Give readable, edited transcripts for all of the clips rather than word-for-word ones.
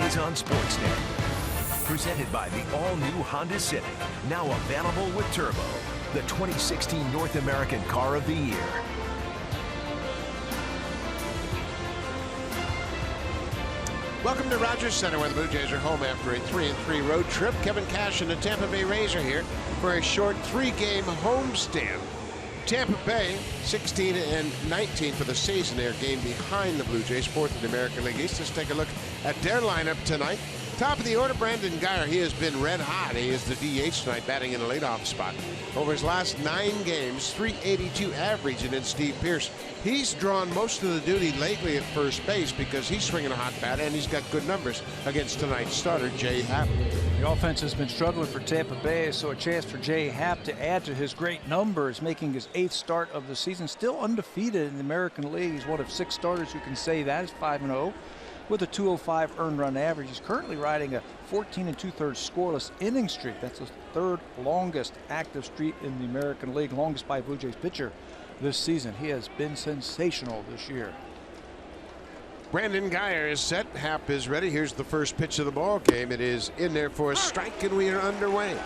is on Sportsnet. Presented by the all-new Honda Civic, now available with Turbo, the 2016 North American Car of the Year. Welcome to Rogers Center, where the Blue Jays are home after a 3-3 road trip. Kevin Cash and the Tampa Bay Rays are here for a short 3-game homestand. Tampa Bay 16-19 for the season. They're a game behind the Blue Jays, fourth in the American League East. Let's take a look at their lineup tonight. Top of the order, Brandon Guyer. He has been red hot. He is the DH tonight, batting in the leadoff spot. Over his last 9 games, .382 average, and then Steve Pearce. He's drawn most of the duty lately at first base because he's swinging a hot bat, and he's got good numbers against tonight's starter, Jay Happ. The offense has been struggling for Tampa Bay, so a chance for Jay Happ to add to his great numbers, making his 8th start of the season. Still undefeated in the American League. He's one of 6 starters who can say that. He's 5-0 with a .205 earned run average. He's currently riding a 14 2/3 scoreless inning streak. That's the 3rd longest active streak in the American League, longest by a Blue Jays pitcher this season. He has been sensational this year. Brandon Guyer is set. Happ is ready. Here's the first pitch of the ball game. It is in there for a strike, and we are underway.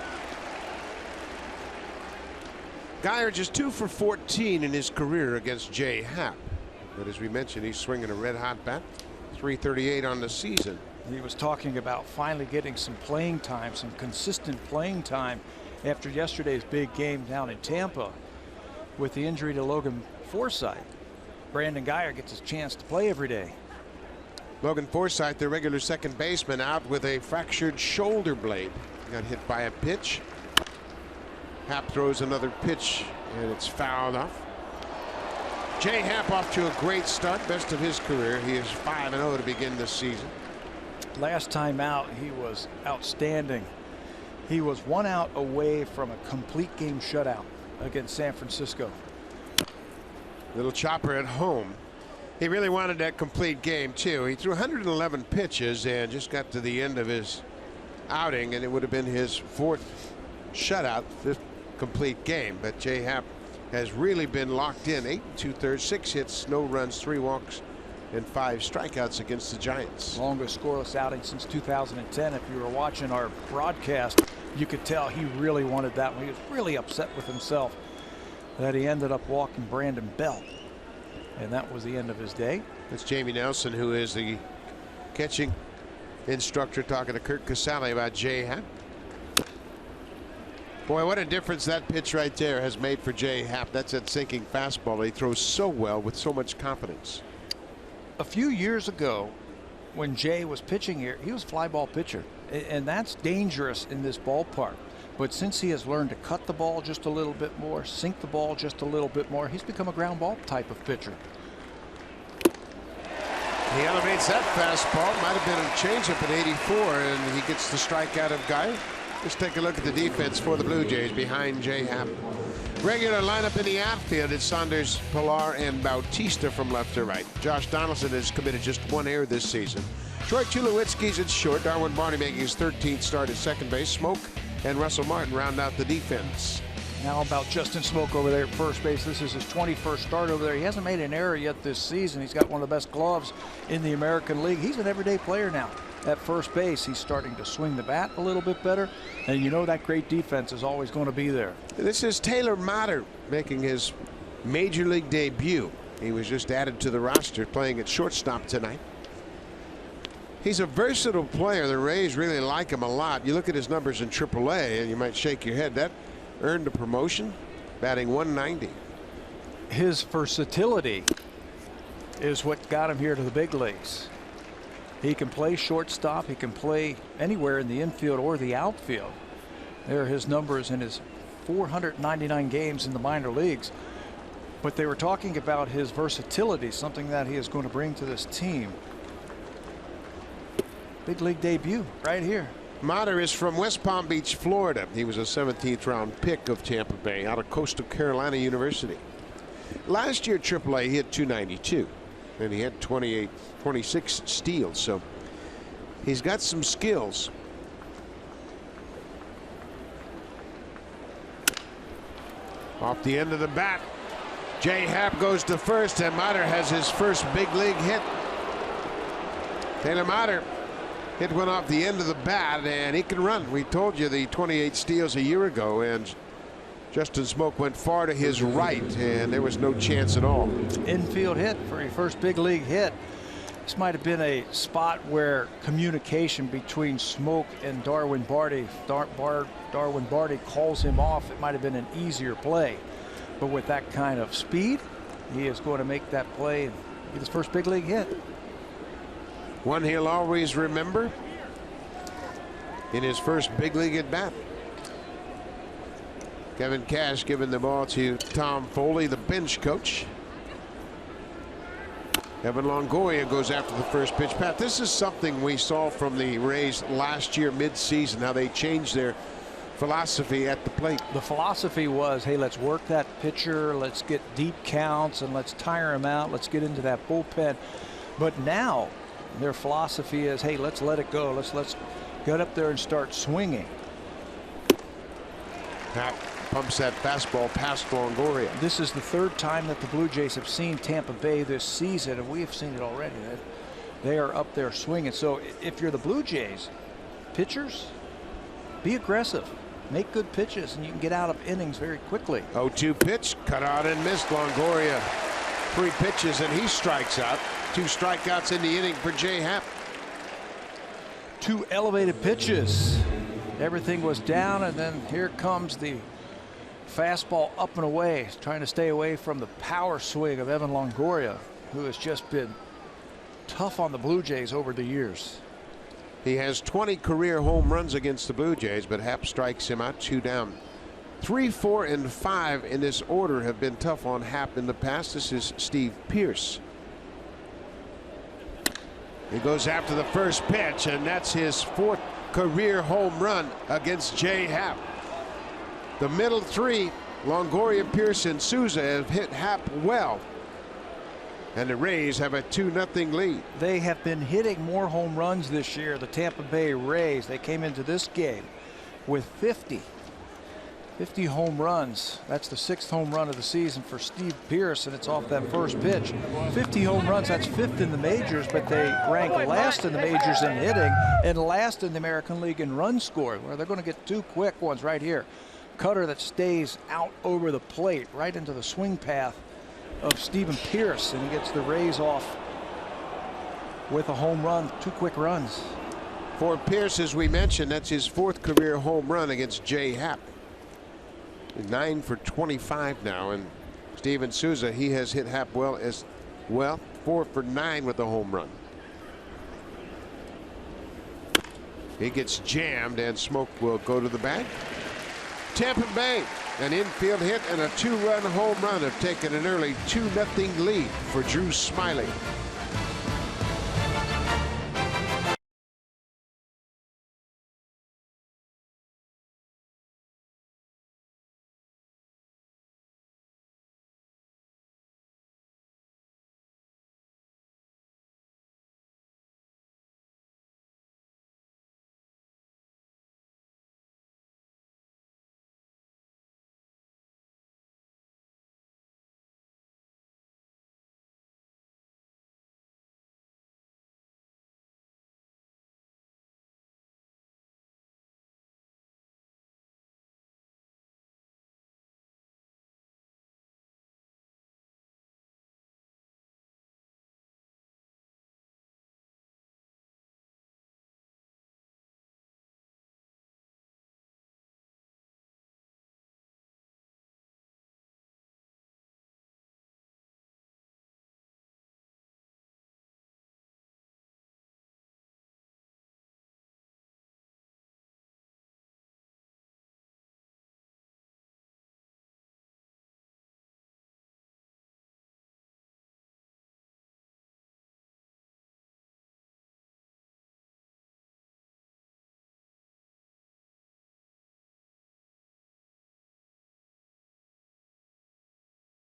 Guyer just 2 for 14 in his career against Jay Happ. But as we mentioned, he's swinging a red hot bat. .338 on the season. He was talking about finally getting some playing time, some consistent playing time after yesterday's big game down in Tampa. With the injury to Logan Forsythe, Brandon Guyer gets his chance to play every day. Logan Forsythe, their regular second baseman, out with a fractured shoulder blade. Got hit by a pitch. Happ throws another pitch, and it's fouled off. Jay Happ off to a great start, best of his career. He is 5-0 to begin this season. Last time out, he was outstanding. He was 1 out away from a complete game shutout against San Francisco. Little chopper at home. He really wanted that complete game, too. He threw 111 pitches and just got to the end of his outing, and it would have been his 4th shutout, 5th complete game. But Jay Happ has really been locked in. 8 2/3, 6 hits, no runs, 3 walks, and 5 strikeouts against the Giants. Longest scoreless outing since 2010. If you were watching our broadcast, you could tell he really wanted that one. He was really upset with himself that he ended up walking Brandon Belt, and that was the end of his day. That's Jamie Nelson, who is the catching instructor, talking to Kurt Casale about Jay Happ. Boy, what a difference that pitch right there has made for Jay Happ. That's that sinking fastball he throws so well with so much confidence. A few years ago, when Jay was pitching here, he was a fly ball pitcher, and that's dangerous in this ballpark. But since he has learned to cut the ball just a little bit more, sink the ball just a little bit more, he's become a ground ball type of pitcher. He elevates that fastball. Might have been a changeup at 84, and he gets the strikeout of Guyer. Let's take a look at the defense for the Blue Jays behind Jay Happ. Regular lineup in the outfield is Saunders, Pilar, and Bautista from left to right. Josh Donaldson has committed just 1 error this season. Troy Tulowitzki's at short. Darwin Barney making his 13th start at second base. Smoke and Russell Martin round out the defense. How about Justin Smoke over there at first base? This is his 21st start over there. He hasn't made an error yet this season. He's got one of the best gloves in the American League. He's an everyday player now. At first base, he's starting to swing the bat a little bit better, and you know that great defense is always going to be there. This is Taylor Motter making his major league debut. He was just added to the roster, playing at shortstop tonight. He's a versatile player. The Rays really like him a lot. You look at his numbers in AAA, and you might shake your head. That earned a promotion, batting .190. His versatility is what got him here to the big leagues. He can play shortstop. He can play anywhere in the infield or the outfield. There are his numbers in his 499 games in the minor leagues. But they were talking about his versatility, something that he is going to bring to this team. Big league debut right here. Motter is from West Palm Beach, Florida. He was a 17th round pick of Tampa Bay out of Coastal Carolina University. Last year, AAA, he had .292, and he had 26 steals, so he's got some skills. Off the end of the bat, Jay Happ goes to first, and Motter has his first big league hit. Taylor Motter Hit one off the end of the bat, and he can run. We told you the 28 steals a year ago, and Justin Smoke went far to his right, and there was no chance at all. Infield hit for a first big league hit. This might have been a spot where communication between Smoke and Darwin Barty. Darwin Barty calls him off. It might have been an easier play, but with that kind of speed, he is going to make that play and get his first big league hit. One he'll always remember in his first big league at bat. Kevin Cash giving the ball to Tom Foley, the bench coach. Evan Longoria goes after the first pitch. Pat, this is something we saw from the Rays last year midseason, how they changed their philosophy at the plate. The philosophy was, hey, let's work that pitcher, let's get deep counts, and let's tire him out, let's get into that bullpen. But now their philosophy is, hey, let's let it go, let's get up there and start swinging. Pat pumps that fastball past Longoria. This is the third time that the Blue Jays have seen Tampa Bay this season, and we have seen it already. They are up there swinging. So if you're the Blue Jays, pitchers, be aggressive, make good pitches, and you can get out of innings very quickly. 0-2 pitch, cut out and missed. Longoria 3 pitches and he strikes out. 2 strikeouts in the inning for Jay Happ. 2 elevated pitches. Everything was down, and then here comes the fastball up and away, trying to stay away from the power swing of Evan Longoria, who has just been tough on the Blue Jays over the years. He has 20 career home runs against the Blue Jays, but Happ strikes him out. 2 down. 3, 4, and 5 in this order have been tough on Happ in the past. This is Steve Pearce. He goes after the first pitch, and that's his 4th career home run against Jay Happ. The middle 3, Longoria, Pearce, and Souza, have hit Happ well, and the Rays have a 2-0 lead. They have been hitting more home runs this year, the Tampa Bay Rays. They came into this game with 50 home runs. That's the 6th home run of the season for Steve Pearce, and it's off that first pitch. 50 home runs, that's 5th in the majors, but they rank last in the majors in hitting and last in the American League in run scoring, where they're going to get 2 quick ones right here. Cutter that stays out over the plate, right into the swing path of Stephen Pearce, and he gets the Rays off with a home run. 2 quick runs. For Pearce, as we mentioned, that's his 4th career home run against Jay Happ. 9 for 25 now, and Steven Souza, he has hit Happ well as well. 4 for 9 with a home run. He gets jammed, and Smoke will go to the bag. Tampa Bay, an infield hit and a 2-run home run have taken an early 2-0 lead for Drew Smyly.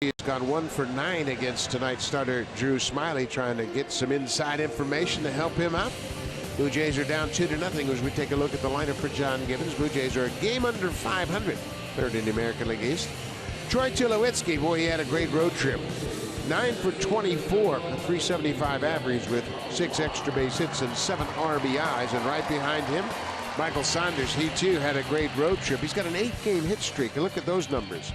He's gone 1 for 9 against tonight's starter Drew Smyly, trying to get some inside information to help him out. Blue Jays are down 2-0 as we take a look at the lineup for John Gibbons. Blue Jays are a game under 500, 3rd in the American League East. Troy Tulowitzki, boy, he had a great road trip. 9 for 24, a 375 average with 6 extra base hits and 7 RBIs. And right behind him, Michael Saunders. He too had a great road trip. He's got an 8-game hit streak. And look at those numbers.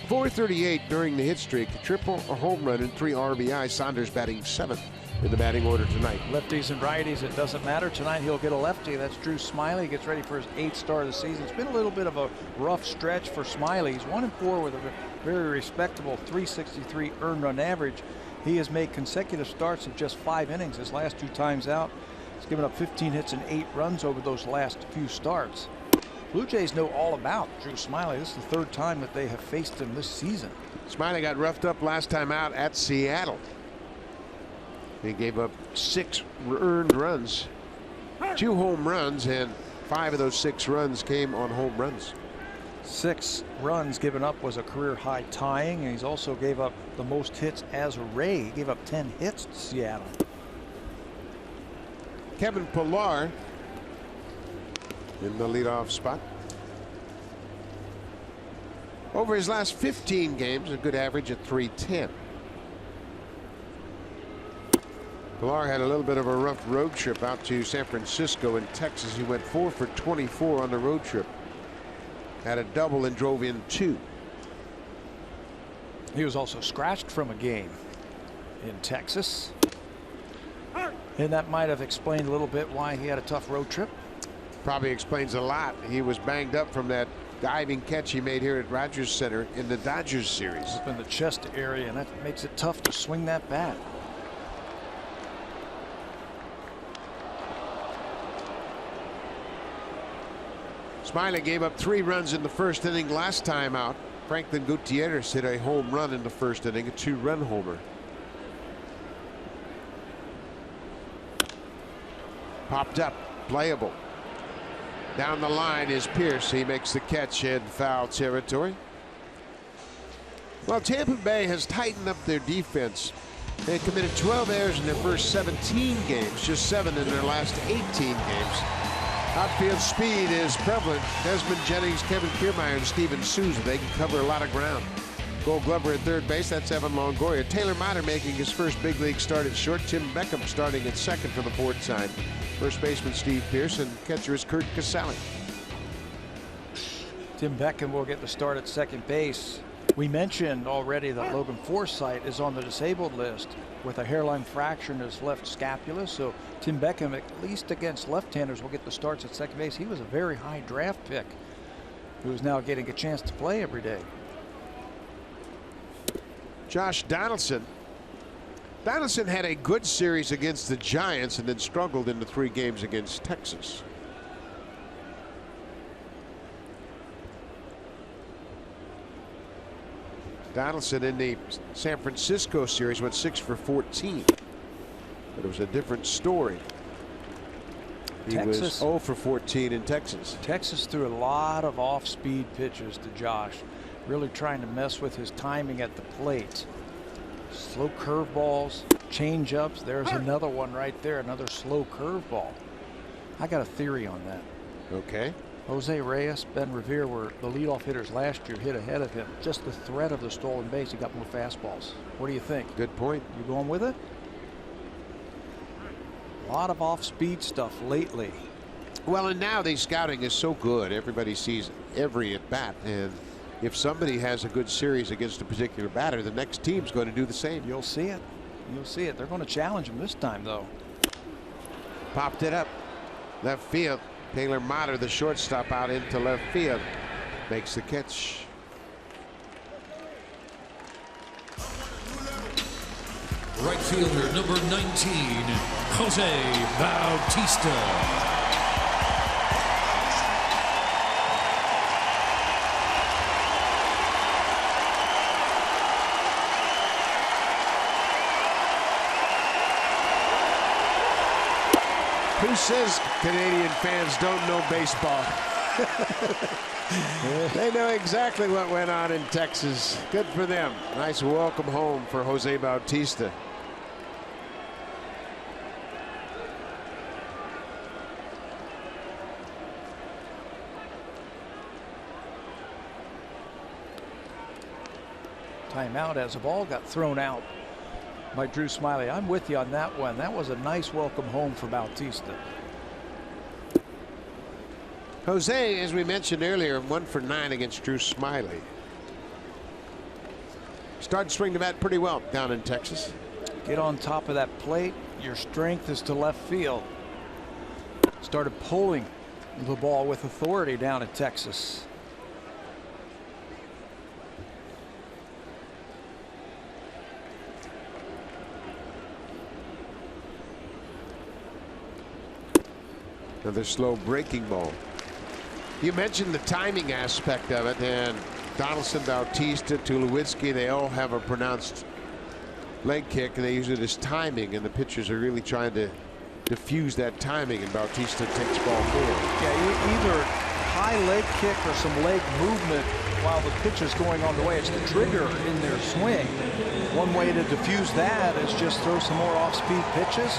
438 during the hit streak, a triple, a home run, and 3 RBIs. Saunders batting 7th in the batting order tonight. Lefties and righties, it doesn't matter. Tonight he'll get a lefty. That's Drew Smyly. He gets ready for his 8th start of the season. It's been a little bit of a rough stretch for Smyly. He's 1-4 with a very respectable 363 earned run average. He has made consecutive starts of just 5 innings. His last 2 times out, he's given up 15 hits and 8 runs over those last few starts. Blue Jays know all about Drew Smyly. This is the 3rd time that they have faced him this season. Smyly got roughed up last time out at Seattle. He gave up 6 earned runs, 2 home runs, and 5 of those 6 runs came on home runs. 6 runs given up was a career high tying, and he's also gave up the most hits as a Ray. He gave up 10 hits to Seattle. Kevin Pillar in the leadoff spot. Over his last 15 games, a good average at .310. Pillar had a little bit of a rough road trip out to San Francisco and Texas. He went 4 for 24 on the road trip. Had a double and drove in 2. He was also scratched from a game in Texas. And that might have explained a little bit why he had a tough road trip. Probably explains a lot. He was banged up from that diving catch he made here at Rogers Center in the Dodgers series. Up in the chest area, and that makes it tough to swing that bat. Smyly gave up 3 runs in the 1st inning last time out. Franklin Gutierrez hit a home run in the 1st inning, a 2-run homer. Popped up, playable. Down the line is Pierce. He makes the catch in foul territory. Well, Tampa Bay has tightened up their defense. They committed 12 errors in their first 17 games, just 7 in their last 18 games. Outfield speed is prevalent. Desmond Jennings, Kevin Kiermaier, and Steven Souza. They can cover a lot of ground. Gold Glover at 3rd base. That's Evan Longoria. Taylor Matter making his first big league start at short. Tim Beckham starting at 2nd for the Port side. First baseman Steve Pearce, and catcher is Kurt Casale. Tim Beckham will get the start at 2nd base. We mentioned already that Logan Forsythe is on the disabled list with a hairline fracture in his left scapula. So Tim Beckham, at least against left-handers, will get the starts at 2nd base. He was a very high draft pick who is now getting a chance to play every day. Josh Donaldson. Donaldson had a good series against the Giants and then struggled in the 3 games against Texas. Donaldson in the San Francisco series went 6 for 14. But it was a different story. He was 0 for 14 in Texas. Texas threw a lot of off-speed pitches to Josh, really trying to mess with his timing at the plate. Slow curveballs, change-ups. There's another one right there, another slow curveball. I got a theory on that. Okay. Jose Reyes, Ben Revere were the leadoff hitters last year, hit ahead of him. Just the threat of the stolen base, he got more fastballs. What do you think? Good point. You going with it? A lot of off-speed stuff lately. Well, and now the scouting is so good. Everybody sees every at-bat, and if somebody has a good series against a particular batter, the next team's going to do the same. You'll see it. You'll see it. They're going to challenge him this time, though. Popped it up. Left field. Taylor Matter, the shortstop, out into left field. Makes the catch. Right fielder, number 19, Jose Bautista. Who says Canadian fans don't know baseball? They know exactly what went on in Texas. Good for them. Nice welcome home for Jose Bautista. Timeout as a ball got thrown out by Drew Smyly. I'm with you on that one. That was a nice welcome home for Bautista. Jose, as we mentioned earlier, 1 for 9 against Drew Smyly. Started swinging the bat pretty well down in Texas. Get on top of that plate. Your strength is to left field. Started pulling the ball with authority down in Texas. Another slow breaking ball. You mentioned the timing aspect of it, and Donaldson, Bautista, Tulowitzki, they all have a pronounced leg kick, and they use it as timing, and the pitchers are really trying to diffuse that timing, and Bautista takes ball forward. Yeah, either high leg kick or some leg movement while the pitch is going on the way. It's the trigger in their swing. One way to diffuse that is just throw some more off-speed pitches.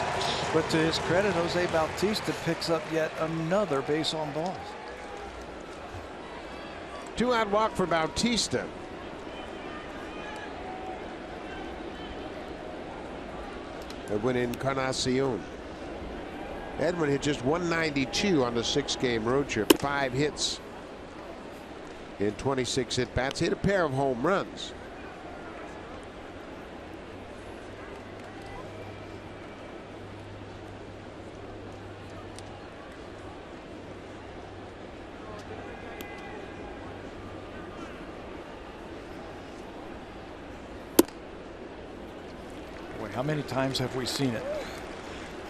But to his credit, Jose Bautista picks up yet another base on balls. 2-out walk for Bautista. Edwin Encarnacion. Edwin hit just 192 on the 6-game road trip. 5 hits in 26 at-bats. Hit a pair of home runs. How many times have we seen it?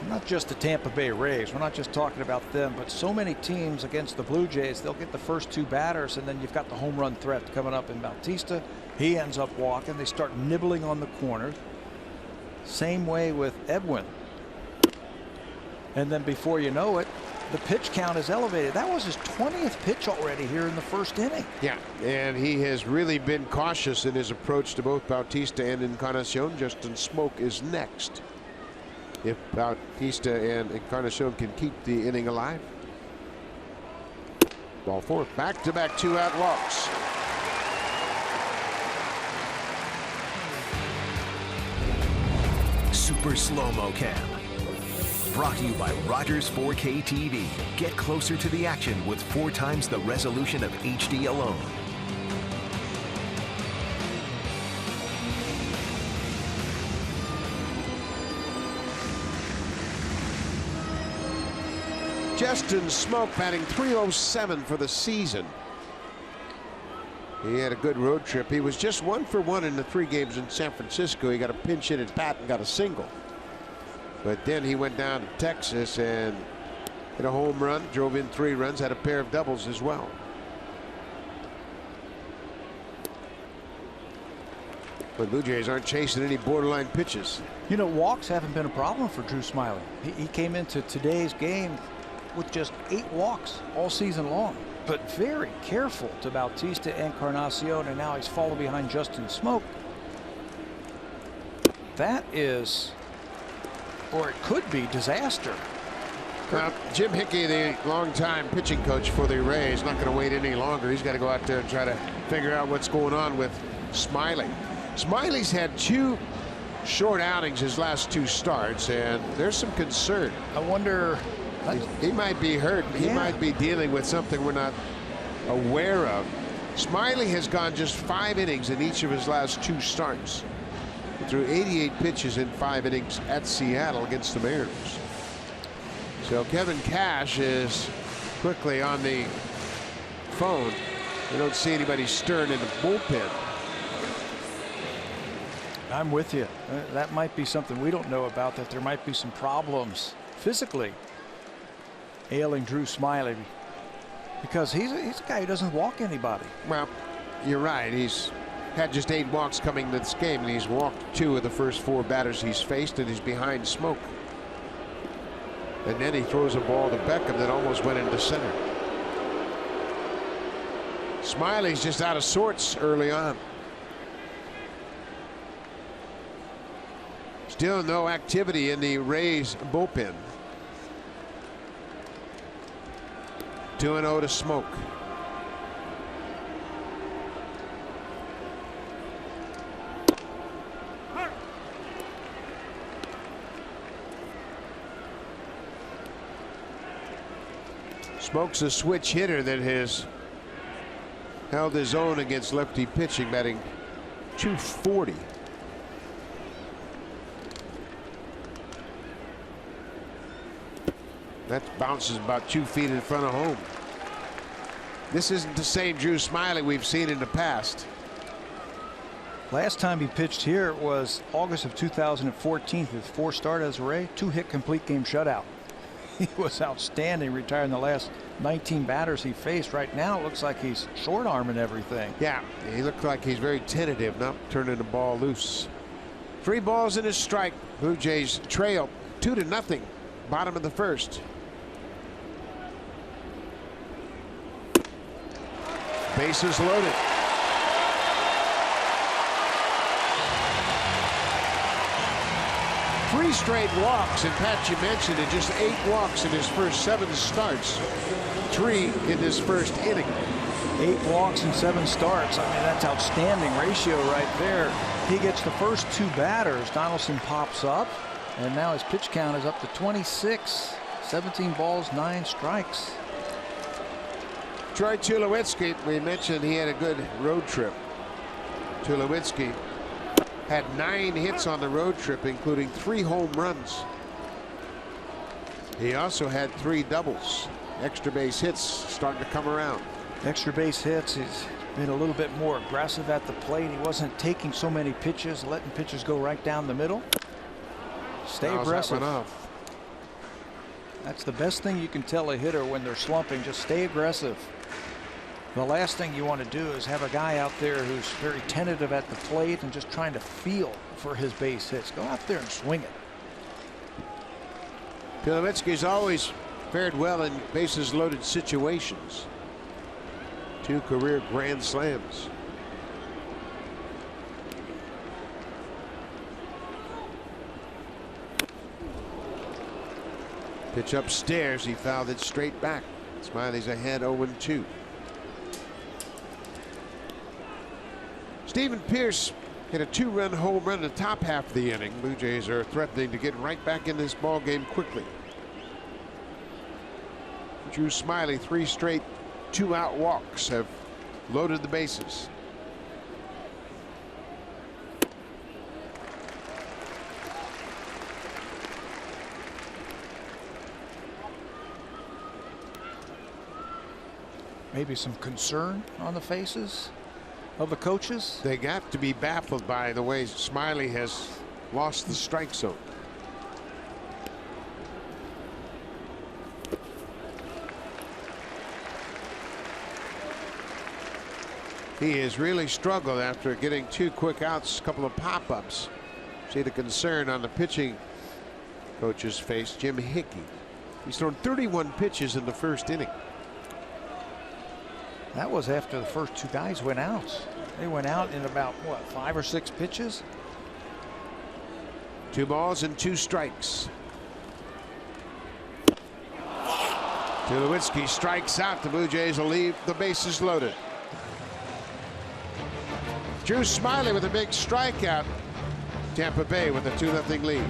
Not just the Tampa Bay Rays. We're not just talking about them, but so many teams against the Blue Jays, they'll get the first 2 batters, and then you've got the home run threat coming up in Bautista. He ends up walking. They start nibbling on the corner. Same way with Edwin. And then before you know it, the pitch count is elevated. That was his 20th pitch already here in the first inning. Yeah, and he has really been cautious in his approach to both Bautista and Encarnacion. Justin Smoke is next. If Bautista and Encarnacion can keep the inning alive. Ball 4. Back-to-back 2-out walks. Super Slow-Mo Cam. Brought to you by Rogers 4K TV. Get closer to the action with 4 times the resolution of HD alone. Justin Smoke batting .307 for the season. He had a good road trip. He was just 1 for 1 in the 3 games in San Francisco. He got a pinch hit at bat and got a single. But then he went down to Texas and hit a home run, drove in 3 runs, had a pair of doubles as well. But Blue Jays aren't chasing any borderline pitches. You know, walks haven't been a problem for Drew Smyly. He came into today's game with just 8 walks all season long, but very careful to Bautista and Encarnacion, and now he's fallen behind Justin Smoke. That is, or it could be, disaster. Now, Jim Hickey, the longtime pitching coach for the Rays, not going to wait any longer. He's got to go out there and try to figure out what's going on with Smyly. Smyly's had 2 short outings his last 2 starts, and there's some concern. I wonder. He might be hurt. Yeah. He might be dealing with something we're not aware of. Smyly has gone just 5 innings in each of his last 2 starts. He threw 88 pitches in 5 innings at Seattle against the Mariners. So Kevin Cash is quickly on the phone. We don't see anybody stirring in the bullpen. I'm with you. That might be something we don't know about, that there might be some problems physically ailing Drew Smyly, because he's a guy who doesn't walk anybody. Well, you're right. He's had just 8 walks coming to this game, and he's walked 2 of the first 4 batters he's faced, and he's behind Smoke. And then he throws a ball to Beckham that almost went into center. Smyly's just out of sorts early on. Still no activity in the Rays bullpen. 2-0 to Smoke. Smoke's a switch hitter that has held his own against lefty pitching, batting .240. That bounces about 2 feet in front of home. This isn't the same Drew Smyly we've seen in the past. Last time he pitched here was August of 2014. His 4 start as a Ray, 2-hit complete game shutout. He was outstanding, retiring the last 19 batters he faced. Right now it looks like he's short arming everything. Yeah, he looks like he's very tentative, not turning the ball loose. 3 balls and a strike. Blue Jays trail 2-0, bottom of the first. Bases loaded. Three straight walks, and Pat, you mentioned it, just 8 walks in his first 7 starts. 3 in his first inning. 8 walks and 7 starts. I mean, that's outstanding ratio right there. He gets the first 2 batters. Donaldson pops up, and now his pitch count is up to 26. 17 balls, 9 strikes. Troy Tulowitzki, we mentioned he had a good road trip. Tulowitzki had 9 hits on the road trip, including 3 home runs. He also had 3 doubles. Extra base hits starting to come around. Extra base hits. He's been a little bit more aggressive at the plate. He wasn't taking so many pitches, letting pitches go right down the middle. Stay aggressive. That's the best thing you can tell a hitter when they're slumping. Just stay aggressive. The last thing you want to do is have a guy out there who's very tentative at the plate and just trying to feel for his base hits. Go out there and swing it. Tulowitzki's always fared well in bases loaded situations. 2 career grand slams. Pitch upstairs, he fouled it straight back. Smiley's ahead 0-2. Stephen Pierce hit a 2-run home run in the top half of the inning. Blue Jays are threatening to get right back in this ball game quickly. Drew Smyly, 3 straight 2-out walks have loaded the bases. Maybe some concern on the faces of the coaches. They got to be baffled by the way Smyly has lost the strike zone. He has really struggled after getting 2 quick outs, a couple of pop-ups. See the concern on the pitching coach's face, Jim Hickey. He's thrown 31 pitches in the first inning. That was after the first 2 guys went out. They went out in about, what, 5 or 6 pitches? 2 balls and 2 strikes. Tulowitzki strikes out. The Blue Jays will leave the bases loaded. Drew Smyly with a big strikeout. Tampa Bay with a 2-0 lead.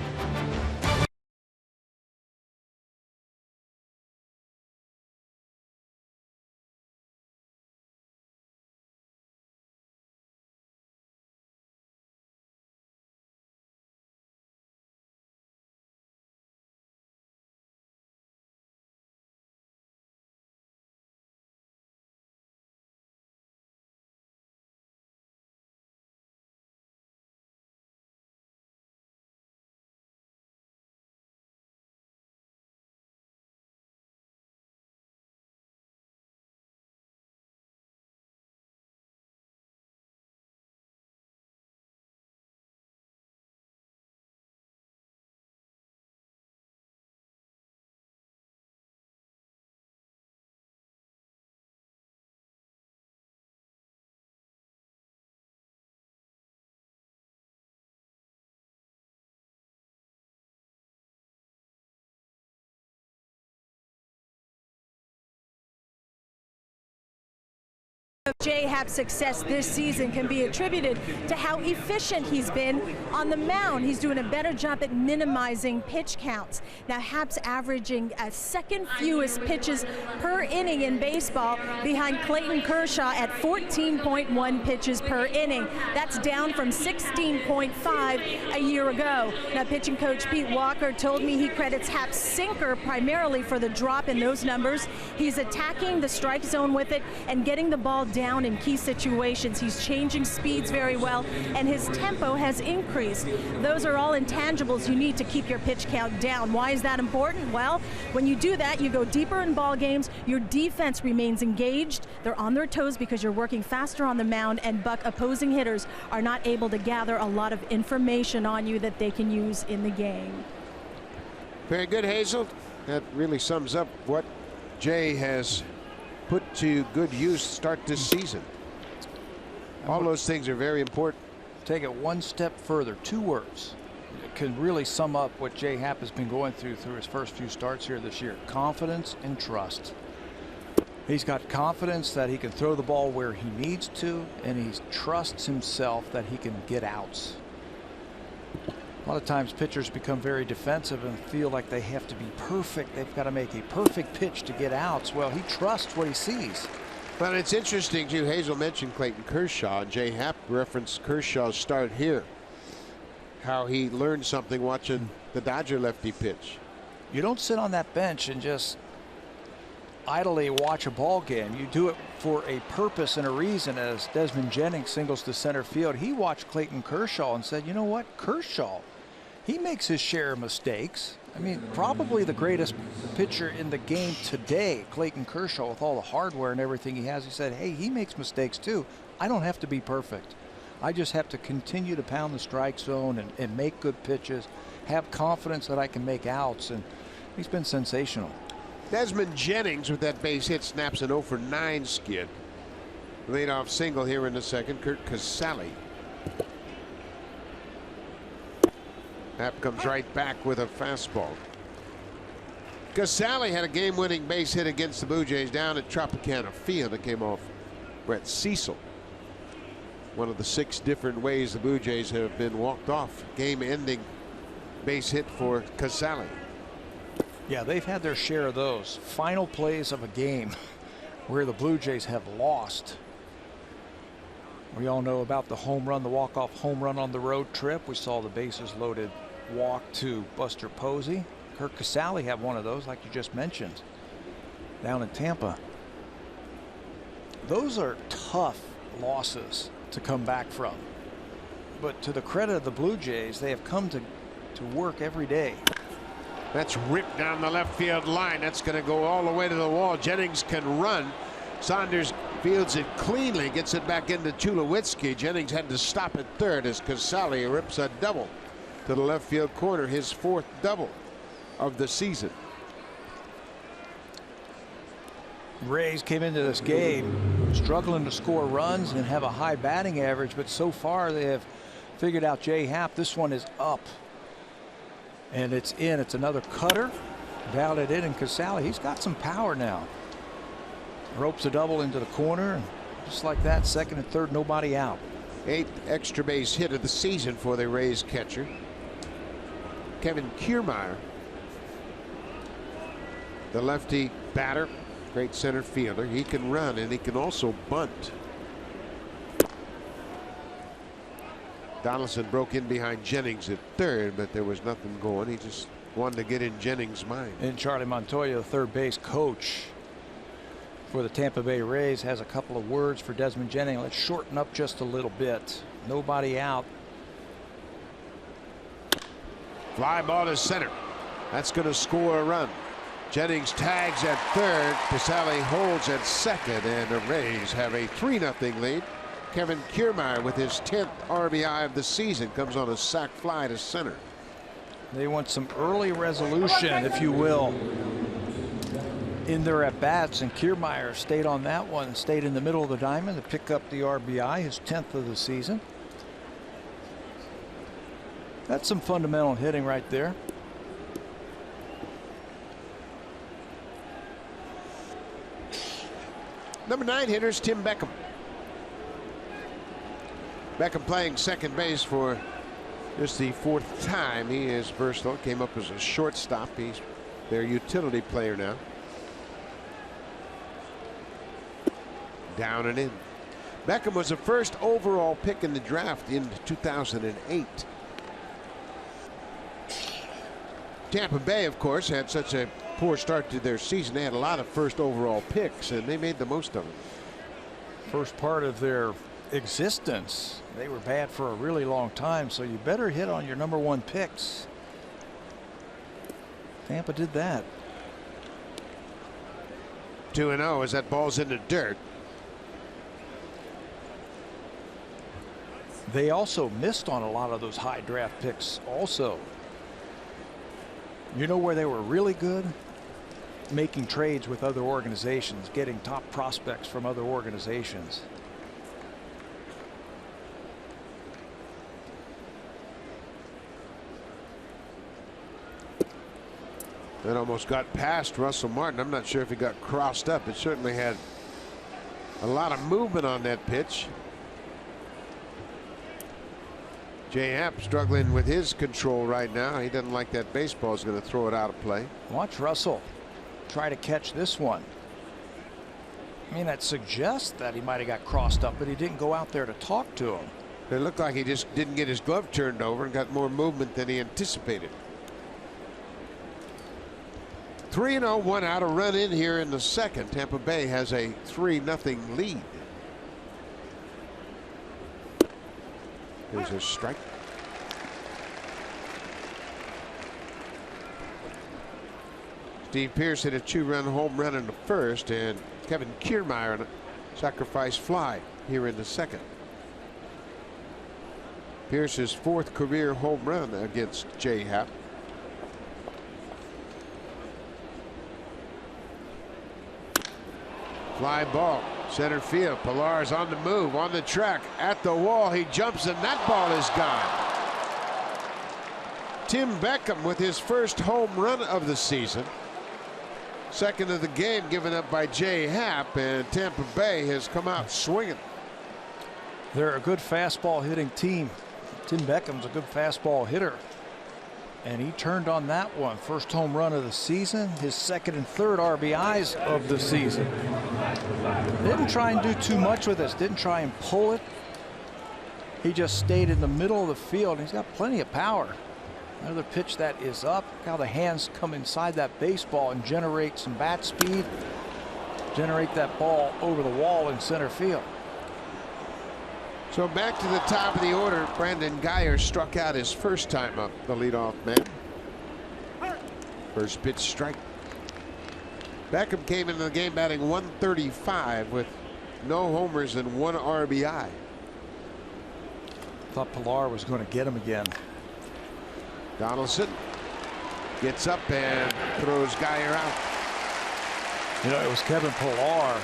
J-Hap's success this season can be attributed to how efficient he's been on the mound. He's doing a better job at minimizing pitch counts. Now, Hap's averaging second fewest pitches per inning in baseball, behind Clayton Kershaw at 14.1 pitches per inning. That's down from 16.5 a year ago. Now, pitching coach Pete Walker told me he credits Hap's sinker primarily for the drop in those numbers. He's attacking the strike zone with it and getting the ball down in key situations. He's changing speeds very well, and his tempo has increased. Those are all intangibles you need to keep your pitch count down. Why is that important? Well, when you do that, you go deeper in ball games. Your defense remains engaged. They're on their toes because you're working faster on the mound, and opposing hitters are not able to gather a lot of information on you that they can use in the game. Very good, Hazel. That really sums up what Jay has put to good use start this season. All those things are very important. Take it one step further. 2 words. It can really sum up what Jay Happ has been going through his first few starts here this year. Confidence and trust. He's got confidence that he can throw the ball where he needs to, and he trusts himself that he can get outs. A lot of times pitchers become very defensive and feel like they have to be perfect. They've got to make a perfect pitch to get outs. Well, he trusts what he sees. But it's interesting, too. Hazel mentioned Clayton Kershaw, and Jay Happ referenced Kershaw's start here. How he learned something watching the Dodger lefty pitch. You don't sit on that bench and just idly watch a ball game. You do it for a purpose and a reason. As Desmond Jennings singles to center field, he watched Clayton Kershaw and said, you know what, Kershaw, he makes his share of mistakes. I mean, probably the greatest pitcher in the game today, Clayton Kershaw, with all the hardware and everything he has. He said, hey, he makes mistakes too. I don't have to be perfect. I just have to continue to pound the strike zone and make good pitches, have confidence that I can make outs, and he's been sensational. Desmond Jennings with that base hit snaps an 0 for 9 skid. Leadoff single here in the second. Kurt Casale. Happ comes right back with a fastball. Casale had a game-winning base hit against the Blue Jays down at Tropicana Field. It came off Brett Cecil. One of the 6 different ways the Blue Jays have been walked off. Game-ending base hit for Casale. Yeah, they've had their share of those final plays of a game where the Blue Jays have lost. We all know about the home run, the walk-off home run on the road trip. We saw the bases loaded walk to Buster Posey. Kurt Casale had one of those, like you just mentioned, down in Tampa. Those are tough losses to come back from. But to the credit of the Blue Jays, they have come to work every day. That's ripped down the left field line. That's going to go all the way to the wall. Jennings can run. Saunders fields it cleanly, gets it back into Tulowitzki. Jennings had to stop at third as Casale rips a double to the left field corner, his 4th double of the season. Rays came into this game struggling to score runs and have a high batting average, but so far they have figured out Jay Happ. This one is up. And it's in. It's another cutter. Dialed it in, and Casale, he's got some power now. Ropes a double into the corner, and just like that, second and third, nobody out. 8th extra base hit of the season for the Rays catcher, Kevin Kiermaier. The lefty batter, great center fielder. He can run and he can also bunt. Donaldson broke in behind Jennings at third, but there was nothing going. He just wanted to get in Jennings' mind. And Charlie Montoya, the third base coach for the Tampa Bay Rays, has a couple of words for Desmond Jennings. Let's shorten up just a little bit. Nobody out. Fly ball to center. That's going to score a run. Jennings tags at third. Casale holds at second, and the Rays have a 3-0 lead. Kevin Kiermaier with his 10th RBI of the season comes on a sac fly to center. They want some early resolution, if you will, in their at-bats, and Kiermaier stayed on that one, stayed in the middle of the diamond to pick up the RBI, his 10th of the season. That's some fundamental hitting right there. Number 9 hitters Tim Beckham. Beckham playing second base for just the 4th time. He is versatile. Came up as a shortstop. He's their utility player now. Down and in. Beckham was the first overall pick in the draft in 2008. Tampa Bay, of course, had such a poor start to their season. They had a lot of first overall picks, and they made the most of it. First part of their existence, they were bad for a really long time, so you better hit on your #1 picks. Tampa did that. 2-0 as that ball's in the dirt. They also missed on a lot of those high draft picks also. You know where they were really good? Making trades with other organizations, getting top prospects from other organizations. That almost got past Russell Martin. I'm not sure if he got crossed up. It certainly had a lot of movement on that pitch. Jay Happ struggling with his control right now. He doesn't like that baseball. Is going to throw it out of play. Watch Russell try to catch this one. I mean, that suggests that he might have got crossed up, but he didn't go out there to talk to him. It looked like he just didn't get his glove turned over and got more movement than he anticipated. 3-0, 1 out, a run in here in the second. Tampa Bay has a 3-0 lead. Here's a strike. Steve Pearce hit a 2-run home run in the first, and Kevin Kiermaier on a sacrifice fly here in the second. Pearce's 4th career home run against Jay Happ. Fly ball, center field. Pilar's on the move, on the track, at the wall. He jumps, and that ball is gone. Tim Beckham with his first home run of the season. Second of the game given up by Jay Happ, and Tampa Bay has come out swinging. They're a good fastball hitting team. Tim Beckham's a good fastball hitter, and he turned on that one. First home run of the season, his 2nd and 3rd RBIs of the season. Didn't try and do too much with this, didn't try and pull it. He just stayed in the middle of the field. He's got plenty of power. Another pitch that is up. Look how the hands come inside that baseball and generate some bat speed. Generate that ball over the wall in center field. So back to the top of the order. Brandon Geyer struck out his first time up, the leadoff man. First pitch strike. Beckham came into the game batting .135 with no homers and 1 RBI. Thought Pilar was going to get him again. Donaldson gets up and throws Geyer out. You know, it was Kevin Pilar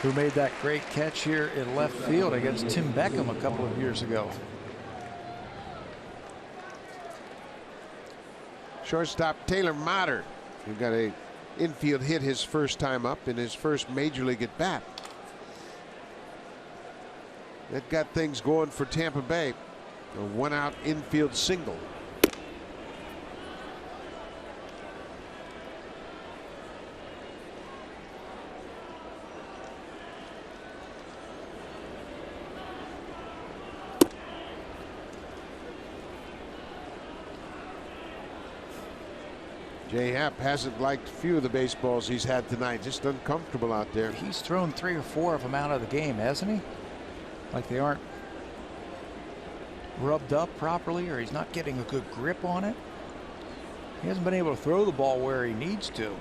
who made that great catch here in left field against Tim Beckham a couple of years ago. Shortstop Taylor Motter, who got a infield hit his first time up in his first major league at bat. That got things going for Tampa Bay. A 1-out infield single. Jay Happ hasn't liked a few of the baseballs he's had tonight. Just uncomfortable out there. He's thrown 3 or 4 of them out of the game, hasn't he? Like they aren't rubbed up properly, or he's not getting a good grip on it. He hasn't been able to throw the ball where he needs to.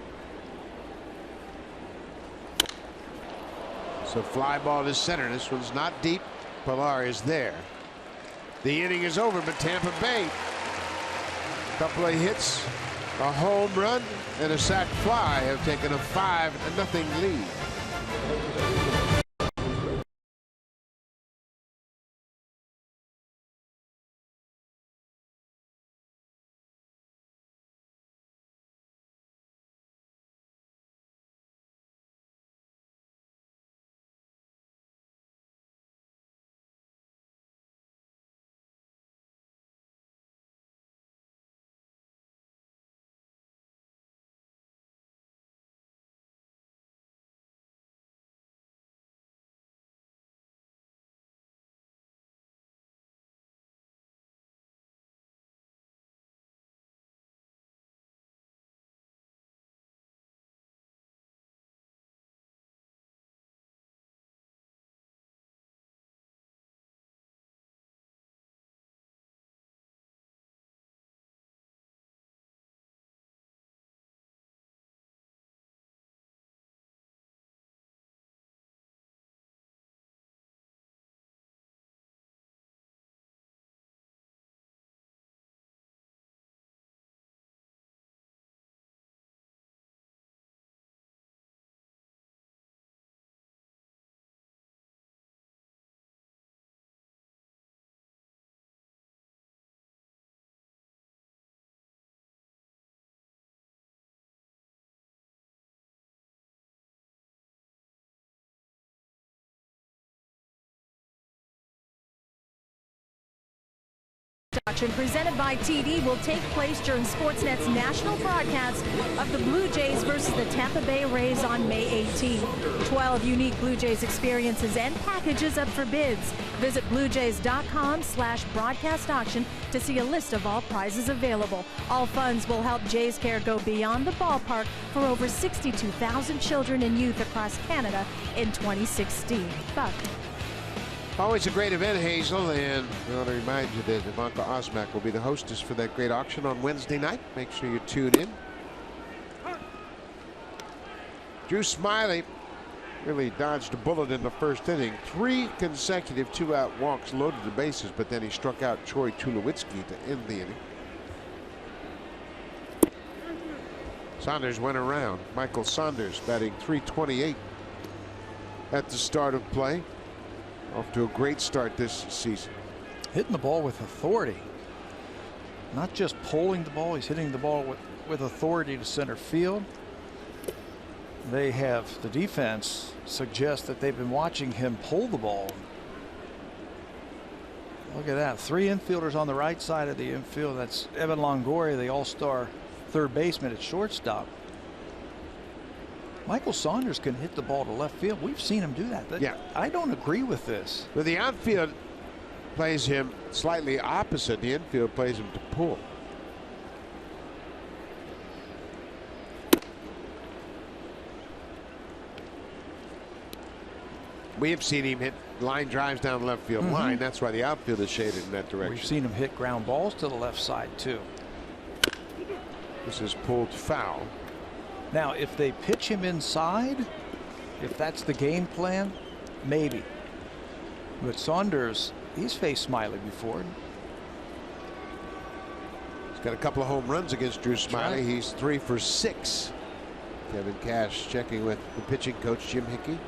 So fly ball to center. This one's not deep. Pilar is there. The inning is over, but Tampa Bay, a couple of hits, a home run, and a sac fly have taken a 5-0 lead. Auction presented by TD will take place during Sportsnet's national broadcast of the Blue Jays versus the Tampa Bay Rays on May 18. 12 unique Blue Jays experiences and packages up for bids. Visit bluejays.com/broadcast auction to see a list of all prizes available. All funds will help Jays Care go beyond the ballpark for over 62,000 children and youth across Canada in 2016. Buck. Always a great event, Hazel, and I want to remind you that Ivanka Osmak will be the hostess for that great auction on Wednesday night. Make sure you tune in. Drew Smyly really dodged a bullet in the first inning. 3 consecutive 2-out walks, loaded the bases, but then he struck out Troy Tulowitzki to end the inning. Saunders went around. Michael Saunders batting .328 at the start of play. Off to a great start this season. Hitting the ball with authority. Not just pulling the ball, he's hitting the ball with authority to center field. They have, the defense suggests that they've been watching him pull the ball. Look at that. 3 infielders on the right side of the infield. That's Evan Longoria, the all-star third baseman at shortstop. Michael Saunders can hit the ball to left field. We've seen him do that. Yeah. I don't agree with this. But the outfield plays him slightly opposite. The infield plays him to pull. We have seen him hit line drives down the left field line. That's why the outfield is shaded in that direction. We've seen him hit ground balls to the left side too. This is pulled foul. Now, if they pitch him inside, if that's the game plan, maybe. But Saunders, he's faced Smyly before. He's got a couple of home runs against Drew Smyly. Right. He's 3 for 6. Kevin Cash checking with the pitching coach, Jim Hickey.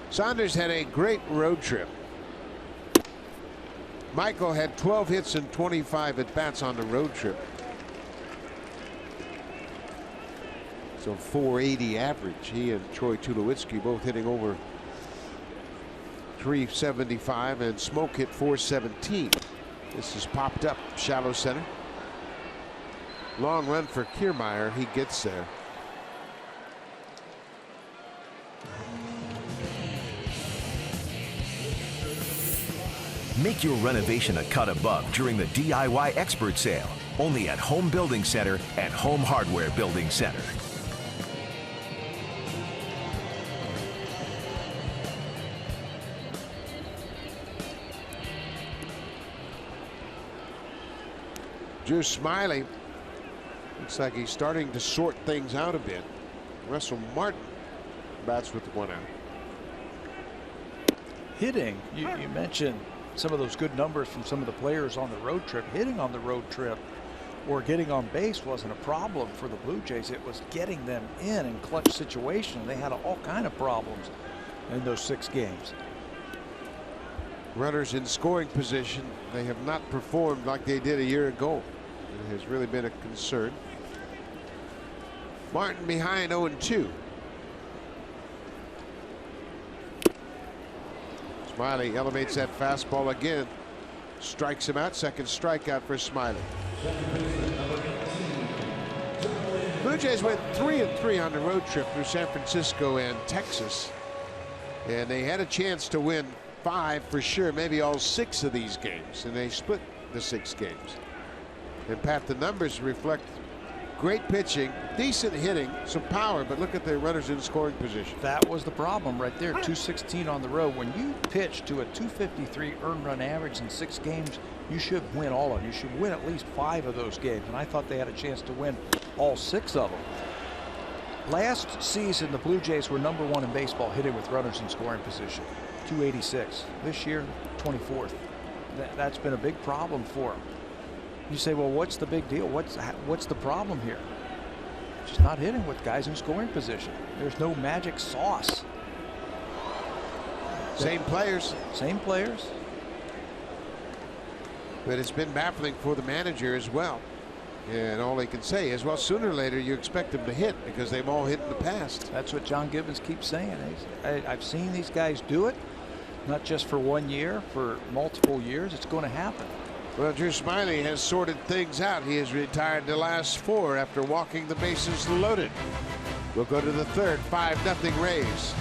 Saunders had a great road trip. Michael had 12 hits and 25 at-bats on the road trip. So 480 average. He and Troy Tulowitzki both hitting over 375, and Smoke hit 417. This is popped up shallow center. Long run for Kiermaier. He gets there. Make your renovation a cut above during the DIY expert sale. Only at Home Building Center and Home Hardware Building Center. Drew Smyly looks like he's starting to sort things out a bit. Russell Martin bats with 1 out. Hitting, you mentioned some of those good numbers from some of the players on the road trip. Hitting on the road trip or getting on base wasn't a problem for the Blue Jays. It was getting them in clutch situations. They had all kind of problems in those 6 games. Runners in scoring position, they have not performed like they did a year ago. It has really been a concern. Martin behind 0-2. Smyly elevates that fastball again. Strikes him out. Second strikeout for Smyly. Blue Jays went 3-3 on the road trip through San Francisco and Texas. And they had a chance to win 5 for sure, maybe all 6 of these games. And they split the 6 games. And Pat, the numbers reflect great pitching, decent hitting, some power, but look at the runners in scoring position. That was the problem right there. 216 on the road. When you pitch to a 253 earned run average in 6 games, you should win all of them. You should win at least 5 of those games. And I thought they had a chance to win all 6 of them. Last season, the Blue Jays were #1 in baseball hitting with runners in scoring position. 286. This year, 24th. That's been a big problem for them. You say, well, what's the big deal? What's the problem here? Just not hitting with guys in scoring position. There's no magic sauce. Same players. Same players. But it's been baffling for the manager as well. And all they can say is, well, sooner or later you expect them to hit because they've all hit in the past. That's what John Gibbons keeps saying. I've seen these guys do it, not just for 1 year, for multiple years. It's going to happen. Well, Drew Smyly has sorted things out. He has retired the last 4 after walking the bases loaded. We'll go to the third. 5-0 Rays.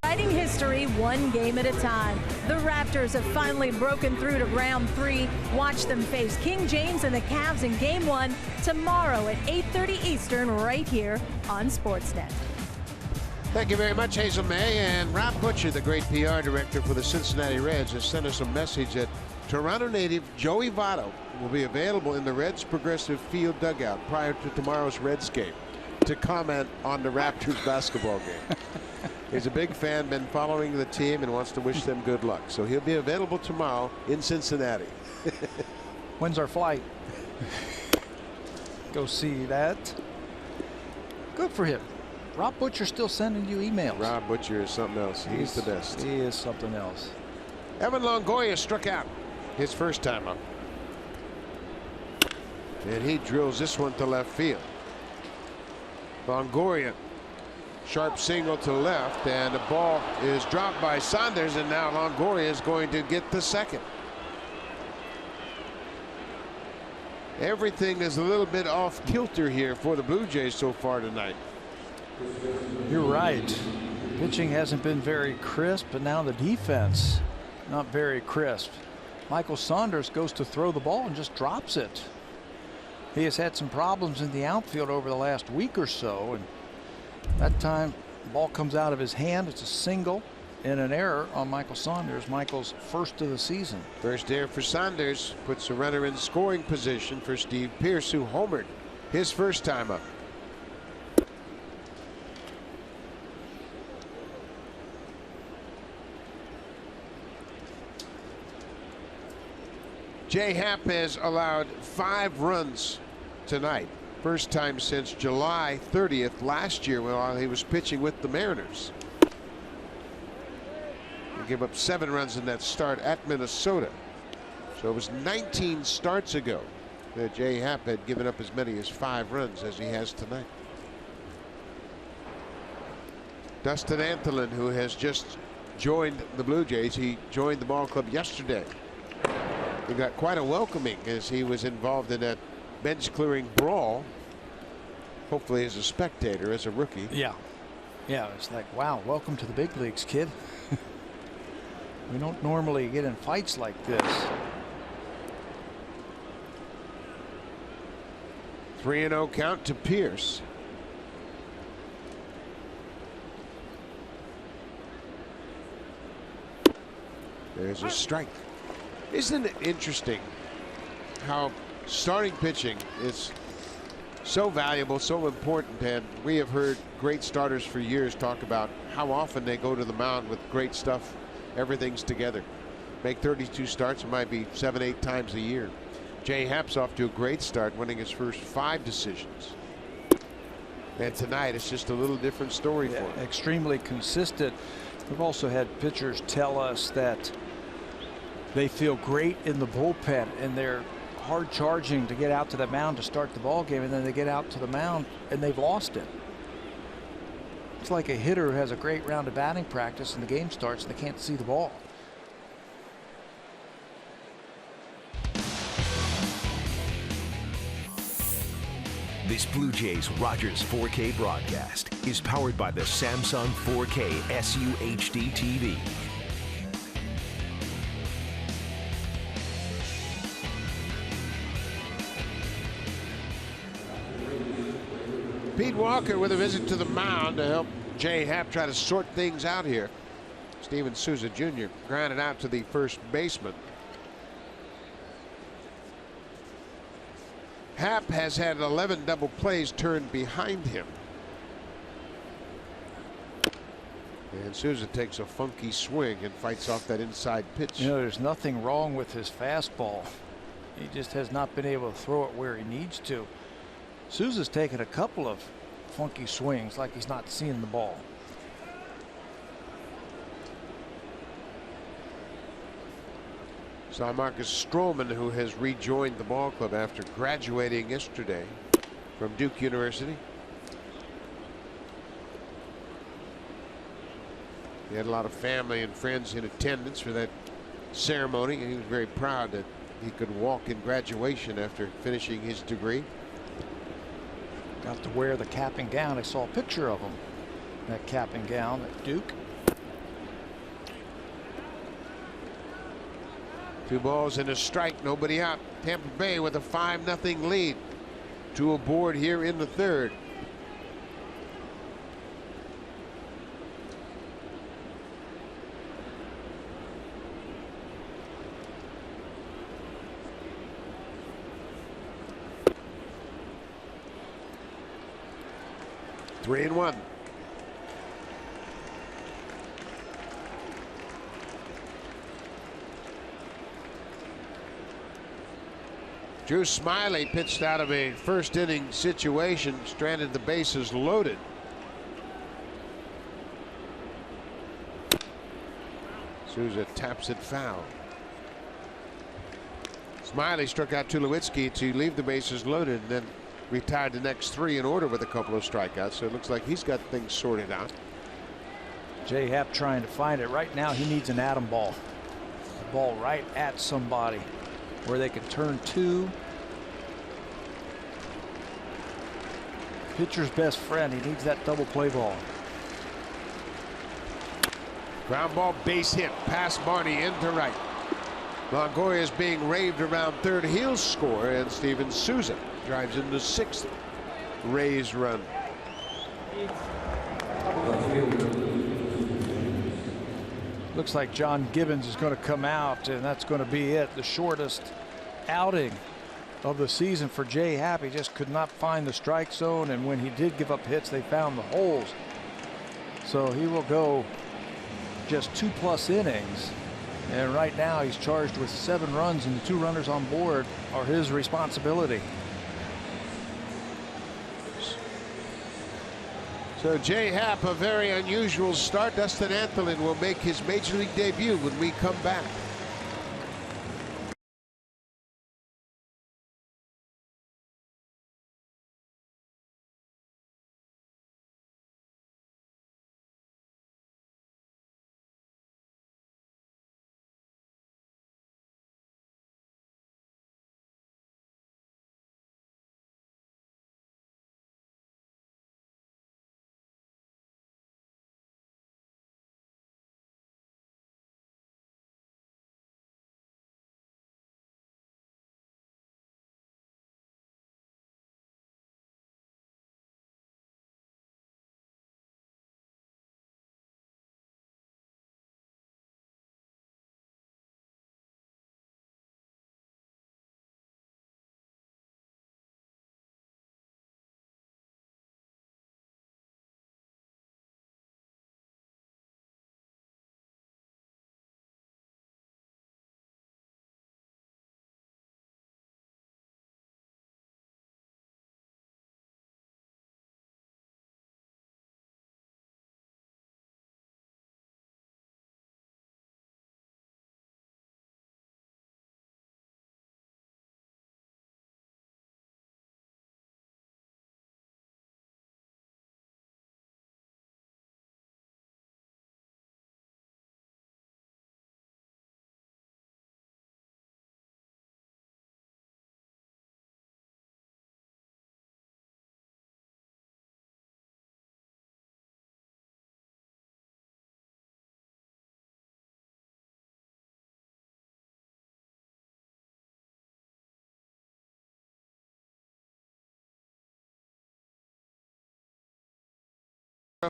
Writing history one game at a time. The Raptors have finally broken through to round 3. Watch them face King James and the Cavs in game 1 tomorrow at 8:30 Eastern right here on Sportsnet. Thank you very much, Hazel May. And Rob Butcher, the great PR director for the Cincinnati Reds, has sent us a message that Toronto native Joey Votto will be available in the Reds Progressive Field dugout prior to tomorrow's Reds game to comment on the Raptors basketball game. He's a big fan, been following the team, and wants to wish them good luck. So he'll be available tomorrow in Cincinnati. When's our flight? Go see that. Good for him. Rob Butcher still sending you emails. Rob Butcher is something else. He's the best. He is something else. Evan Longoria struck out his first time up. And he drills this one to left field. Longoria, sharp single to left, and the ball is dropped by Saunders, and now Longoria is going to get the second. Everything is a little bit off kilter here for the Blue Jays so far tonight. You're right. Pitching hasn't been very crisp, but now the defense not very crisp. Michael Saunders goes to throw the ball and just drops it. He has had some problems in the outfield over the last week or so, and that time the ball comes out of his hand. It's a single and an error on Michael Saunders, Michael's first of the season. First error for Saunders puts a runner in scoring position for Steve Pearce, who homered his first time up. Jay Happ has allowed 5 runs tonight. First time since July 30th last year while he was pitching with the Mariners. He gave up 7 runs in that start at Minnesota. So it was 19 starts ago that Jay Happ had given up as many as 5 runs as he has tonight. Dustin Antolin, who has just joined the Blue Jays, he joined the ball club yesterday. He got quite a welcoming as he was involved in that bench clearing brawl. Hopefully as a spectator, as a rookie. Yeah. It's like, wow, welcome to the big leagues, kid. We don't normally get in fights like this. 3-0 count to Pearce. There's a strike. Isn't it interesting how starting pitching is so valuable, so important, and we have heard great starters for years talk about how often they go to the mound with great stuff. Everything's together. Make 32 starts, it might be 7-8 times a year. Jay Happ's off to a great start, winning his first 5 decisions. And tonight it's just a little different story for him. Extremely consistent. We've also had pitchers tell us that they feel great in the bullpen and they're hard charging to get out to the mound to start the ball game, and then they get out to the mound and they've lost it. It's like a hitter who has a great round of batting practice and the game starts and they can't see the ball. This Blue Jays Rogers 4K broadcast is powered by the Samsung 4K SUHD TV. Pete Walker with a visit to the mound to help Jay Happ try to sort things out here. Steven Souza Jr. grounded out to the first baseman. Happ has had 11 double plays turned behind him. And Souza takes a funky swing and fights off that inside pitch. You know, there's nothing wrong with his fastball. He just has not been able to throw it where he needs to. Souza's taken a couple of funky swings like he's not seeing the ball. So Marcus Stroman, who has rejoined the ball club after graduating yesterday from Duke University. He had a lot of family and friends in attendance for that ceremony, and he was very proud that he could walk in graduation after finishing his degree. Got to wear the cap and gown. I saw a picture of him, that cap and gown at Duke. 2 balls and a strike, nobody out. Tampa Bay with a 5-0 lead. 2 aboard here in the third. Three and one. Drew Smyly pitched out of a first inning situation, stranded the bases loaded. Souza taps it foul. Smyly struck out Tulowitzki to leave the bases loaded and then retired the next 3 in order with a couple of strikeouts. So it looks like he's got things sorted out. Jay Happ trying to find it. Right now he needs an atom ball. A ball right at somebody where they can turn 2. Pitcher's best friend. He needs that double play ball. Ground ball, base hit, past Barney into right. Longoria is being raved around third. He'll score, and Steven Souza drives in the 6th Rays run. Looks like John Gibbons is going to come out, and that's going to be it. The shortest outing of the season for Jay Happ. He just could not find the strike zone, and when he did give up hits, they found the holes. So he will go just 2+ innings, and right now he's charged with 7 runs, and the 2 runners on board are his responsibility. So Jay Happ, a very unusual start. Dustin Antholin will make his major league debut when we come back.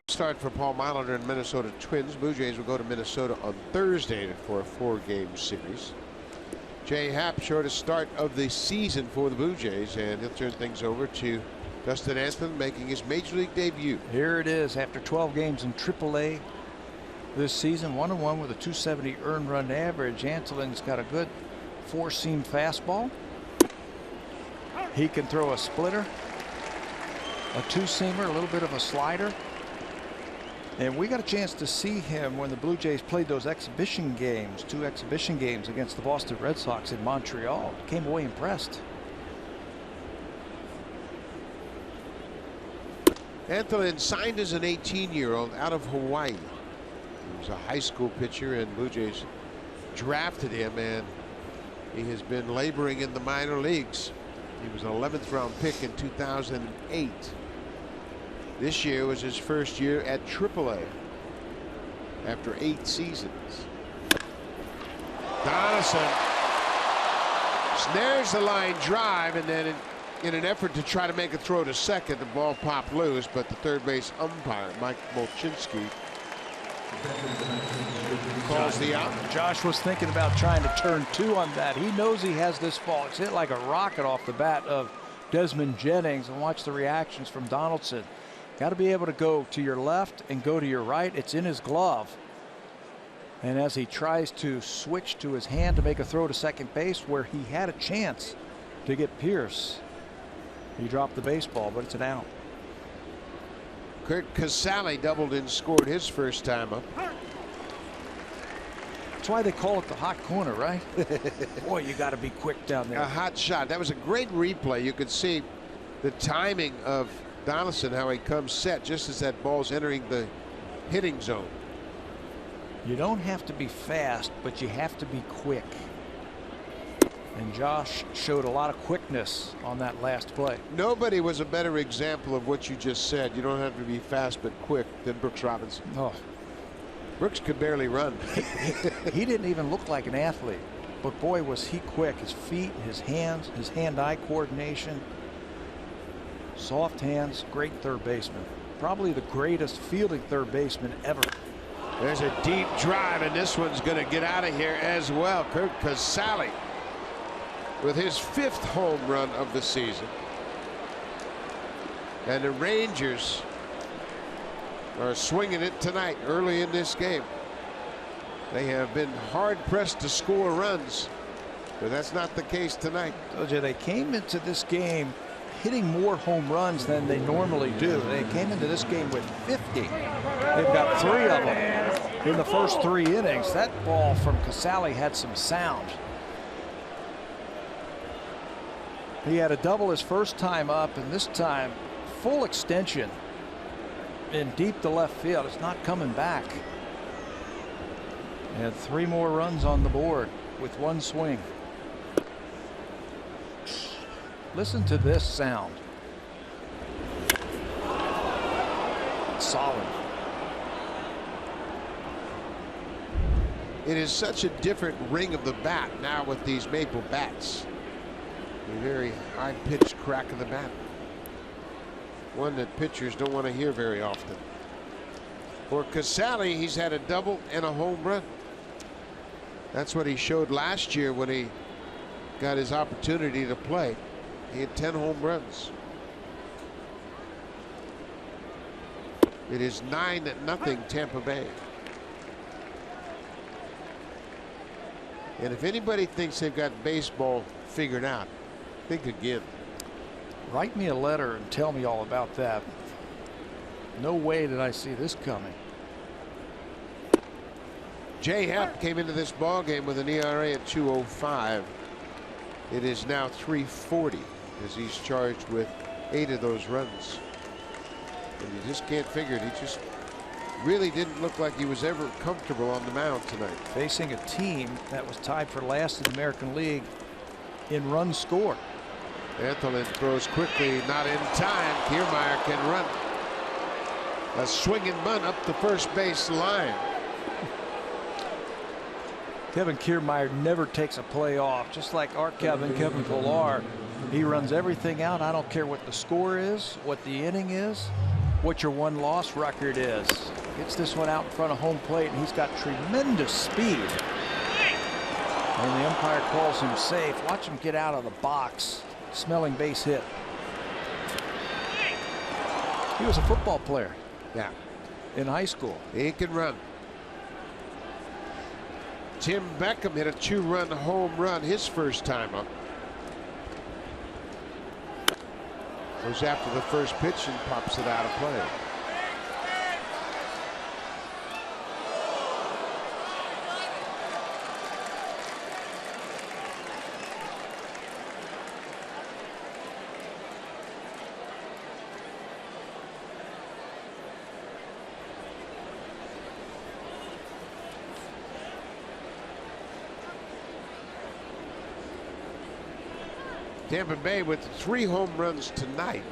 Start for Paul Molitor and Minnesota Twins. Blue Jays will go to Minnesota on Thursday for a 4-game series. Jay Happ, shortest start of the season for the Blue Jays, and he'll turn things over to Dustin Anthem, making his major league debut. Here it is after 12 games in AAA this season, 1-1 with a .270 earned run average. Antelin's got a good four-seam fastball. He can throw a splitter, a two-seamer, a little bit of a slider. And we got a chance to see him when the Blue Jays played those exhibition games, 2 exhibition games against the Boston Red Sox in Montreal. Came away impressed. Anthelin signed as an 18-year-old out of Hawaii. He was a high school pitcher, and Blue Jays drafted him, and he has been laboring in the minor leagues. He was an 11th round pick in 2008. This year was his first year at AAA after 8 seasons. Donaldson snares the line drive, and then in an effort to try to make a throw to second, the ball popped loose, but the third base umpire, Mike Molchinski, calls the out. Josh was thinking about trying to turn 2 on that. He knows he has this ball. It's hit like a rocket off the bat of Desmond Jennings, and watch the reactions from Donaldson. Got to be able to go to your left and go to your right. It's in his glove. And as he tries to switch to his hand to make a throw to second base where he had a chance to get Pierce, he dropped the baseball, but it's an out. Kurt Casale doubled and scored his first time up. That's why they call it the hot corner, right? Boy, you got to be quick down there. A hot shot. That was a great replay. You could see the timing of Donaldson, how he comes set just as that ball's entering the hitting zone. You don't have to be fast, but you have to be quick. And Josh showed a lot of quickness on that last play. Nobody was a better example of what you just said. You don't have to be fast but quick than Brooks Robinson. Oh, Brooks could barely run. he didn't even look like an athlete, but boy was he quick. His feet, his hands, his hand-eye coordination. Soft hands, great third baseman. Probably the greatest fielding third baseman ever. There's a deep drive, and this one's going to get out of here as well. Kurt Casale with his 5th home run of the season. And the Rangers are swinging it tonight early in this game. They have been hard pressed to score runs, but that's not the case tonight. Told you they came into this game hitting more home runs than they normally do. They came into this game with 50. They've got 3 of them in the first 3 innings. That ball from Casale had some sound. He had a double his first time up, and this time full extension in deep to left field. It's not coming back. And 3 more runs on the board with 1 swing. Listen to this sound. Solid. It is such a different ring of the bat now with these maple bats. A very high-pitched crack of the bat. One that pitchers don't want to hear very often. For Casale, he's had a double and a home run. That's what he showed last year when he got his opportunity to play. He had 10 home runs. It is 9-0 Tampa Bay. And if anybody thinks they've got baseball figured out, think again. Write me a letter and tell me all about that. No way did I see this coming. Jay Happ came into this ball game with an ERA at 2.05. It is now 3.40 as he's charged with 8 of those runs. And you just can't figure it. He just really didn't look like he was ever comfortable on the mound tonight. Facing a team that was tied for last in the American League in runs scored. Anthelin throws quickly, not in time. Kiermaier can run. A swinging bunt up the first base line. Kevin Kiermaier never takes a play off, just like our Kevin Pillar. He runs everything out. I don't care what the score is, what the inning is. what your one-loss record is. Gets this one out in front of home plate, and he's got tremendous speed. And the umpire calls him safe. Watch him get out of the box. Smelling base hit. He was a football player. Yeah. In high school. He can run. Tim Beckham hit a 2-run home run his first time up. Goes after the first pitch and pops it out of play. Tampa Bay with 3 home runs tonight.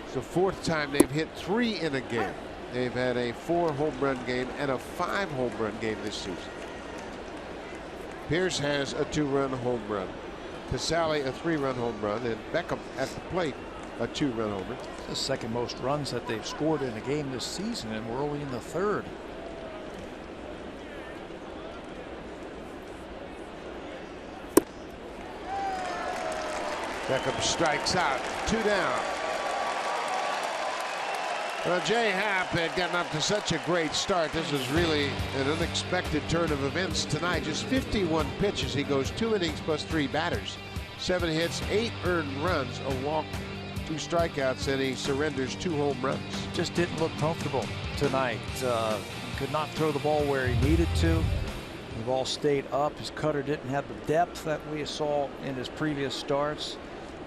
It's the 4th time they've hit 3 in a game. They've had a 4 home run game and a 5 home run game this season. Pierce has a 2-run home run. Casale a 3-run home run, and Beckham at the plate a 2-run home run. The second most runs that they've scored in a game this season, and we're only in the 3rd. Beckham strikes out, 2 down. Well, Jay Happ had gotten up to such a great start. This is really an unexpected turn of events tonight. Just 51 pitches. He goes 2 innings plus 3 batters. 7 hits, 8 earned runs, a walk, 2 strikeouts, and he surrenders 2 home runs. Just didn't look comfortable tonight. Could not throw the ball where he needed to. The ball stayed up. His cutter didn't have the depth that we saw in his previous starts.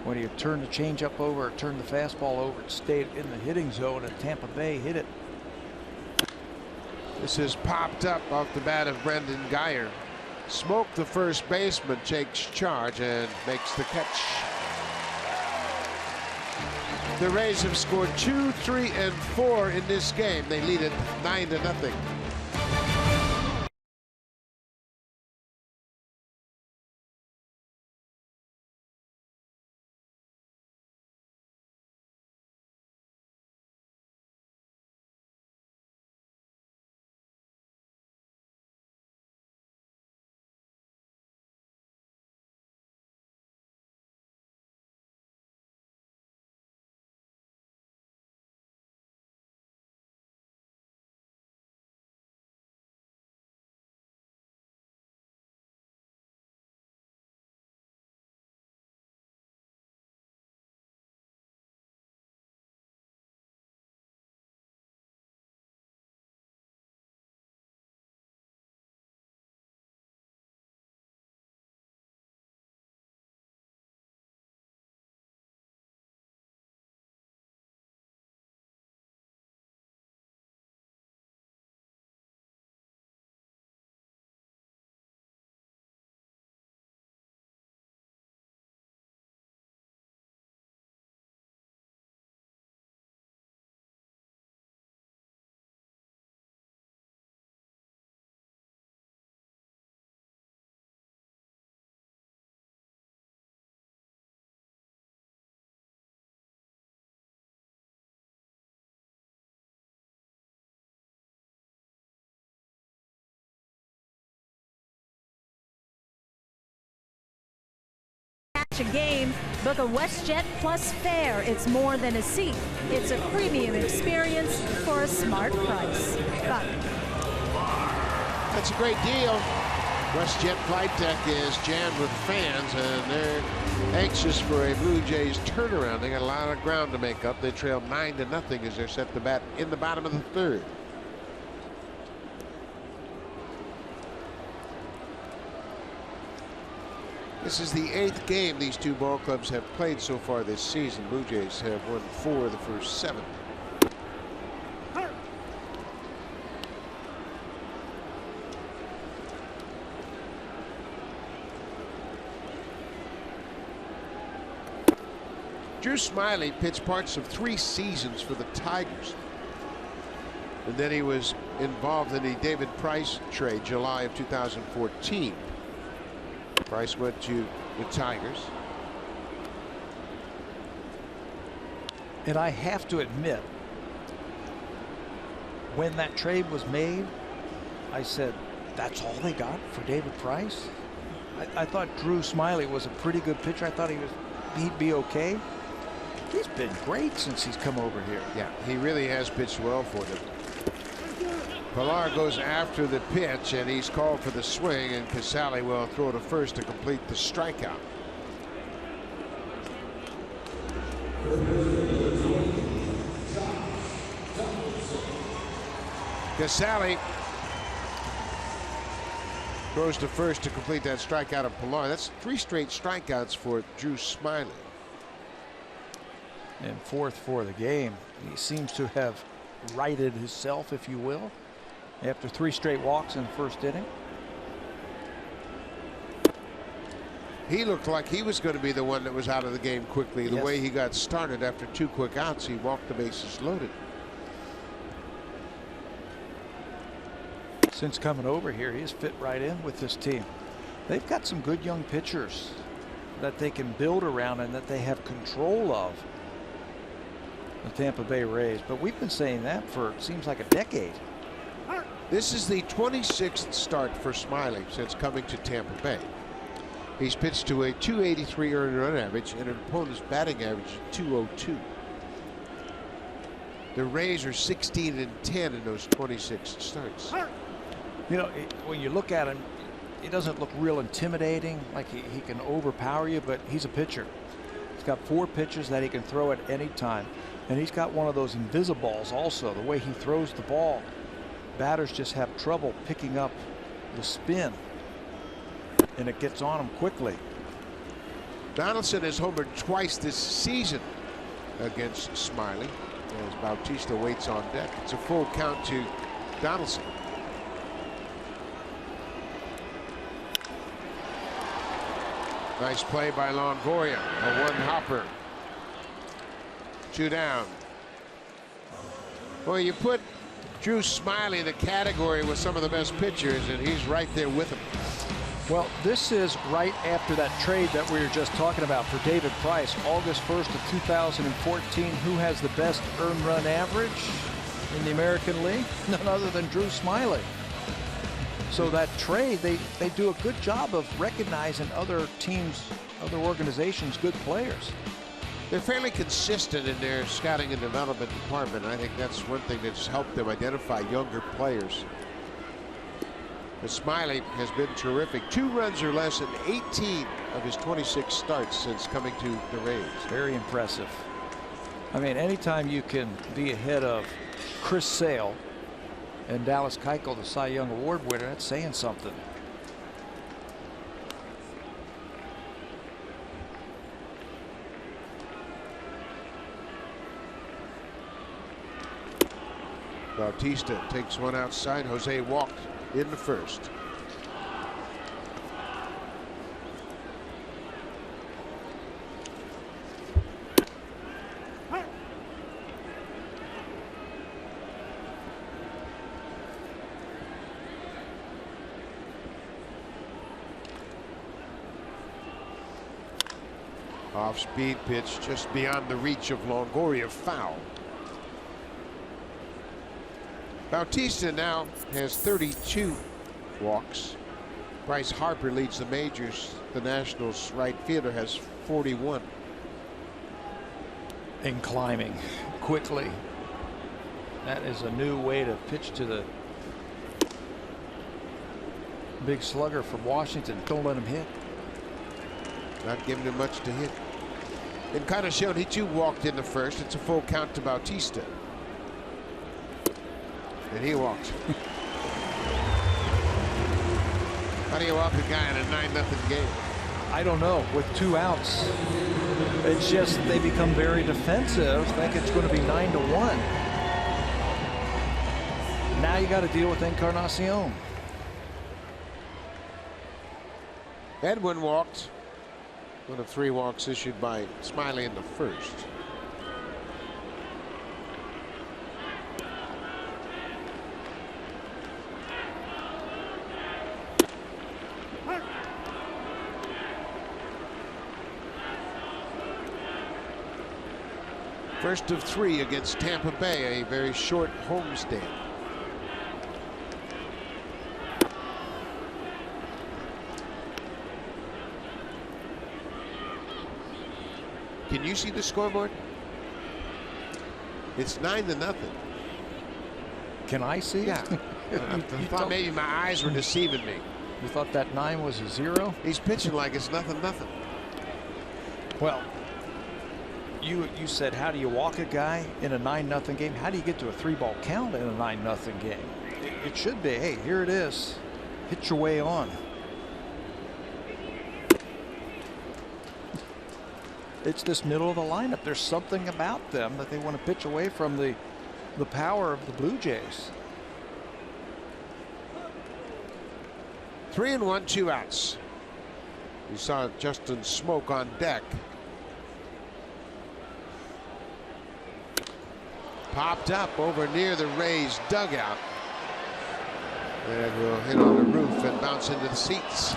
When he turned the changeup over, turned the fastball over, it stayed in the hitting zone, and Tampa Bay hit it. This is popped up off the bat of Brendan Guyer. Smoke, the first baseman, takes charge and makes the catch. The Rays have scored 2, 3, and 4 in this game. They lead it 9-0. A game, book a WestJet Plus fare. It's more than a seat. It's a premium experience for a smart price. That's a great deal. WestJet flight deck is jammed with fans, and they're anxious for a Blue Jays turnaround. They got a lot of ground to make up. They trail 9-0 as they're set to bat in the bottom of the 3rd. This is the 8th game these two ball clubs have played so far this season. Blue Jays have won 4 of the first 7. Drew Smyly pitched parts of 3 seasons for the Tigers. And then he was involved in the David Price trade, July of 2014. Price went to the Tigers. And I have to admit, when that trade was made, I said, that's all they got for David Price? I thought Drew Smyly was a pretty good pitcher. I thought he'd be okay. He's been great since he's come over here. Yeah, he really has pitched well for them. Pilar goes after the pitch, and he's called for the swing, and Casale will throw to first to complete the strikeout. Casale throws to first to complete that strikeout of Pilar. That's 3 straight strikeouts for Drew Smyly. And 4th for the game. He seems to have righted himself, if you will, after 3 straight walks in the first inning. He looked like he was going to be the one that was out of the game quickly. The Yes. way he got started after 2 quick outs, he walked the bases loaded. Since coming over here, he has fit right in with this team. They've got some good young pitchers that they can build around and that they have control of, the Tampa Bay Rays. But we've been saying that for, it seems like, a decade. This is the 26th start for Smyly since coming to Tampa Bay. He's pitched to a .283 earned run average and an opponent's batting average of .202. The Rays are 16-10 in those 26 starts. You know, when you look at him, he doesn't look real intimidating, like he can overpower you, but he's a pitcher. He's got 4 pitches that he can throw at any time. And he's got one of those invisibles also. The way he throws the ball, batters just have trouble picking up the spin, and it gets on him quickly. Donaldson has homered twice this season against Smyly as Bautista waits on deck. It's a full count to Donaldson. Nice play by Longoria. A 1-hopper. 2 down. Well, you put Drew Smyly in the category with some of the best pitchers, and he's right there with them. Well, this is right after that trade that we were just talking about for David Price, August 1st of 2014. Who has the best earned run average in the American League? None other than Drew Smyly. So that trade, they do a good job of recognizing other teams, other organizations' good players. They're fairly consistent in their scouting and development department. I think that's one thing that's helped them identify younger players. But Smyly has been terrific. 2 runs or less in 18 of his 26 starts since coming to the Rays. Very impressive. I mean, anytime you can be ahead of Chris Sale and Dallas Keuchel, the Cy Young Award winner, that's saying something. Bautista takes one outside. Jose walked in the first. Off-speed pitch just beyond the reach of Longoria, foul. Bautista now has 32 walks. Bryce Harper leads the majors. The Nationals right fielder has 41. And climbing quickly. That is a new way to pitch to the big slugger from Washington. Don't let him hit. Not giving him much to hit. And kind of showed he too walked in the first. It's a full count to Bautista. And he walked. How do you walk a guy in a 9-0 game? I don't know. With 2 outs, it's just they become very defensive. Think it's going to be 9-1. Now you got to deal with Encarnacion. Edwin walked. One of 3 walks issued by Smyly in the first. First of 3 against Tampa Bay, a very short homestand. Can you see the scoreboard? It's 9-0. Can I see? Yeah. I thought maybe my eyes were deceiving me. You thought that 9 was a 0? He's pitching like it's 0-0. Well, you said, how do you walk a guy in a 9-0 game? How do you get to a 3-ball count in a 9-0 game? It should be, hey, here it is. Hit your way on. It's this middle of the lineup. There's something about them that they want to pitch away from the power of the Blue Jays. 3-1, 2 outs. You saw Justin Smoke on deck. Popped up over near the Rays dugout. And will hit on the roof and bounce into the seats.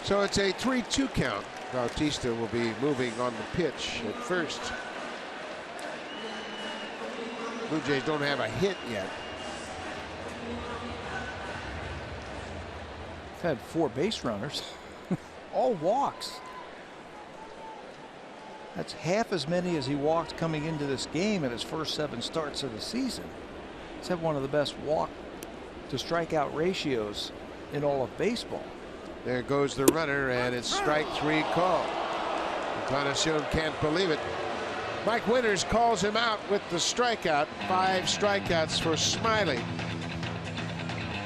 So it's a 3-2 count. Bautista will be moving on the pitch at first. Blue Jays don't have a hit yet. Had 4 base runners, all walks. That's half as many as he walked coming into this game in his first 7 starts of the season. He's had one of the best walk to strikeout ratios in all of baseball. There goes the runner, and it's strike 3 call. Encarnacion can't believe it. Mike Winters calls him out with the strikeout. 5 strikeouts for Smiley.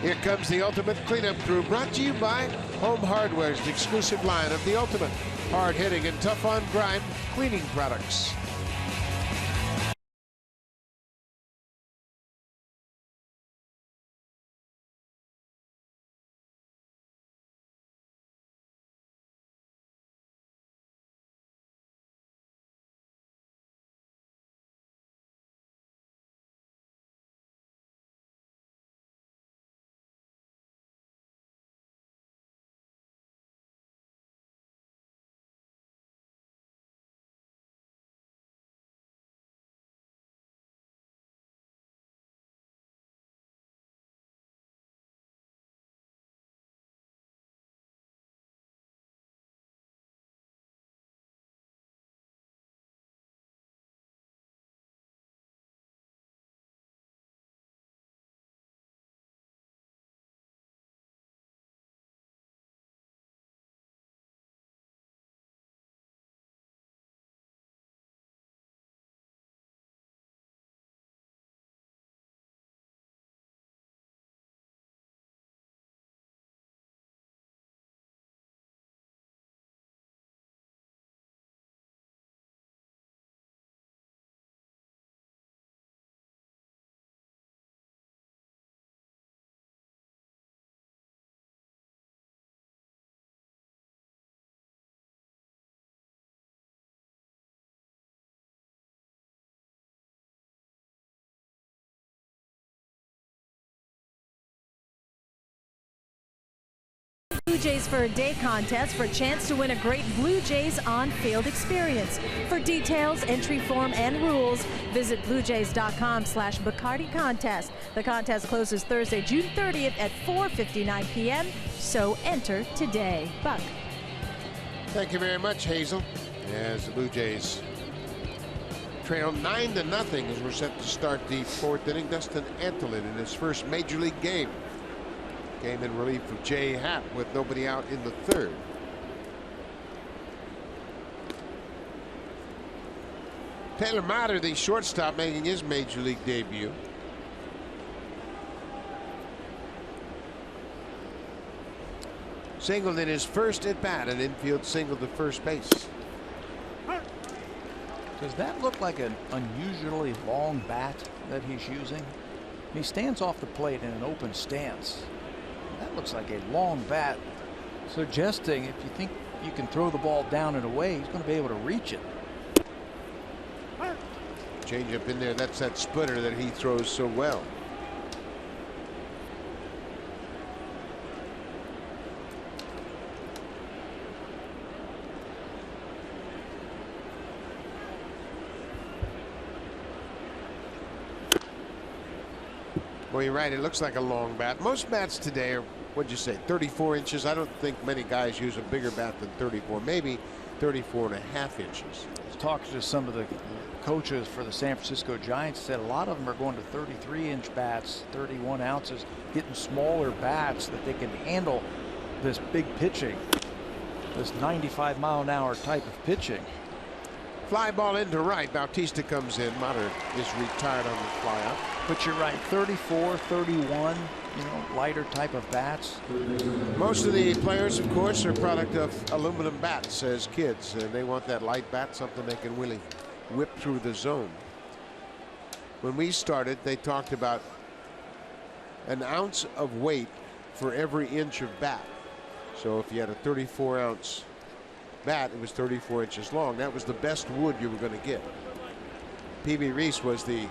Here comes the ultimate cleanup crew, brought to you by Home Hardware's exclusive line of the ultimate hard-hitting and tough-on-grime cleaning products. Blue Jays for a Day contest for a chance to win a great Blue Jays on-field experience. For details, entry form, and rules, visit bluejays.com/Bacardi contest. The contest closes Thursday, June 30th at 4:59 p.m., so enter today. Buck. Thank you very much, Hazel. As the Blue Jays trail 9-0 as we're set to start the 4th inning. Dustin Antolin in his first major league game. Game in relief of Jay Happ with nobody out in the 3rd. Taylor Matter, the shortstop, making his major league debut. Singled in his first at bat, an infield single to first base. Does that look like an unusually long bat that he's using? He stands off the plate in an open stance. That looks like a long bat, suggesting if you think you can throw the ball down and away, he's going to be able to reach it. Change up in there. That's that splitter that he throws so well. Well, you're right. It looks like a long bat. Most bats today are, what'd you say, 34 inches? I don't think many guys use a bigger bat than 34, maybe 34.5 inches. I was talking to some of the coaches for the San Francisco Giants, said a lot of them are going to 33-inch bats, 31 ounces, getting smaller bats that they can handle this big pitching, this 95-mile-an-hour type of pitching. Fly ball into right. Bautista comes in. Mater is retired on the fly out. But you're right, 34, 31, lighter type of bats. Most of the players, of course, are product of aluminum bats as kids. They want that light bat, something they can really whip through the zone. When we started, they talked about an ounce of weight for every inch of bat. So if you had a 34-ounce bat, it was 34 inches long. That was the best wood you were going to get. P.B. Reese was the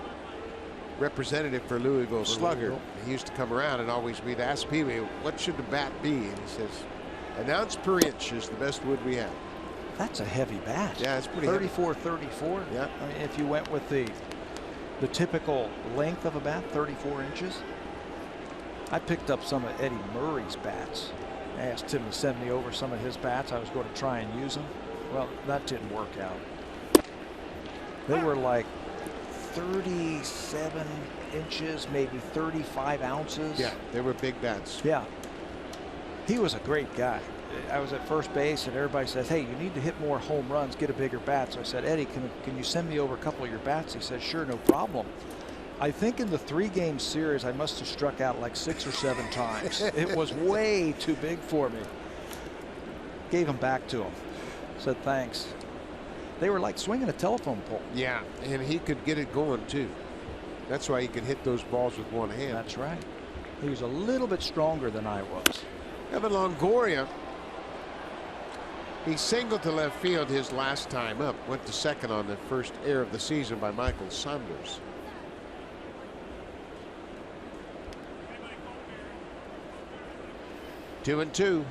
representative for Louisville Slugger. He used to come around and always we'd ask P.B. what should the bat be, and he says an ounce per inch is the best wood we have. That's a heavy bat. Yeah, it's pretty 34, 34. Yeah. I mean, if you went with the typical length of a bat, 34 inches. I picked up some of Eddie Murray's bats. I asked him to send me over some of his bats. I was going to try and use them. Well, that didn't work out. They were like 37 inches, maybe 35 ounces. Yeah, they were big bats. Yeah. He was a great guy. I was at first base and everybody says, hey, you need to hit more home runs, get a bigger bat. So I said, Eddie, can you send me over a couple of your bats? He said, sure, no problem. I think in the 3-game series, I must have struck out like 6 or 7 times. It was way too big for me. Gave them back to him. Said thanks. They were like swinging a telephone pole. Yeah, and he could get it going too. That's why he could hit those balls with one hand. That's right. He was a little bit stronger than I was. Evan Longoria, he singled to left field his last time up. Went to second on the first air of the season by Michael Saunders. 2-2.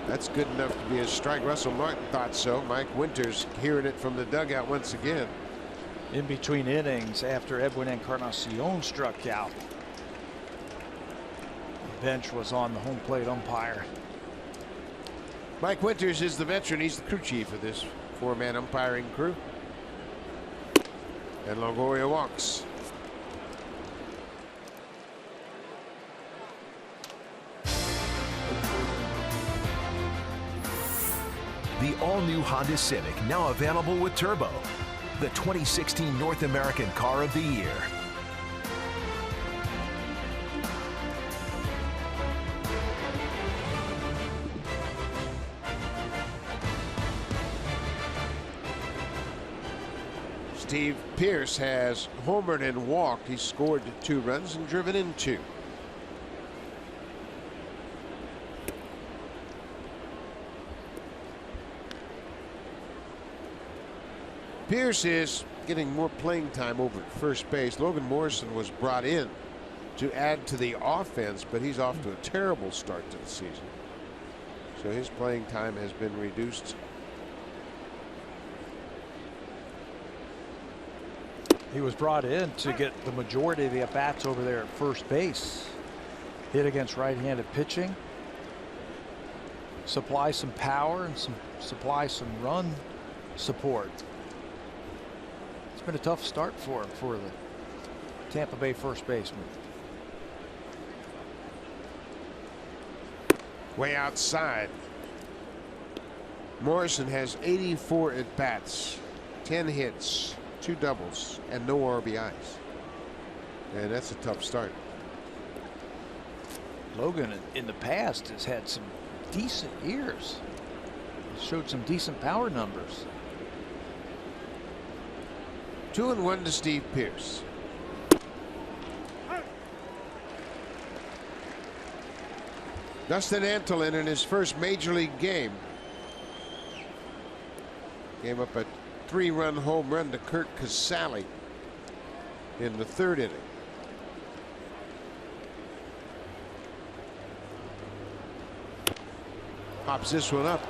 That's good enough to be a strike. Russell Martin thought so. Mike Winters hearing it from the dugout once again. In between innings, after Edwin Encarnacion struck out, the bench was on the home plate umpire. Mike Winters is the veteran. He's the crew chief of this 4-man umpiring crew. And Longoria walks. The all-new Honda Civic, now available with Turbo, the 2016 North American Car of the Year. Steve Pearce has homered and walked. He's scored 2 runs and driven in 2. Pearce is getting more playing time over at first base. Logan Morrison was brought in to add to the offense, but he's off to a terrible start to the season. So his playing time has been reduced. He was brought in to get the majority of the at-bats over there at first base. Hit against right-handed pitching. Supply some power and supply some run support. It's been a tough start for him, for the Tampa Bay first baseman. Way outside. Morrison has 84 at-bats, 10 hits, 2 doubles, and no RBIs. And that's a tough start. Logan in the past has had some decent years. Showed some decent power numbers. 2-1 to Steve Pearce. Dustin Antolin in his first major league game gave up a 3-run home run to Kurt Casale in the 3rd inning. Pops this one up.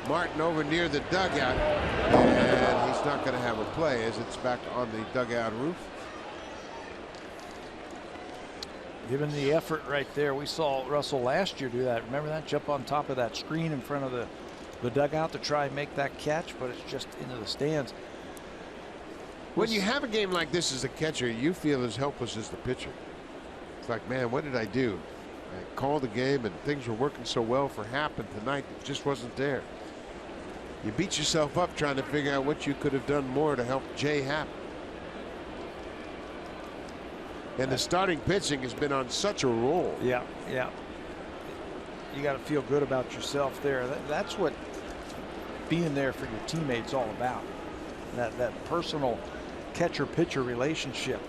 Martin over near the dugout, and he's not going to have a play as it's back on the dugout roof. Given the effort right there, we saw Russell last year do that. Remember that? Jump on top of that screen in front of the dugout to try and make that catch, but it's just into the stands. When you have a game like this as a catcher, you feel as helpless as the pitcher. It's like, man, what did I do? I called the game and things were working so well for Happen tonight. It just wasn't there. You beat yourself up trying to figure out what you could have done more to help Jay Happ. And the starting pitching has been on such a roll. Yeah, yeah. You got to feel good about yourself there. That's what being there for your teammates all about. That personal catcher-pitcher relationship.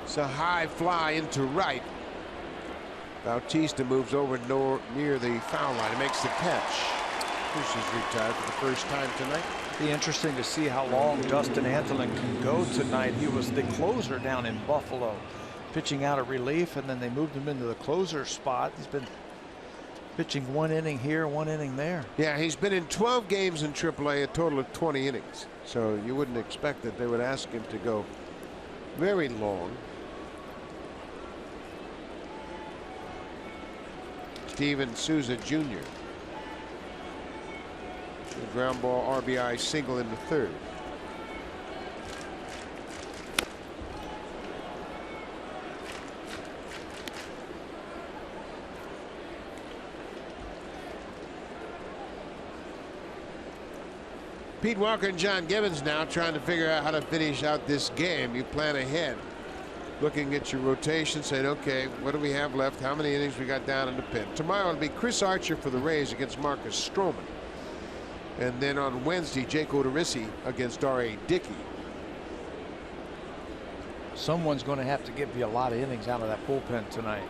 It's a high fly into right. Bautista moves over near the foul line and makes the catch. This is retired for the first time tonight. Be interesting to see how long Dustin Antolin can go tonight. He was the closer down in Buffalo, pitching out of relief, and then they moved him into the closer spot. He's been pitching 1 inning here, 1 inning there. Yeah, he's been in 12 games in AAA, a total of 20 innings. So you wouldn't expect that they would ask him to go very long. Steven Souza Jr. The ground ball RBI single in the third. Pete Walker and John Gibbons now trying to figure out how to finish out this game. You plan ahead, looking at your rotation, saying, okay, what do we have left? How many innings we got down in the pen? Tomorrow it'll be Chris Archer for the Rays against Marcus Stroman. And then on Wednesday, Jake Odorizzi against R.A. Dickey. Someone's going to have to give you a lot of innings out of that bullpen tonight.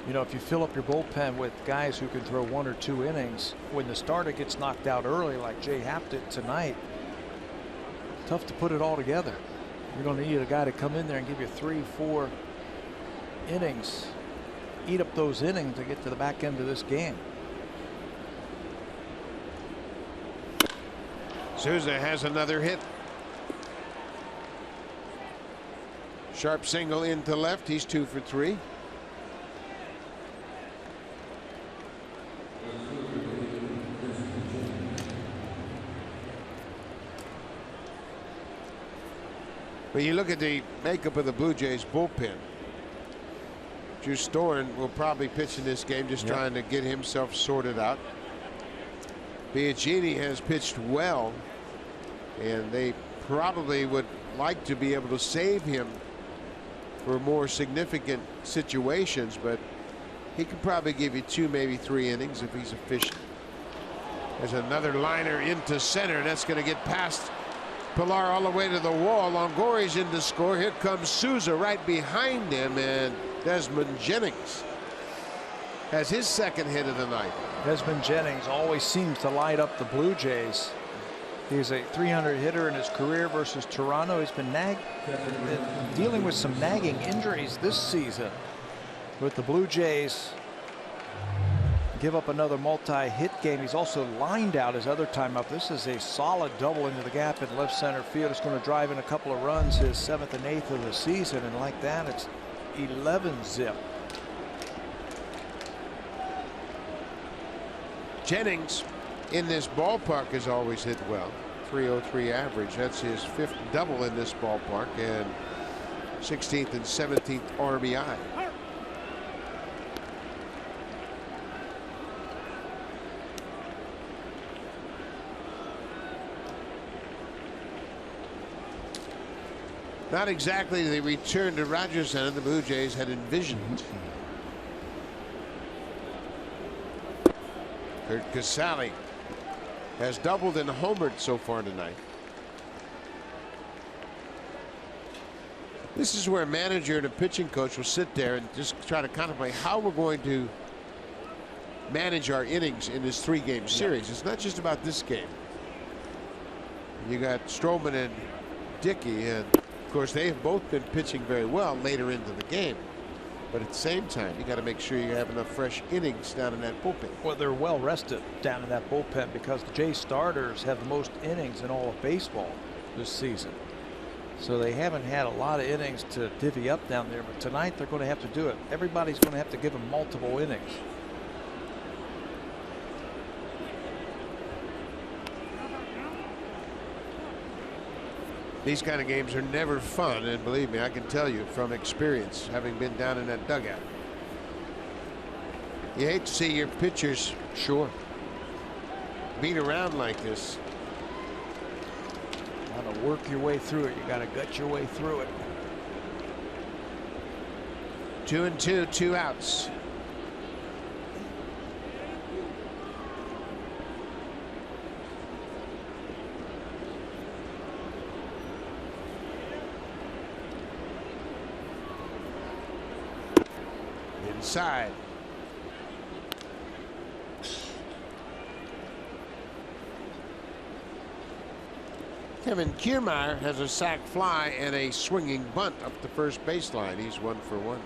You know, if you fill up your bullpen with guys who can throw 1 or 2 innings, when the starter gets knocked out early like Jay Happ did tonight, tough to put it all together. You're going to need a guy to come in there and give you 3, 4 innings, eat up those innings to get to the back end of this game. Souza has another hit. Sharp single into left. He's 2 for 3. When you look at the makeup of the Blue Jays bullpen, Drew Storen will probably pitch in this game, just trying to get himself sorted out. Biagini has pitched well, and they probably would like to be able to save him for more significant situations, but he could probably give you 2, maybe 3 innings if he's efficient. There's another liner into center. That's going to get past Pilar all the way to the wall. Longoria's in to score. Here comes Souza right behind him, and Desmond Jennings has his second hit of the night. Desmond Jennings always seems to light up the Blue Jays. He's a 300 hitter in his career versus Toronto. He's been dealing with some nagging injuries this season. With the Blue Jays give up another multi-hit game. He's also lined out his other time up. This is a solid double into the gap in left center field. It's going to drive in a couple of runs, his 7th and 8th of the season, and like that, it's 11-zip. Jennings in this ballpark has always hit well. 303 average. That's his 5th double in this ballpark and 16th and 17th RBI. Not exactly the return to Rogers Center the Blue Jays had envisioned. Kurt Casale has doubled and homered so far tonight. This is where a manager and a pitching coach will sit there and just try to contemplate how we're going to manage our innings in this 3-game series. It's not just about this game. You got Stroman and Dickey, and of course they've both been pitching very well later into the game. But at the same time, you got to make sure you have enough fresh innings down in that bullpen. Well, they're well rested down in that bullpen because the Jays starters have the most innings in all of baseball this season. So they haven't had a lot of innings to divvy up down there, but tonight they're going to have to do it. Everybody's going to have to give them multiple innings. These kind of games are never fun, and believe me, I can tell you from experience, having been down in that dugout. You hate to see your pitchers beat around like this. You got to work your way through it. You got to gut your way through it. 2-2, 2 outs. Inside. Kevin Kiermaier has a sac fly and a swinging bunt up the first baseline. He's 1 for 1.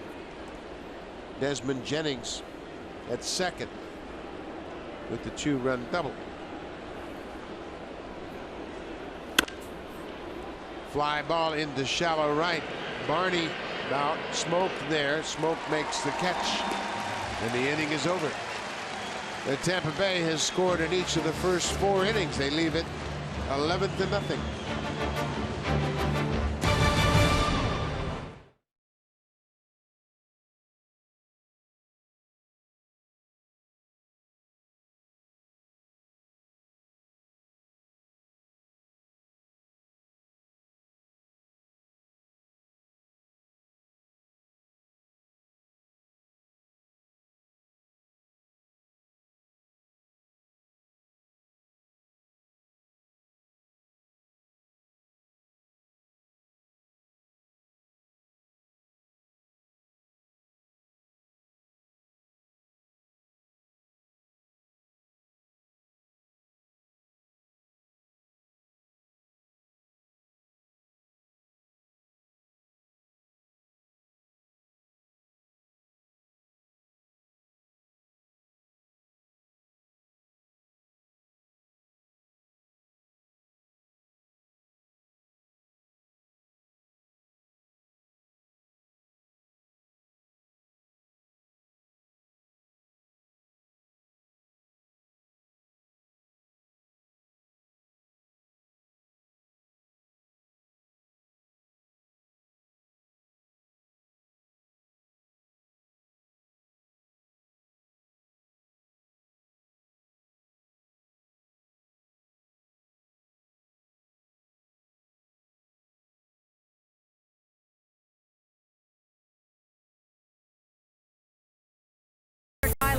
Desmond Jennings at second with the 2-run double. Fly ball into shallow right. Barney about smoked there. Smoke makes the catch, and the inning is over. The Tampa Bay has scored in each of the first 4 innings. They leave it 11-0.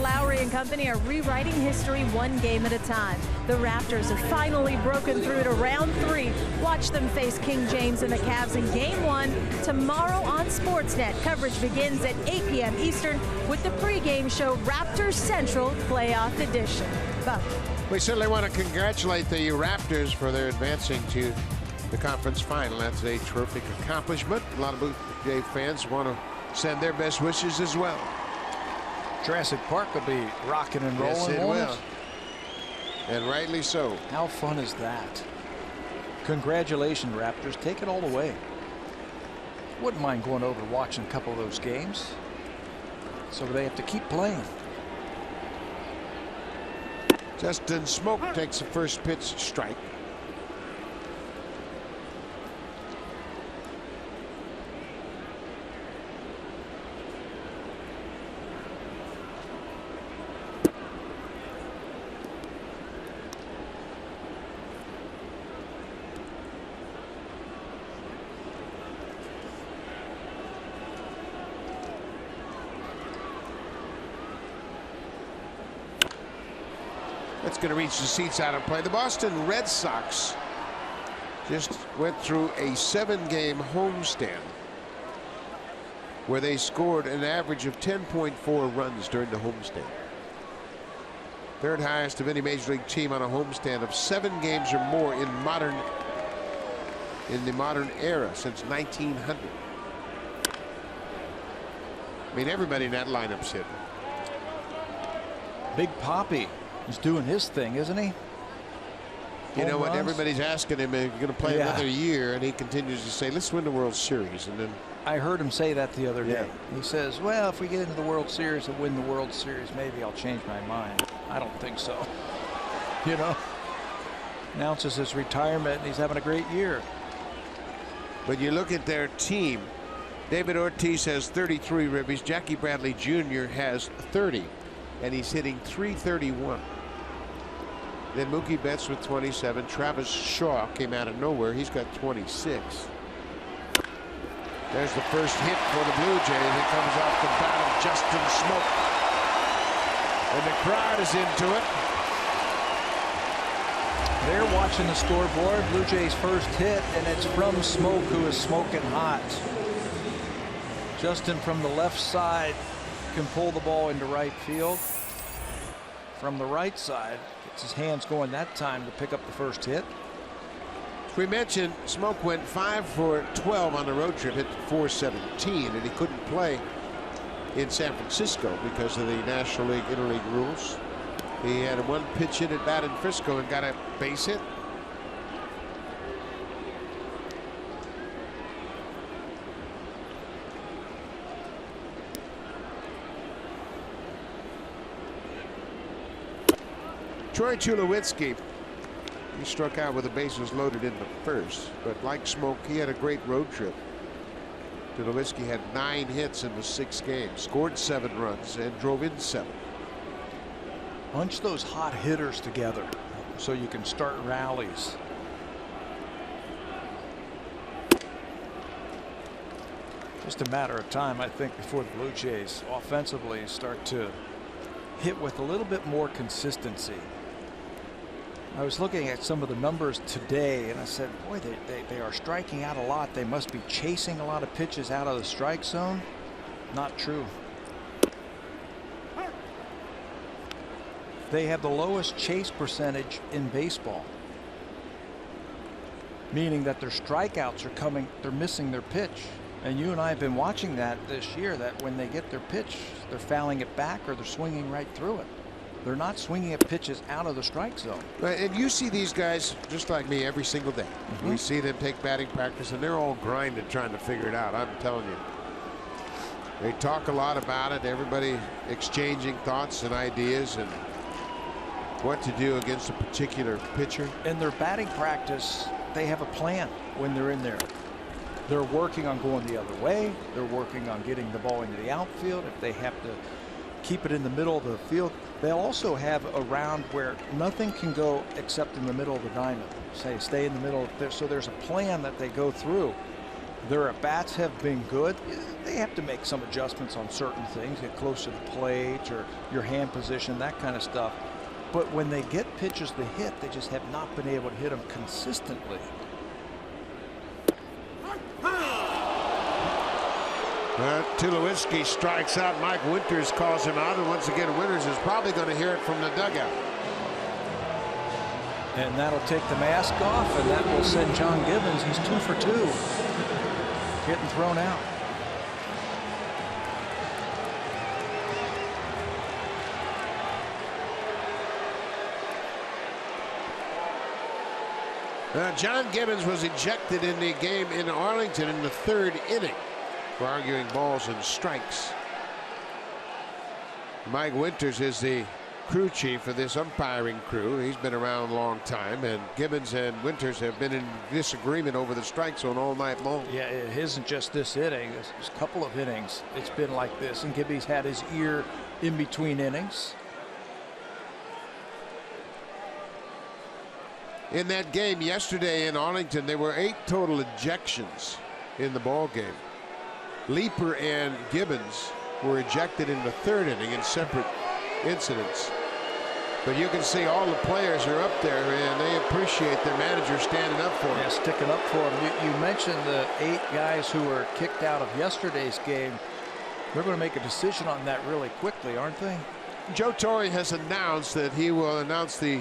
Lowry and company are rewriting history one game at a time. The Raptors have finally broken through to round 3. Watch them face King James and the Cavs in Game 1 tomorrow on Sportsnet. Coverage begins at 8 p.m. Eastern with the pregame show Raptors Central Playoff Edition. Buck. We certainly want to congratulate the Raptors for their advancing to the conference final. That's a terrific accomplishment. A lot of Blue Jay fans want to send their best wishes as well. Jurassic Park will be rocking and rolling. Yes, it will. And rightly so. How fun is that? Congratulations, Raptors. Take it all the way. Wouldn't mind going over and watching a couple of those games. So they have to keep playing. Justin Smoke takes the first pitch strike. That's going to reach the seats out of play. The Boston Red Sox just went through a 7-game homestand where they scored an average of 10.4 runs during the homestand. Third highest of any major league team on a homestand of 7 games or more in the modern era since 1900. I mean, everybody in that lineup's hit. Big Papi is doing his thing, isn't he? You know Home what? runs. Everybody's asking him, "Are you going to play Yeah. another year?" And he continues to say, "Let's win the World Series." And then I heard him say that the other day. Yeah. He says, well, if we get into the World Series and win the World Series, maybe I'll change my mind. I don't think so. You know, announces his retirement, and he's having a great year. but you look at their team. David Ortiz has 33 ribbies. Jackie Bradley Jr. has 30, and he's hitting .331. Then Mookie Betts with 27. Travis Shaw came out of nowhere. He's got 26. There's the first hit for the Blue Jays. It comes off the bat of Justin Smoke. And the crowd is into it. They're watching the scoreboard. Blue Jays' first hit, and it's from Smoke, who is smoking hot. Justin from the left side can pull the ball into right field. From the right side, gets his hands going that time to pick up the first hit. We mentioned Smoke went 5 for 12 on the road trip, hit .417, and he couldn't play in San Francisco because of the National League Interleague rules. He had a one pitch hit at bat in Frisco and got a base hit. Troy Tulowitzki, he struck out with the bases loaded in the first, but like Smoke, he had a great road trip. Tulowitzki had 9 hits in the 6 games, scored 7 runs, and drove in 7. Bunch those hot hitters together so you can start rallies. Just a matter of time, I think, before the Blue Jays offensively start to hit with a little bit more consistency. I was looking at some of the numbers today, and I said, boy, they are striking out a lot. They must be chasing a lot of pitches out of the strike zone. Not true. They have the lowest chase percentage in baseball, meaning that their strikeouts are coming, they're missing their pitch. And you and I have been watching that this year, that when they get their pitch, they're fouling it back or they're swinging right through it. They're not swinging at pitches out of the strike zone. And you see these guys just like me every single day. Mm-hmm. We see them take batting practice, and they're all grinding trying to figure it out. I'm telling you. They talk a lot about it. Everybody exchanging thoughts and ideas and what to do against a particular pitcher. In their batting practice, they have a plan when they're in there. They're working on going the other way. They're working on getting the ball into the outfield. If they have to keep it in the middle of the field, they'll also have a round where nothing can go except in the middle of the diamond. Say, stay in the middle. So there's a plan that they go through. Their at-bats have been good. They have to make some adjustments on certain things, get closer to the plate or your hand position, that kind of stuff. But when they get pitches to hit, they just have not been able to hit them consistently. Tulowitzki strikes out. Mike Winters calls him out, and once again Winters is probably going to hear it from the dugout. And that'll take the mask off, and that will send John Gibbons. He's 2 for 2, getting thrown out. John Gibbons was ejected in the game in Arlington in the 3rd inning for arguing balls and strikes. Mike Winters is the crew chief for this umpiring crew. He's been around a long time, and Gibbons and Winters have been in disagreement over the strike zone all night long. Yeah, it isn't just this inning. There's a couple of innings. It's been like this, and Gibby's had his ear in between innings. In that game yesterday in Arlington, there were 8 total ejections in the ball game. Leeper and Gibbons were ejected in the 3rd inning in separate incidents. But you can see all the players are up there, and they appreciate their manager standing up for them. Yeah, sticking up for them. You mentioned the 8 guys who were kicked out of yesterday's game. They're going to make a decision on that really quickly, aren't they? Joe Torre has announced that he will announce the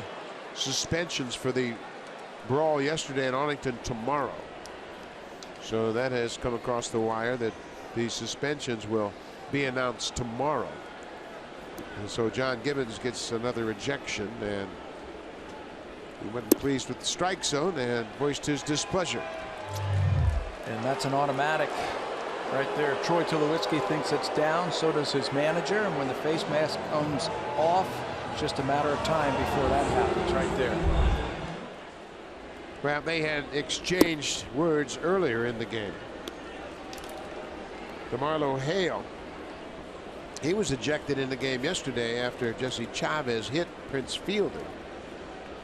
suspensions for the brawl yesterday in Arlington tomorrow. So that has come across the wire that the suspensions will be announced tomorrow. And so John Gibbons gets another ejection, and he wasn't pleased with the strike zone and voiced his displeasure. And that's an automatic right there. Troy Tulowitzki thinks it's down. So does his manager. And when the face mask comes off, it's just a matter of time before that happens right there. Well, they had exchanged words earlier in the game. DeMarlo Hale, he was ejected in the game yesterday after Jesse Chavez hit Prince Fielder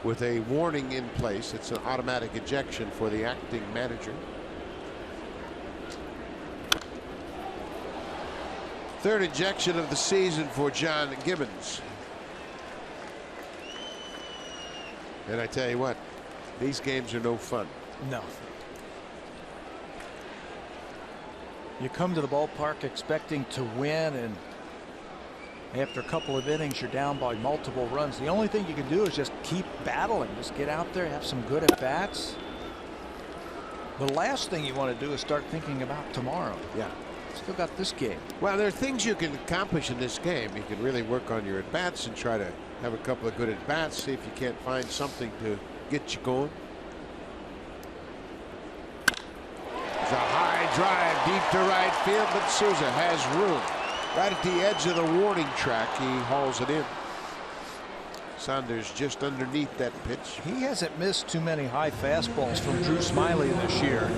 with a warning in place. It's an automatic ejection for the acting manager. Third ejection of the season for John Gibbons. And I tell you what, these games are no fun. No. You come to the ballpark expecting to win, and after a couple of innings you're down by multiple runs. The only thing you can do is just keep battling. Just get out there, have some good at bats. The last thing you want to do is start thinking about tomorrow. Yeah. Still got this game. Well, there are things you can accomplish in this game. You can really work on your at bats and try to have a couple of good at bats. See if you can't find something to get you going. It's a high drive deep to right field, but Souza has room. Right at the edge of the warning track, he hauls it in. Saunders just underneath that pitch. He hasn't missed too many high fastballs from Drew Smiley this year.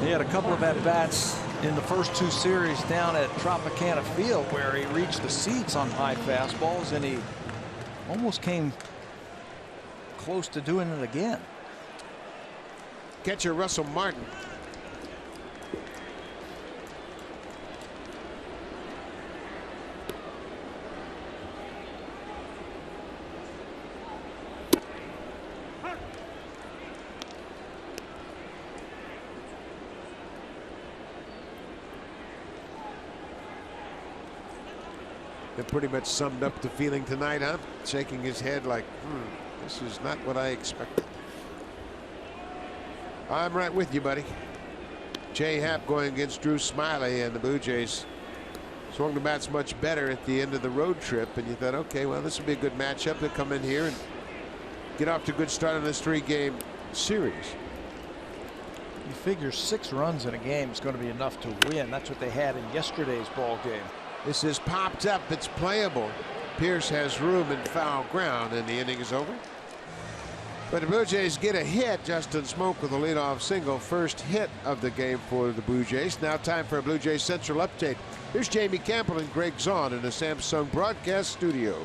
He had a couple of at-bats in the first two series down at Tropicana Field where he reached the seats on high fastballs, and he almost came close to doing it again. Catcher Russell Martin. It pretty much summed up the feeling tonight, huh? Shaking his head like, this is not what I expected. I'm right with you, buddy. Jay Happ going against Drew Smiley, and the Blue Jays swung the bats much better at the end of the road trip, and you thought, okay, well, this would be a good matchup to come in here and get off to a good start on this three-game series. You figure 6 runs in a game is going to be enough to win. That's what they had in yesterday's ball game. This is popped up. It's playable. Pierce has room and foul ground, and the inning is over. But the Blue Jays get a hit. Justin Smoke with a leadoff single. First hit of the game for the Blue Jays. Now time for a Blue Jays Central update. Here's Jamie Campbell and Greg Zahn in the Samsung broadcast studio.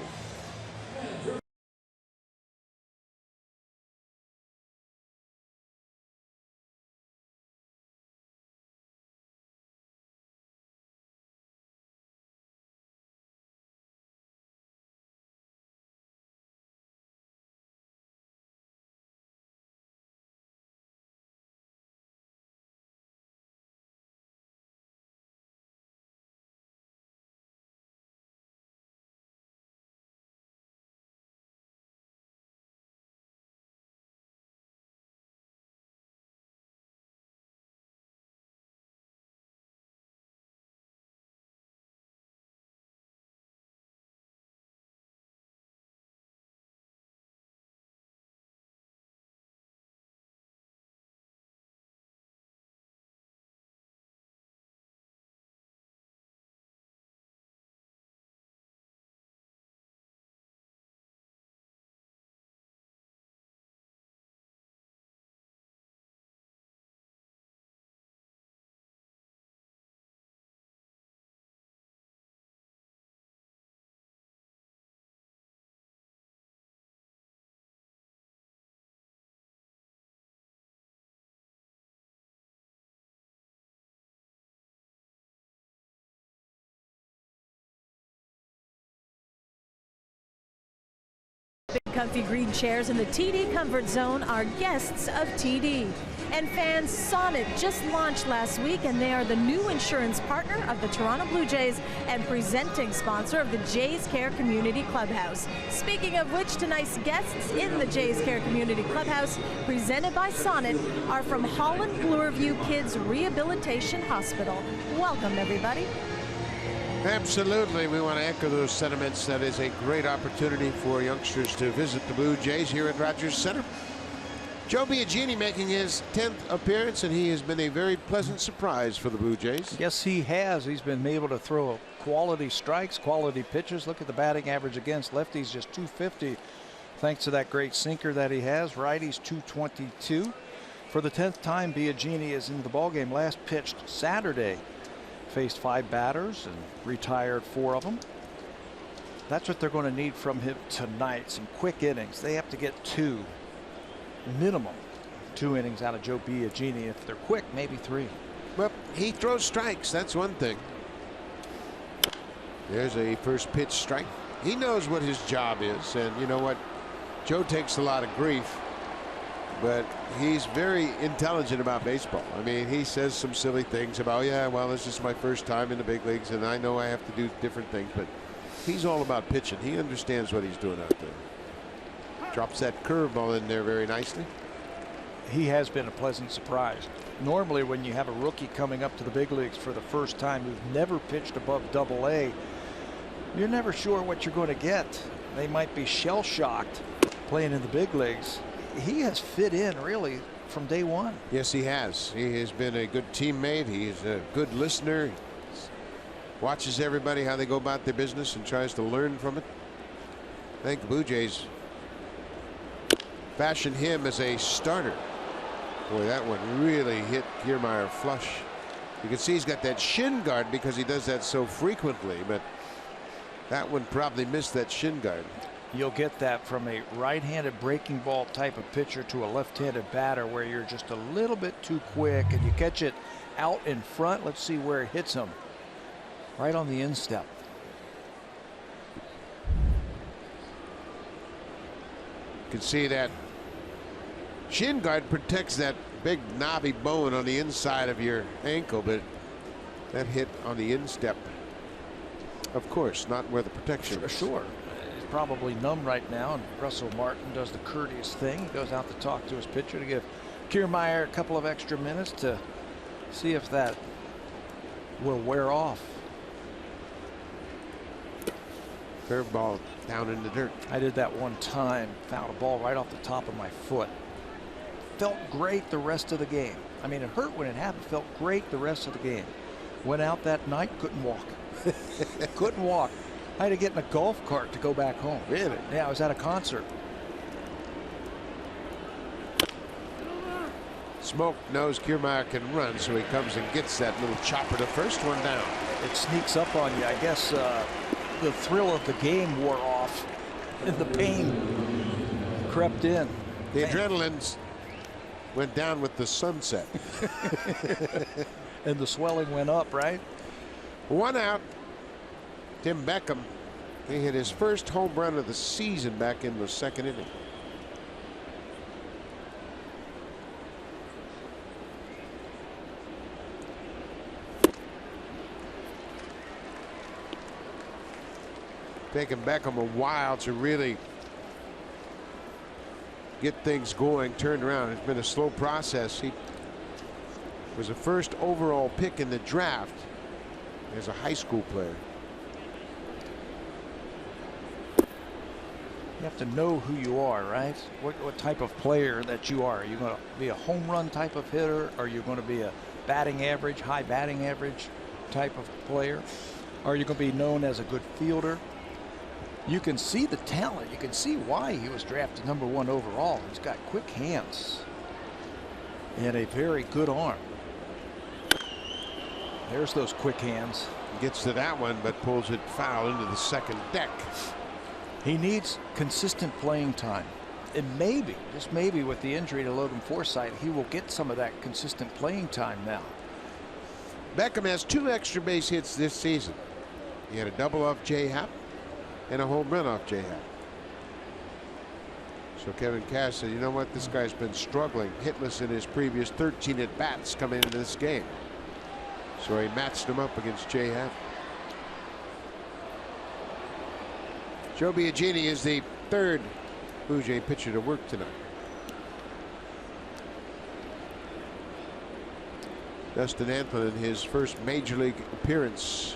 Big comfy green chairs in the TD Comfort Zone are guests of TD. And fans, Sonnet just launched last week, and they are the new insurance partner of the Toronto Blue Jays and presenting sponsor of the Jays Care Community Clubhouse. Speaking of which, tonight's guests in the Jays Care Community Clubhouse, presented by Sonnet, are from Holland Bloorview Kids Rehabilitation Hospital. Welcome, everybody. Absolutely. We want to echo those sentiments. That is a great opportunity for youngsters to visit the Blue Jays here at Rogers Center. Joe Biagini making his 10th appearance, and he has been a very pleasant surprise for the Blue Jays. Yes, he has. He's been able to throw quality strikes, quality pitches. Look at the batting average against lefties, just 250, thanks to that great sinker that he has. Righties 222. For the 10th time, Biagini is in the ballgame. Last pitched Saturday. Faced 5 batters and retired 4 of them. That's what they're going to need from him tonight. Some quick innings. They have to get 2, minimum 2 innings out of Joe Biagini. If they're quick, maybe 3. Well, he throws strikes. That's one thing. There's a first pitch strike. He knows what his job is, and you know what? Joe takes a lot of grief, but he's very intelligent about baseball. I mean, he says some silly things about, yeah, well, this is my first time in the big leagues, and I know I have to do different things, but he's all about pitching. He understands what he's doing out there. Drops that curveball in there very nicely. He has been a pleasant surprise. Normally, when you have a rookie coming up to the big leagues for the first time who's never pitched above Double-A, you're never sure what you're going to get. They might be shell-shocked playing in the big leagues. He has fit in really from day one. Yes, he has. He has been a good teammate. He's a good listener. He watches everybody how they go about their business and tries to learn from it. I think the Blue Jays fashioned him as a starter. Boy, that one really hit Kiermaier flush. You can see he's got that shin guard because he does that so frequently, but that one probably missed that shin guard. You'll get that from a right-handed breaking ball type of pitcher to a left-handed batter where you're just a little bit too quick and you catch it out in front. Let's see where it hits him. Right on the instep. You can see that shin guard protects that big knobby bone on the inside of your ankle, but that hit on the instep. Of course, not where the protection is. Sure. Probably numb right now, and Russell Martin does the courteous thing. He goes out to talk to his pitcher to give Kiermaier a couple of extra minutes to see if that will wear off. Curveball down in the dirt. I did that one time, found a ball right off the top of my foot. Felt great the rest of the game. I mean, it hurt when it happened, felt great the rest of the game. Went out that night, couldn't walk. Couldn't walk. I had to get in a golf cart to go back home. Really? Yeah, I was at a concert. Smoke knows Kiermaier can run, so he comes and gets that little chopper, the first one down. It sneaks up on you. I guess the thrill of the game wore off and the pain crept in. The adrenaline went down with the sunset. And the swelling went up, right? 1 out. Tim Beckham, he hit his first home run of the season back in the 2nd inning. Taking Beckham a while to really get things going, turned around. It's been a slow process. He was a first overall pick in the draft as a high school player. You have to know who you are, right? What type of player that you are. Are you going to be a home run type of hitter? Are you going to be a batting average, high batting average type of player? Are you going to be known as a good fielder? You can see the talent. You can see why he was drafted #1 overall. He's got quick hands and a very good arm. There's those quick hands. Gets to that one, but pulls it foul into the second deck. He needs consistent playing time. And maybe, just maybe, with the injury to Logan Forsythe, he will get some of that consistent playing time now. Beckham has 2 extra base hits this season. He had a double off J. Happ and a home run off J. Happ. So Kevin Cash said, you know what, this guy's been struggling hitless in his previous 13 at bats coming into this game. So he matched him up against J. Happ. Joe Biagini is the 3rd Blue Jay pitcher to work tonight. Dustin Anthony in his first major league appearance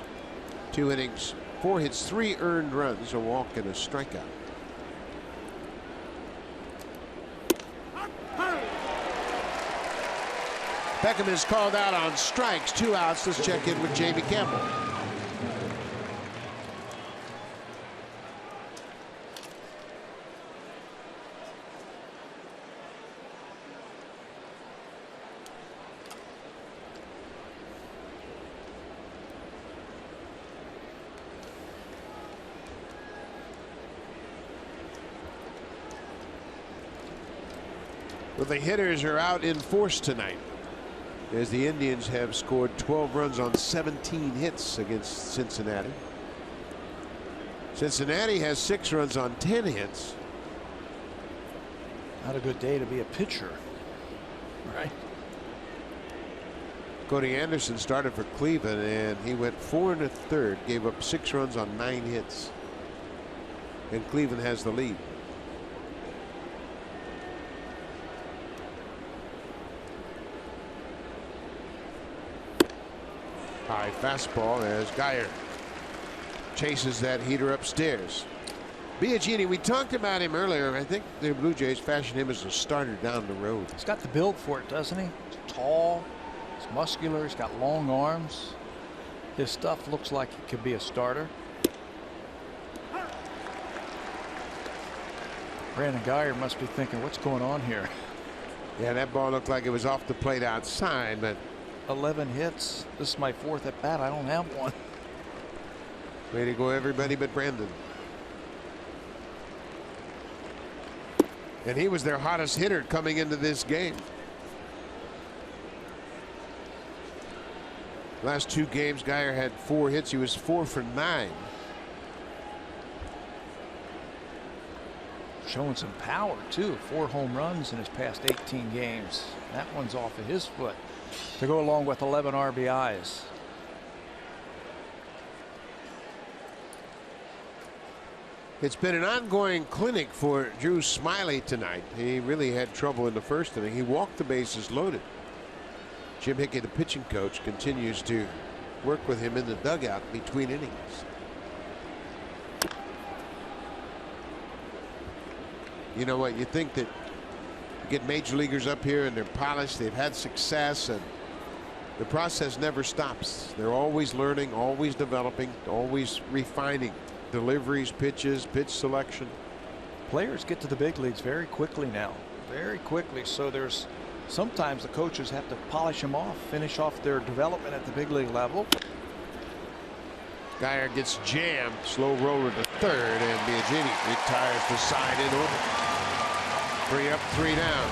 2 innings, 4 hits, 3 earned runs, a walk, and a strikeout. Beckham is called out on strikes, 2 outs. Let's check in with Jamie Campbell. Well, the hitters are out in force tonight, as the Indians have scored 12 runs on 17 hits against Cincinnati. Cincinnati has 6 runs on 10 hits. Not a good day to be a pitcher, right? Cody Anderson started for Cleveland, and he went 4 1/3, gave up 6 runs on 9 hits. And Cleveland has the lead. High fastball as Geyer chases that heater upstairs. Biagini, we talked about him earlier. I think the Blue Jays fashioned him as a starter down the road. He's got the build for it, doesn't he? He's tall, he's muscular, he's got long arms. His stuff looks like it could be a starter. Brandon Geyer must be thinking, what's going on here? Yeah, that ball looked like it was off the plate outside, but 11 hits. This is my 4th at bat. I don't have one. way to go, everybody but Brandon. And he was their hottest hitter coming into this game. Last 2 games, Geyer had 4 hits. He was 4 for 9. Showing some power too. 4 home runs in his past 18 games. That one's off of his foot to go along with 11 RBIs. It's been an ongoing clinic for Drew Smiley tonight. He really had trouble in the first inning. He walked the bases loaded. Jim Hickey, the pitching coach, continues to work with him in the dugout between innings. You know what? You think that you get major leaguers up here and they're polished, they've had success, and the process never stops. They're always learning, always developing, always refining deliveries, pitches, pitch selection. Players get to the big leagues very quickly now, very quickly. So there's sometimes the coaches have to polish them off, finish off their development at the big league level. Geyer gets jammed, slow roller to third, and Biagini retires the side in order. 3 up, 3 down.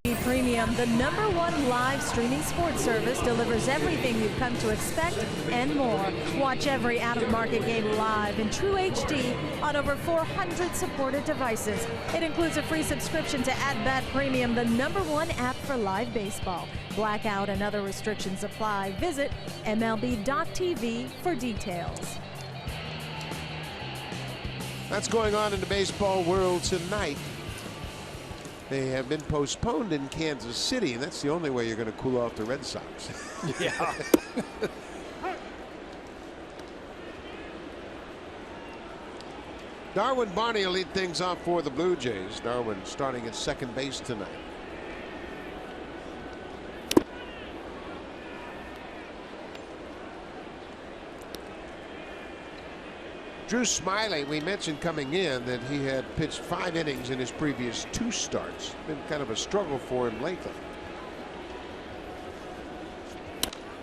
Premium, the #1 live streaming sports service, delivers everything you've come to expect and more. Watch every out-of-market game live in true HD on over 400 supported devices. It includes a free subscription to At Premium, the #1 app for live baseball. Blackout and other restrictions apply. Visit MLB.tv for details. That's going on in the baseball world tonight. They have been postponed in Kansas City, and that's the only way you're going to cool off the Red Sox. Yeah. Darwin Barney will lead things off for the Blue Jays. Darwin starting at second base tonight. Drew Smyly, we mentioned coming in that he had pitched 5 innings in his previous 2 starts. Been kind of a struggle for him lately.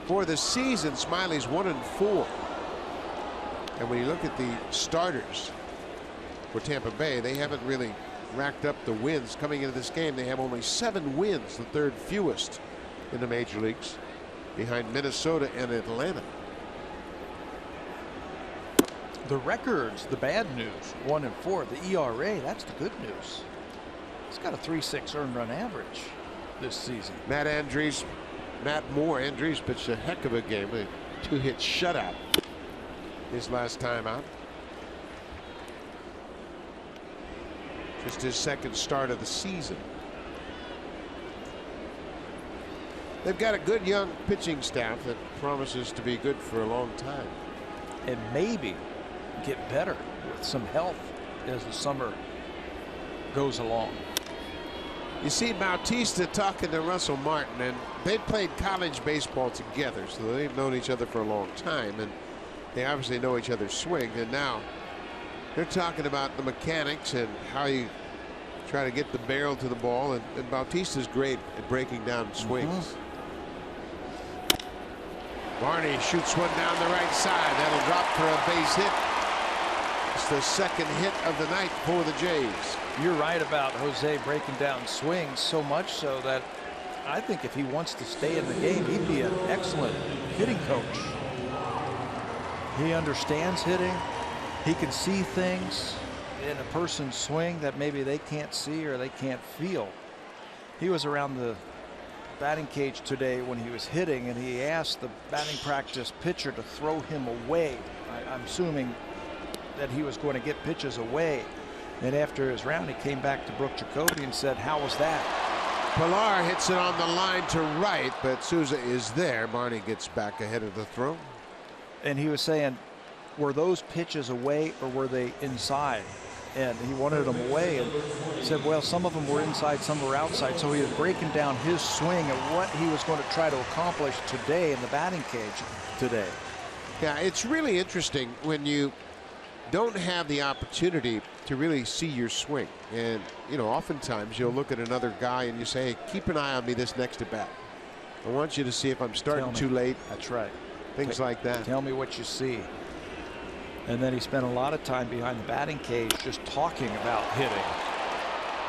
For the season, Smiley's 1-4. And when you look at the starters for Tampa Bay, they haven't really racked up the wins. Coming into this game, they have only 7 wins, the 3rd fewest in the major leagues, behind Minnesota and Atlanta. The records, the bad news, 1-4. The ERA, that's the good news. He's got a 3.6 earned run average this season. Matt Moore. Andrews pitched a heck of a game. A 2-hit shutout his last time out. Just his 2nd start of the season. They've got a good young pitching staff that promises to be good for a long time. And maybe get better with some health as the summer goes along. You see Bautista talking to Russell Martin, and they played college baseball together, so they've known each other for a long time, and they obviously know each other's swing. And now they're talking about the mechanics and how you try to get the barrel to the ball, and Bautista's great at breaking down swings. Barney shoots one down the right side. That'll drop for a base hit. It's the 2nd hit of the night for the Jays. You're right about Jose breaking down swings, so much so that I think if he wants to stay in the game, he'd be an excellent hitting coach. He understands hitting. He can see things in a person's swing that maybe they can't see or they can't feel. He was around the batting cage today when he was hitting, and he asked the batting practice pitcher to throw him away. I'm assuming that he was going to get pitches away. And after his round, he came back to Brooke Jacoby and said, "How was that?" Pilar hits it on the line to right, but Souza is there. Barney gets back ahead of the throw. And he was saying, were those pitches away or were they inside? And he wanted them away, and said, well, some of them were inside, some were outside. So he was breaking down his swing and what he was going to try to accomplish today in the batting cage today. Yeah, it's really interesting when you don't have the opportunity to really see your swing. And, you know, oftentimes you'll look at another guy and you say, hey, keep an eye on me this next at bat. I want you to see if I'm starting too late. That's right. Things like that. Tell me what you see. And then he spent a lot of time behind the batting cage just talking about hitting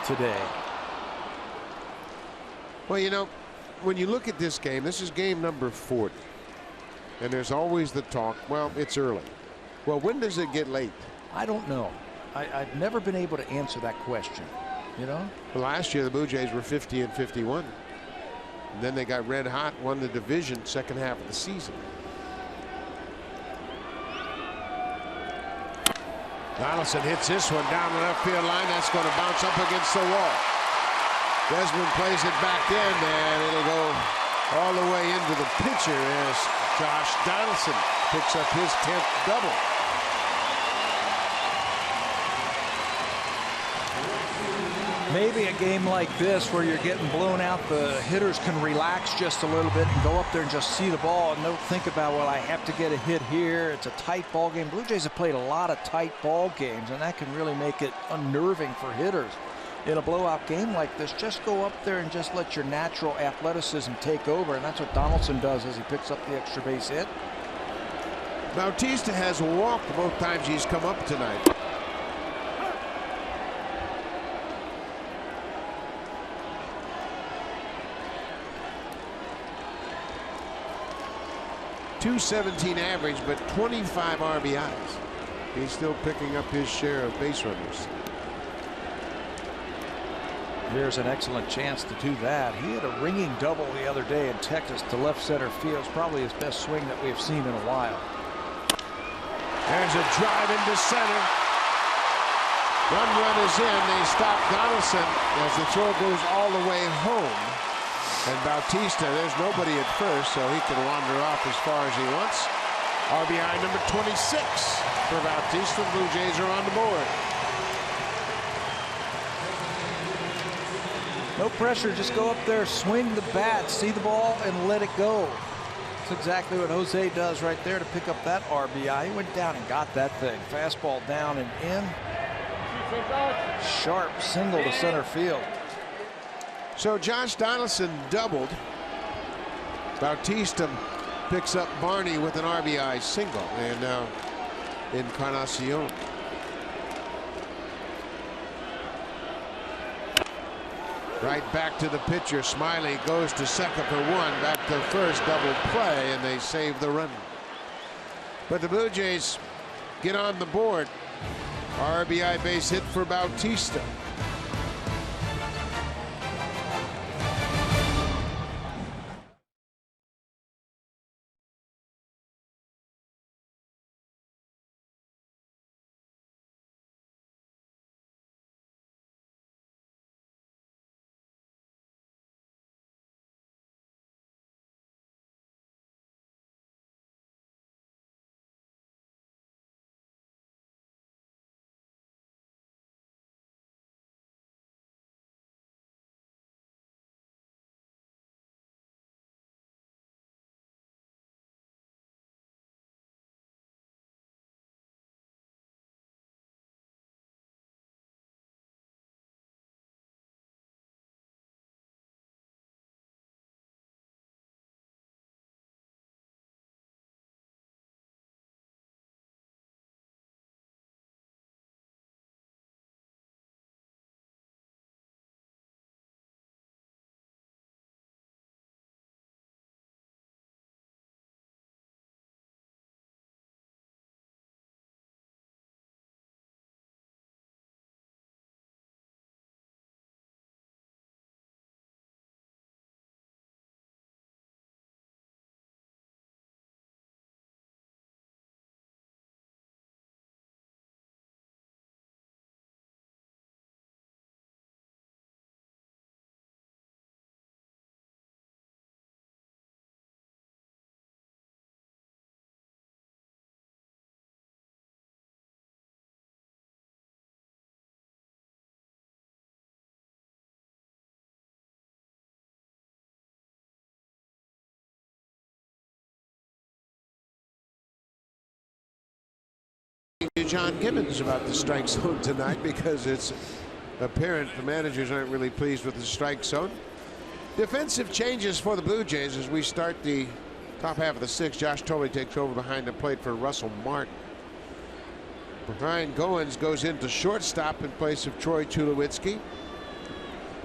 today. Well, you know, when you look at this game, this is game number 40. And there's always the talk, well, it's early. Well, when does it get late? I don't know. I've never been able to answer that question, you know? Well, last year the Blue Jays were 50-51. And then they got red hot, won the division 2nd half of the season. Donaldson hits this one down the left field line. That's going to bounce up against the wall. Desmond plays it back in, and it'll go all the way into the pitcher as Josh Donaldson picks up his 10th double. Maybe a game like this where you're getting blown out, the hitters can relax just a little bit and go up there and just see the ball and don't think about, well, I have to get a hit here. It's a tight ball game. Blue Jays have played a lot of tight ball games, and that can really make it unnerving for hitters. In a blowout game like this, just go up there and just let your natural athleticism take over, and that's what Donaldson does as he picks up the extra base hit. Bautista has walked both times he's come up tonight. .217 average, but 25 RBIs. He's still picking up his share of base runners. Here's an excellent chance to do that. He had a ringing double the other day in Texas to left center field. It's probably his best swing that we've seen in a while. There's a drive into center. One run is in. They stop Donaldson as the throw goes all the way home. And Bautista, there's nobody at first, so he can wander off as far as he wants. RBI number 26 for Bautista. Blue Jays are on the board. No pressure, just go up there, swing the bat, see the ball, and let it go. That's exactly what Jose does right there to pick up that RBI. He went down and got that thing. Fastball down and in. Sharp single to center field. So Josh Donaldson doubled. Bautista picks up Barney with an RBI single, and now Encarnacion. Right back to the pitcher. Smiley goes to second for one. Back to first. Double play, and they save the run. But the Blue Jays get on the board. RBI base hit for Bautista. John Gibbons about the strike zone tonight, because it's apparent the managers aren't really pleased with the strike zone. Defensive changes for the Blue Jays as we start the top half of the sixth. Josh Torre takes over behind the plate for Russell Martin. Brian Goins goes into shortstop in place of Troy Tulowitzki.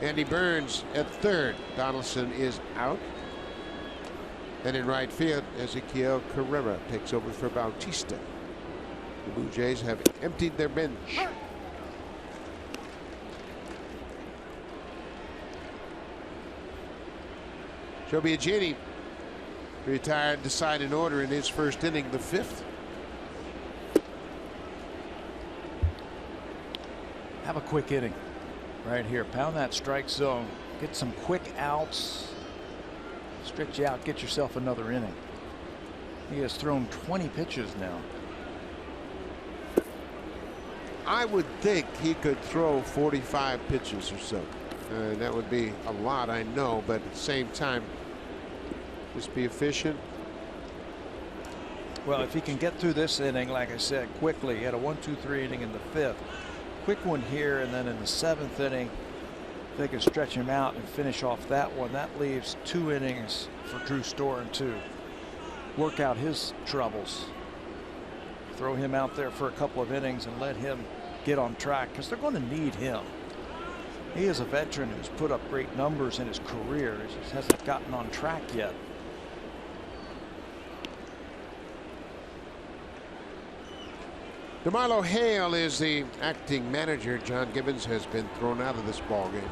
Andy Burns at third. Donaldson is out. And in right field, Ezequiel Carrera takes over for Bautista. The Blue Jays have emptied their bench. Joe Biagini retired to side in order in his first inning, the fifth. Have a quick inning right here. Pound that strike zone. Get some quick outs. Stretch you out. Get yourself another inning. He has thrown 20 pitches now. I would think he could throw 45 pitches or so. That would be a lot, I know, but at the same time, just be efficient. Well, if he can get through this inning, like I said, quickly, he had a 1-2-3 inning in the fifth. Quick one here, and then in the seventh inning, if they can stretch him out and finish off that one, that leaves 2 innings for Drew Storen to work out his troubles. Throw him out there for a couple of innings and let him get on track, because they're going to need him. He is a veteran who's put up great numbers in his career. He just hasn't gotten on track yet. DeMarlo Hale is the acting manager. John Gibbons has been thrown out of this ball game.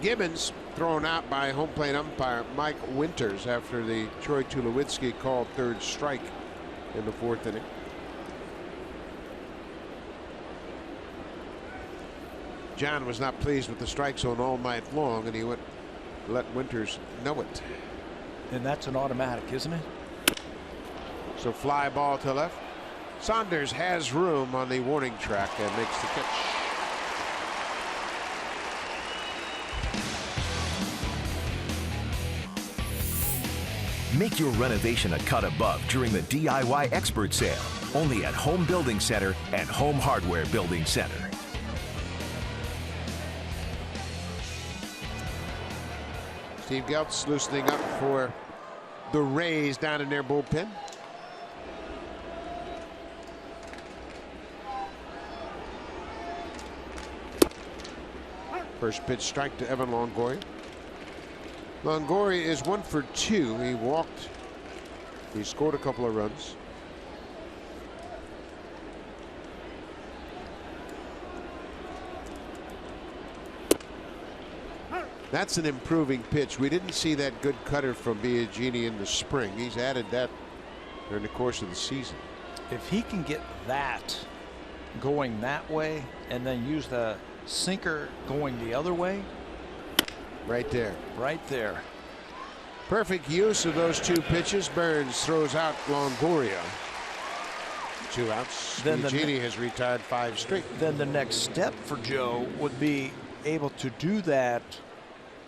Gibbons thrown out by home plate umpire Mike Winters after the Troy Tulowitzki called third strike in the 4th inning. John was not pleased with the strike zone all night long, and he went let Winters know it. And that's an automatic, isn't it? So fly ball to left. Saunders has room on the warning track and makes the catch. Make your renovation a cut above during the DIY Expert Sale. Only at Home Building Center and Home Hardware Building Center. Steve Geltz loosening up for the Rays down in their bullpen. First pitch strike to Evan Longoria. Longoria is 1 for 2. He walked. He scored a couple of runs. That's an improving pitch. We didn't see that good cutter from Biagini in the spring. He's added that during the course of the season. If he can get that going that way and then use the sinker going the other way. Right there. Right there. Perfect use of those 2 pitches. Burns throws out Longoria. 2 outs. Biagini has retired 5 straight. Then the next step for Joe would be able to do that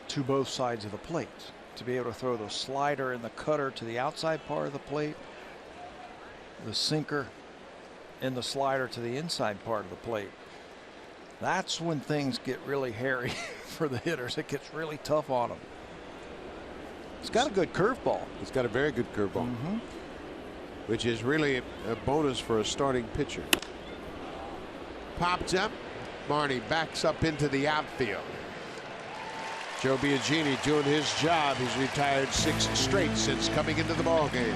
to both sides of the plate, to be able to throw the slider and the cutter to the outside part of the plate, the sinker and the slider to the inside part of the plate. That's when things get really hairy for the hitters. It gets really tough on them. It's got a good curveball. It's got a very good curveball, which is really a bonus for a starting pitcher. Popped up. Marnie backs up into the outfield. Joe Biagini doing his job. He's retired 6 straight since coming into the ball game.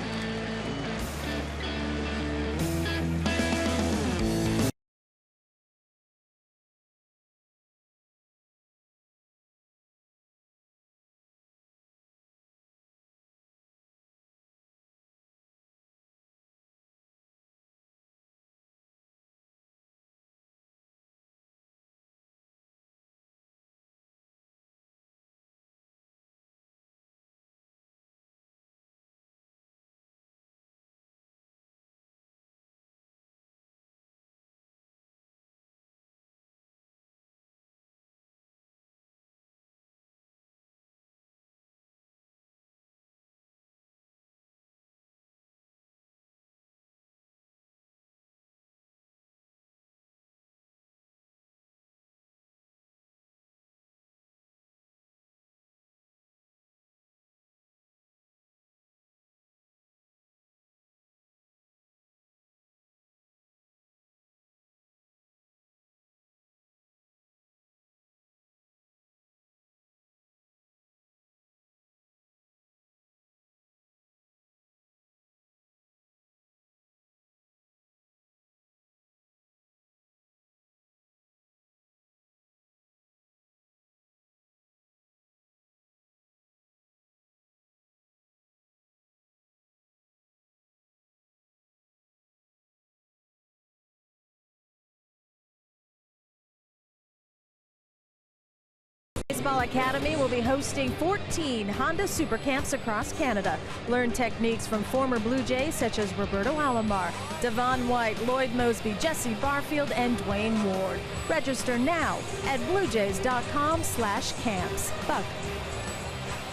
Baseball Academy will be hosting 14 Honda Super Camps across Canada. Learn techniques from former Blue Jays such as Roberto Alomar, Devon White, Lloyd Mosby, Jesse Barfield, and Dwayne Ward. Register now at bluejays.com/camps. Buck.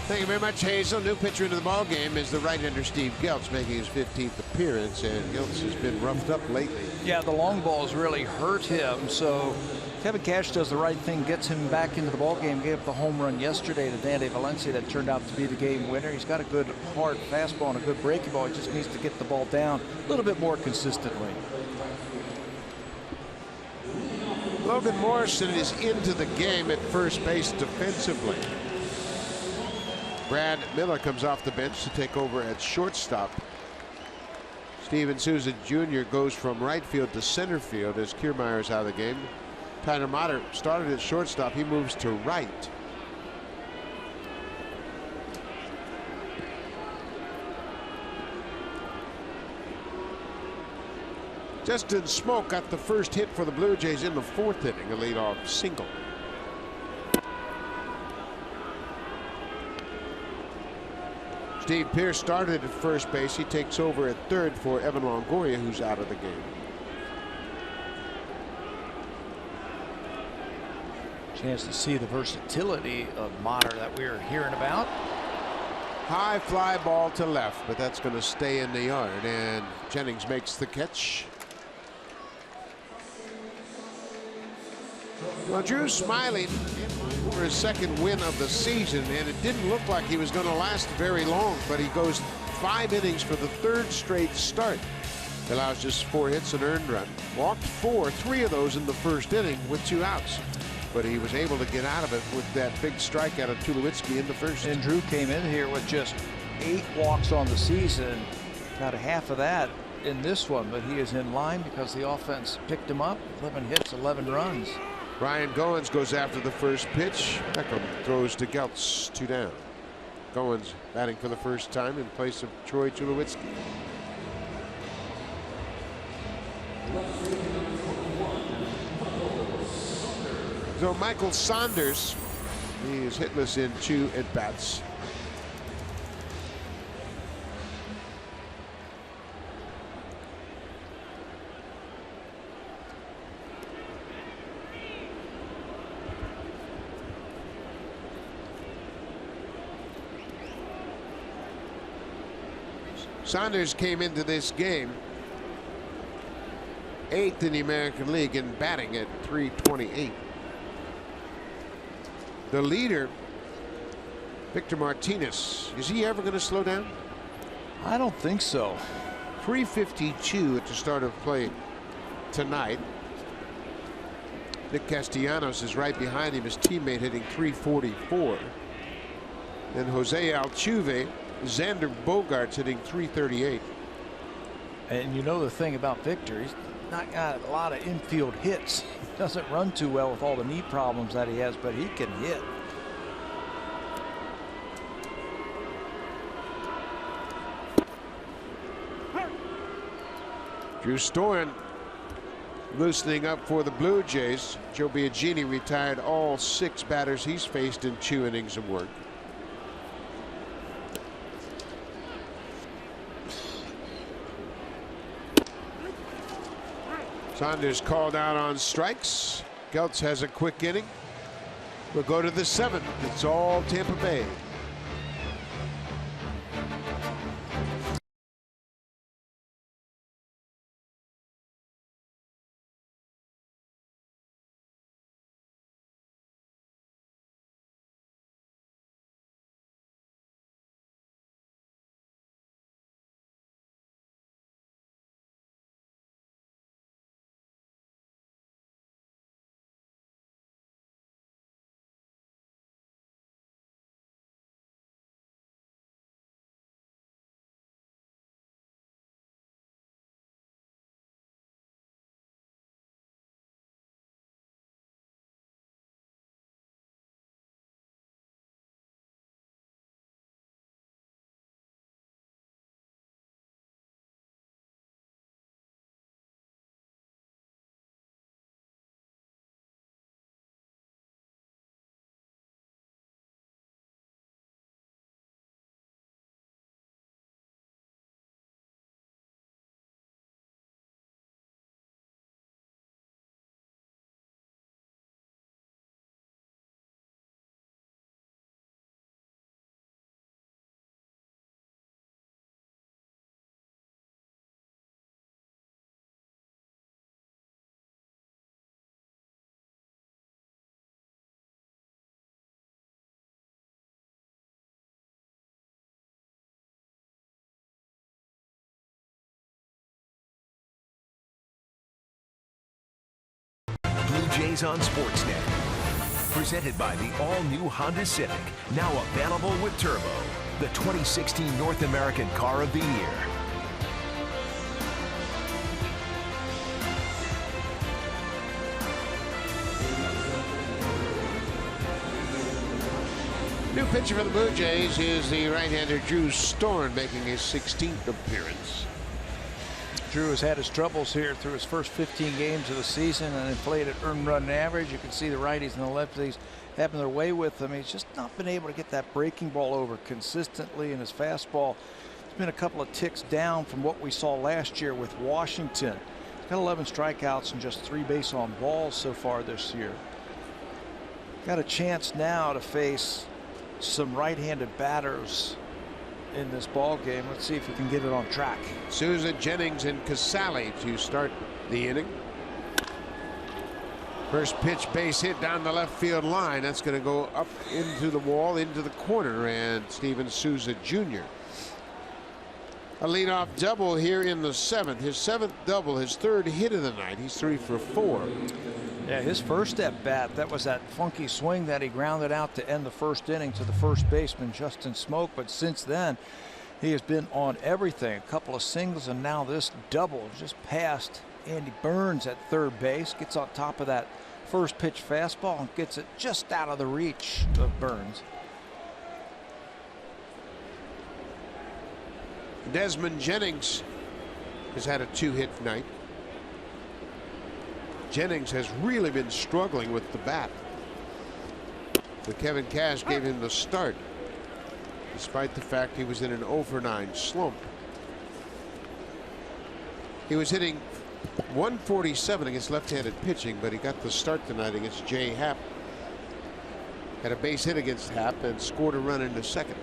Thank you very much, Hazel. New pitcher into the ball game is the right-hander Steve Geltz, making his 15th appearance, and Geltz has been roughed up lately. Yeah, the long balls really hurt him, so Kevin Cash does the right thing, gets him back into the ball game, gave up the home run yesterday to Dante Valencia that turned out to be the game winner. He's got a good hard fastball and a good breaking ball. He just needs to get the ball down a little bit more consistently. Logan Morrison is into the game at first base defensively. Brad Miller comes off the bench to take over at shortstop. Steven Souza Jr. goes from right field to center field as Kiermaier's out of the game. Tyler Motter started at shortstop. He moves to right. Justin Smoak got the first hit for the Blue Jays in the 4th inning, a leadoff single. Steve Pearce started at first base. He takes over at third for Evan Longoria, who's out of the game. Chance to see the versatility of Motter that we were hearing about. High fly ball to left, but that's going to stay in the yard, and Jennings makes the catch. Well, Drew Smyly for his 2nd win of the season, and it didn't look like he was going to last very long, but he goes 5 innings for the 3rd straight start. Allows just 4 hits and earned run. Walked 4, 3 of those in the 1st inning with 2 outs. But he was able to get out of it with that big strikeout of Tulowitzki in the 1st. And Drew came in here with just 8 walks on the season. Got a half of that in this one, but he is in line because the offense picked him up. 11 hits, 11 runs. Ryan Goins goes after the first pitch. Beckham throws to Geltz, 2 down. Goins batting for the first time in place of Troy Tulowitzki. So Michael Saunders, he is hitless in 2 at-bats. Saunders came into this game 8th in the American League in batting at .328. The leader, Victor Martinez, is he ever going to slow down? I don't think so. .352 at the start of play tonight. Nick Castellanos is right behind him, his teammate hitting .344. Then Jose Altuve, Xander Bogaerts hitting .338. And you know the thing about Victor, he's not got a lot of infield hits. He doesn't run too well with all the knee problems that he has, but he can hit. Drew Storen loosening up for the Blue Jays. Joe Biagini retired all 6 batters he's faced in 2 innings of work. Saunders called out on strikes. Geltz has a quick inning. We'll go to the 7th. It's all Tampa Bay. Blue Jays on Sportsnet. Presented by the all-new Honda Civic, now available with Turbo, the 2016 North American Car of the Year. pitcher for the Blue Jays is the right-hander Drew Storen, making his 16th appearance. Drew has had his troubles here through his first 15 games of the season, an inflated earned run average. You can see the righties and the lefties having their way with him. He's just not been able to get that breaking ball over consistently, and his fastball has been a couple of ticks down from what we saw last year with Washington. He's got 11 strikeouts and just 3 base on balls so far this year. Got a chance now to face some right-handed batters in this ball game. Let's see if he can get it on track. Souza, Jennings, and Casale to start the inning. First pitch, base hit down the left field line. That's going to go up into the wall, into the corner, and Steven Souza Jr. A leadoff double here in the 7th. His 7th double, his 3rd hit of the night. He's 3 for 4. Yeah, his first at bat, that was that funky swing that he grounded out to end the first inning to the first baseman Justin Smoke. But since then, he has been on everything. A couple of singles, and now this double just past Andy Burns at third base. Gets on top of that first pitch fastball and gets it just out of the reach of Burns. Desmond Jennings has had a 2-hit night. Jennings has really been struggling with the bat. But Kevin Cash gave him the start, despite the fact he was in an 0-for-9 slump. He was hitting .147 against left-handed pitching, but he got the start tonight against Jay Happ. Had a base hit against Happ and scored a run in the 2nd.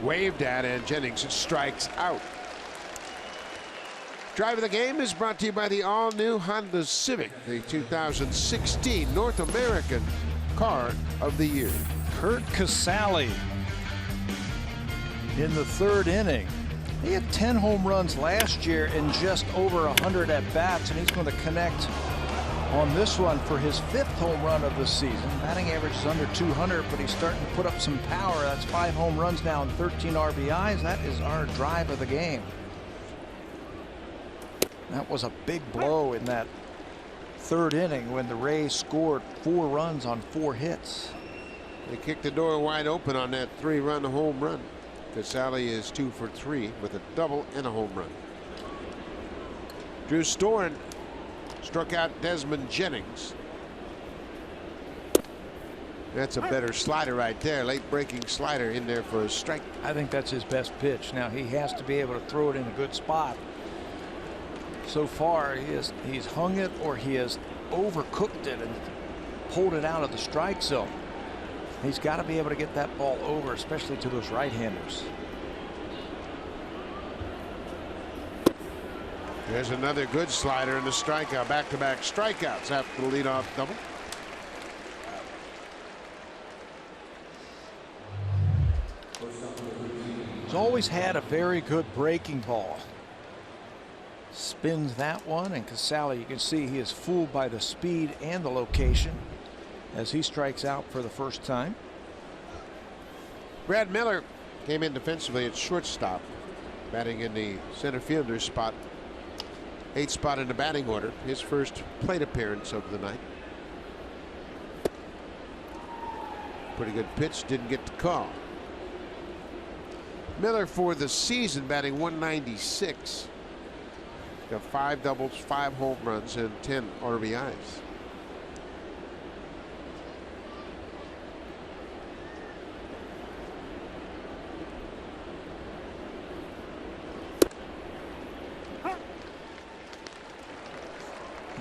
Waved at, and Jennings strikes out. Drive of the game is brought to you by the all-new Honda Civic, the 2016 North American Car of the Year. Curt Casale in the 3rd inning. He had 10 home runs last year and just over 100 at-bats, and he's going to connect on this one for his 5th home run of the season. Batting average is under 200, but he's starting to put up some power. That's 5 home runs now and 13 RBIs. That is our drive of the game. That was a big blow in that 3rd inning when the Rays scored 4 runs on 4 hits. They kicked the door wide open on that 3-run home run. Casale is 2 for 3 with a double and a home run. Drew Storen struck out Desmond Jennings. That's a better slider right there. Late breaking slider in there for a strike. I think that's his best pitch. Now he has to be able to throw it in a good spot. So far he's hung it, or he has overcooked it and pulled it out of the strike zone. He's got to be able to get that ball over, especially to those right-handers. There's another good slider in the strikeout. Back-to-back strikeouts after the leadoff double. He's always had a very good breaking ball. Spins that one, and Casale, you can see he is fooled by the speed and the location as he strikes out for the first time. Brad Miller came in defensively at shortstop, batting in the center fielder spot. 8th spot in the batting order. His first plate appearance of the night. Pretty good pitch, didn't get the call. Miller for the season batting .196. Got 5 doubles, 5 home runs, and 10 RBIs.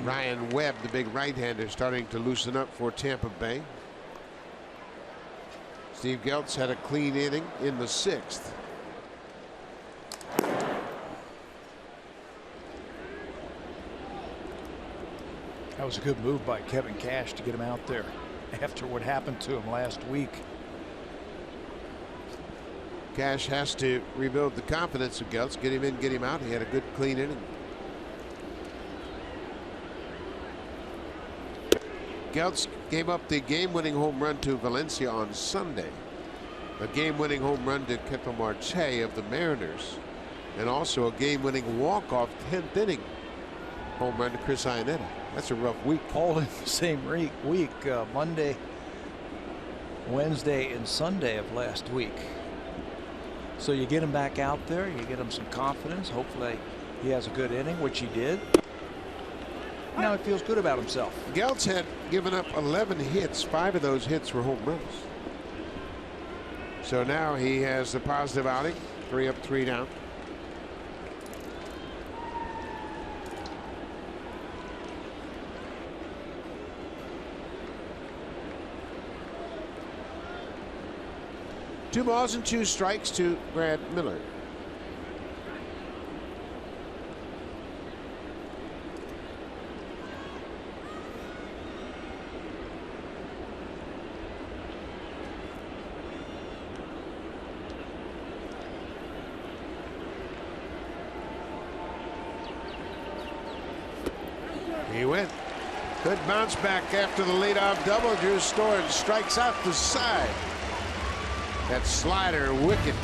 Ryan Webb, the big right-hander, starting to loosen up for Tampa Bay. Steve Geltz had a clean inning in the 6th. That was a good move by Kevin Cash to get him out there after what happened to him last week. Cash has to rebuild the confidence of Geltz. Get him in, get him out. He had a good, clean inning. Geltz gave up the game-winning home run to Valencia on Sunday, a game-winning home run to Ketel Marte of the Mariners, and also a game-winning walk-off 10th inning home run to Chris Iannetta. That's a rough week. All in the same week, Monday, Wednesday, and Sunday of last week. So you get him back out there, you get him some confidence. Hopefully he has a good inning, which he did. Now he feels good about himself. Geltz had given up 11 hits. 5 of those hits were home runs. So now he has the positive outing. 3 up, 3 down. Two balls and 2 strikes to Brad Miller. He went. Good bounce back after the leadoff double. Drew Storen strikes out the side. That slider wicked.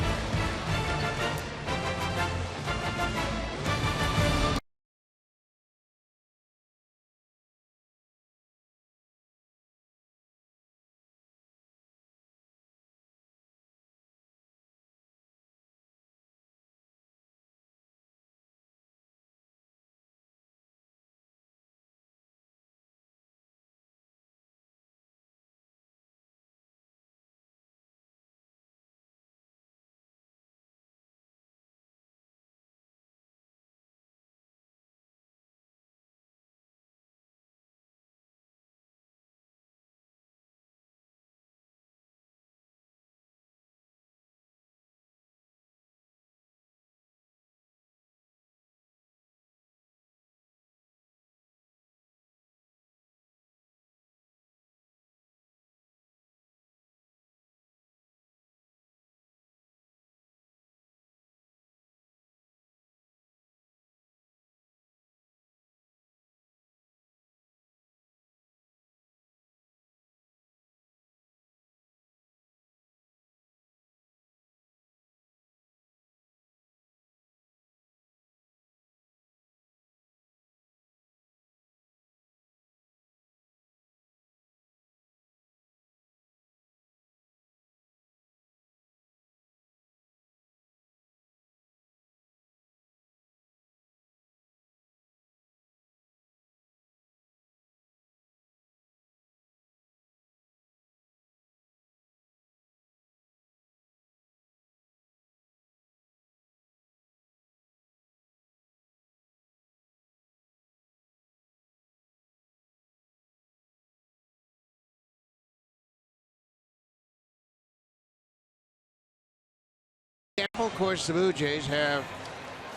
Of course, the Blue Jays have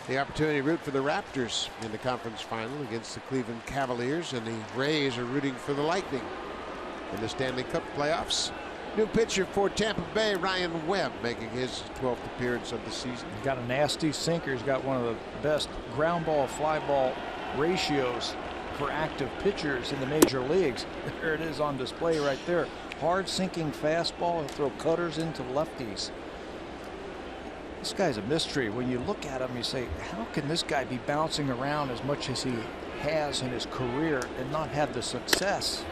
the opportunity to root for the Raptors in the conference final against the Cleveland Cavaliers, and the Rays are rooting for the Lightning in the Stanley Cup playoffs. New pitcher for Tampa Bay, Ryan Webb, making his 12th appearance of the season. He's got a nasty sinker. He's got one of the best ground ball, fly ball ratios for active pitchers in the major leagues. There it is on display right there. Hard sinking fastball. He'll throw cutters into lefties. This guy's a mystery. When you look at him, you say, how can this guy be bouncing around as much as he has in his career and not have the success?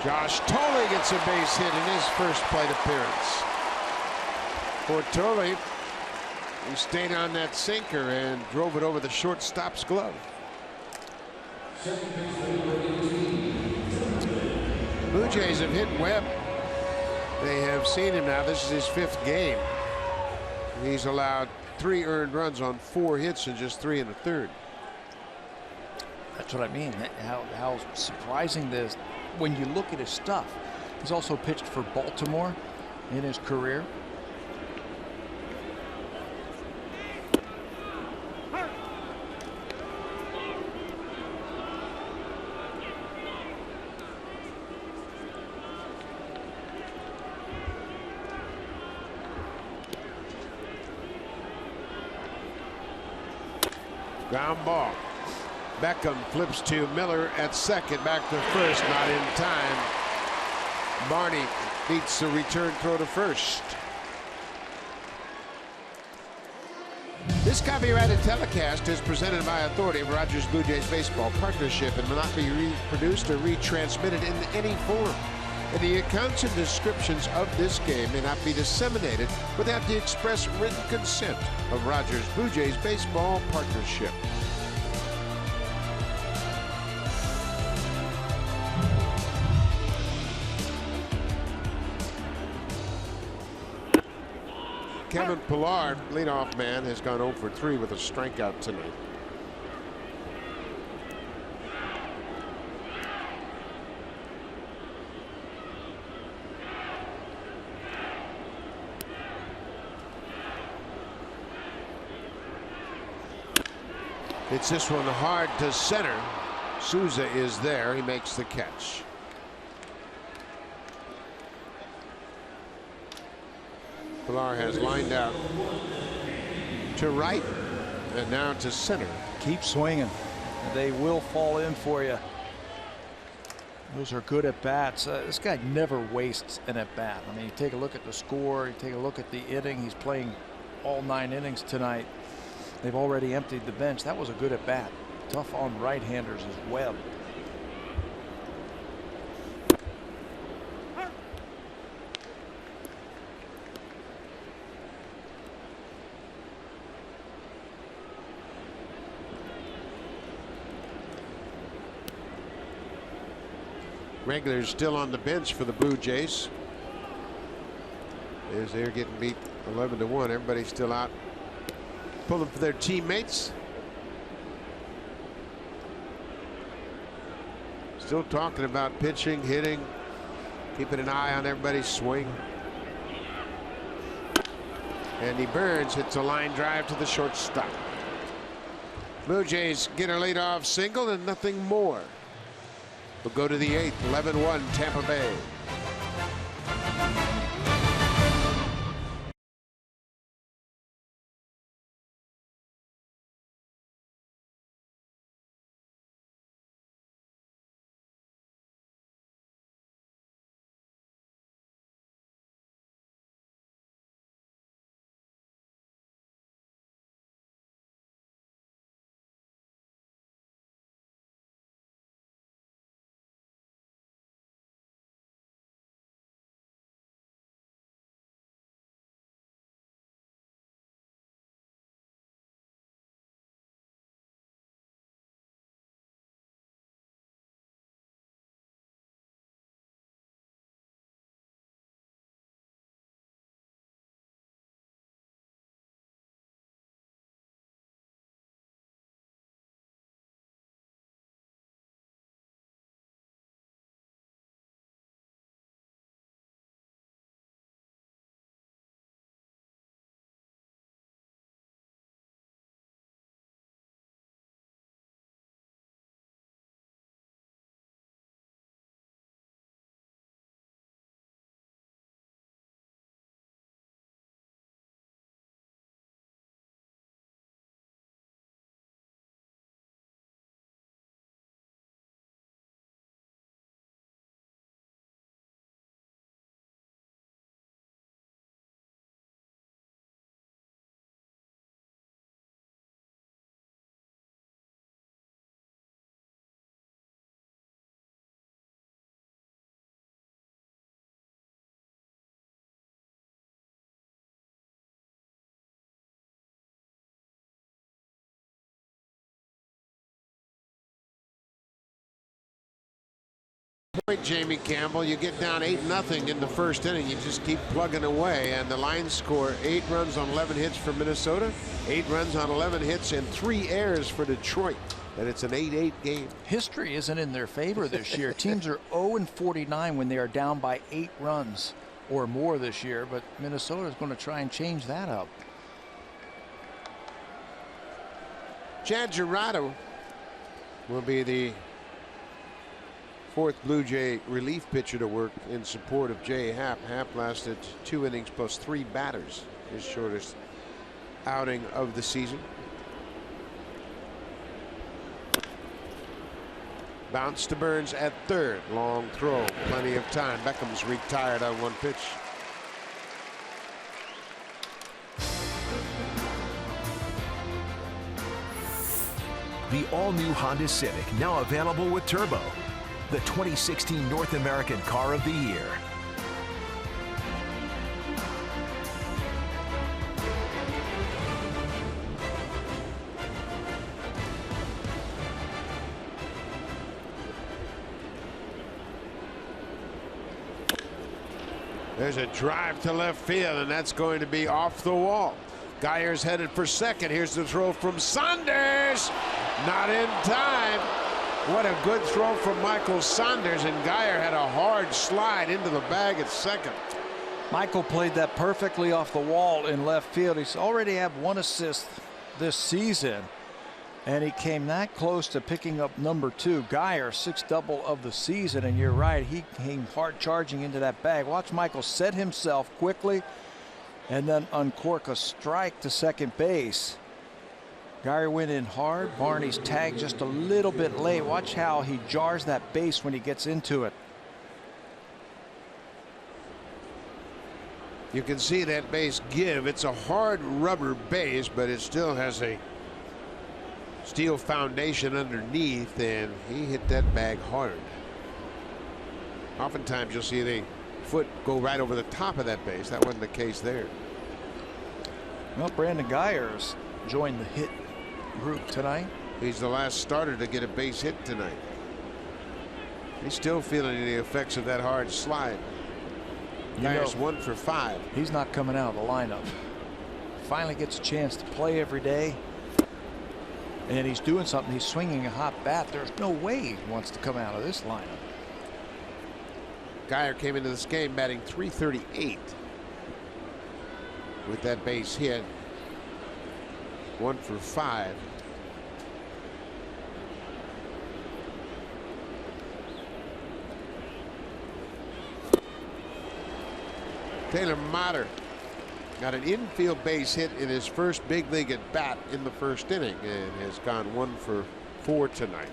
Josh Tolley gets a base hit in his first plate appearance. For Tolley, he stayed on that sinker and drove it over the shortstop's glove. Blue Jays have hit Webb. They have seen him now. This is his 5th game. He's allowed 3 earned runs on 4 hits and just 3 1/3. That's what I mean. How surprising this. When you look at his stuff, he's also pitched for Baltimore in his career. Ground ball. Beckham flips to Miller at second. Back to first. Not in time. Barney beats the return throw to first. This copyrighted telecast is presented by authority of Rogers Blue Jays Baseball Partnership and will not be reproduced or retransmitted in any form. And the accounts and descriptions of this game may not be disseminated without the express written consent of Rogers Blue Jays Baseball Partnership. Kevin Pillar, leadoff man, has gone 0 for 3 with a strikeout tonight. It's this one hard to center. Souza is there. He makes the catch. Pillar has lined out to right and now to center. Keep swinging. They will fall in for you. Those are good at bats. This guy never wastes an at bat. I mean, you take a look at the score, you take a look at the inning. He's playing all 9 innings tonight. They've already emptied the bench. That was a good at bat. Tough on right-handers as well. Regulars still on the bench for the Blue Jays as they're getting beat 11-1. Everybody's still out pulling for their teammates. Still talking about pitching, hitting, keeping an eye on everybody's swing. Andy Burns hits a line drive to the shortstop. Blue Jays get a leadoff single and nothing more. We'll go to the 8th, 11-1 Tampa Bay. Point, Jamie Campbell. You get down 8-0 in the first inning. You just keep plugging away, and the line score 8 runs on 11 hits for Minnesota, 8 runs on 11 hits, and 3 errors for Detroit. And it's an 8-8 game. History isn't in their favor this year. Teams are 0-49 when they are down by 8 runs or more this year, but Minnesota is going to try and change that up. Chad Girardo will be the 4th Blue Jay relief pitcher to work in support of Jay Happ. Happ lasted 2 innings plus 3 batters, his shortest outing of the season. Bounce to Burns at third. Long throw. Plenty of time. Beckham's retired on one pitch. The all-new Honda Civic, now available with Turbo, the 2016 North American Car of the Year. There's a drive to left field, and that's going to be off the wall. Geyer's headed for second. Here's the throw from Saunders. Not in time. What a good throw from Michael Saunders, and Geyer had a hard slide into the bag at second. Michael played that perfectly off the wall in left field. He's already had 1 assist this season, and he came that close to picking up number 2. Geyer, 6th double of the season, and you're right, he came hard charging into that bag. Watch Michael set himself quickly and then uncork a strike to second base. Geyer went in hard. Barney's tagged just a little bit late. Watch how he jars that base when he gets into it. You can see that base give. It's a hard rubber base, but it still has a steel foundation underneath, and he hit that bag hard. Oftentimes you'll see the foot go right over the top of that base. That wasn't the case there. Well, Brandon Geyer's joined the hit group tonight. He's the last starter to get a base hit tonight. He's still feeling the effects of that hard slide. Geyer's 1 for 5. He's not coming out of the lineup. Finally gets a chance to play every day, and he's doing something. He's swinging a hot bat. There's no way he wants to come out of this lineup. Geyer came into this game batting .338 with that base hit. 1 for 5. Taylor Motter got an infield base hit in his first big league at bat in the first inning, and has gone 1 for 4 tonight.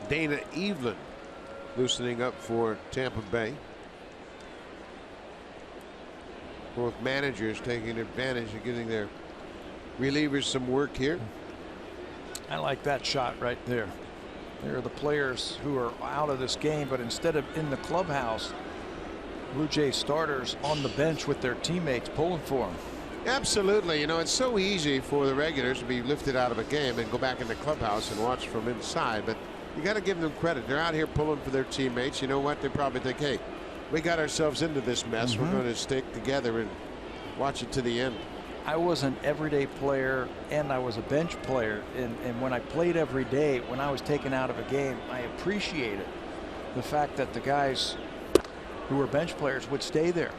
Dana Evelyn loosening up for Tampa Bay. Both managers taking advantage of getting their relievers some work here. I like that shot right there. There are the players who are out of this game, but instead of in the clubhouse, Blue Jays starters on the bench with their teammates pulling for them. Absolutely. You know, it's so easy for the regulars to be lifted out of a game and go back in the clubhouse and watch from inside, but you got to give them credit. They're out here pulling for their teammates. You know what? They probably think, hey, we got ourselves into this mess. We're going to stick together and watch it to the end. I was an everyday player, and I was a bench player, and when I played every day, when I was taken out of a game, I appreciated the fact that the guys who were bench players would stay there,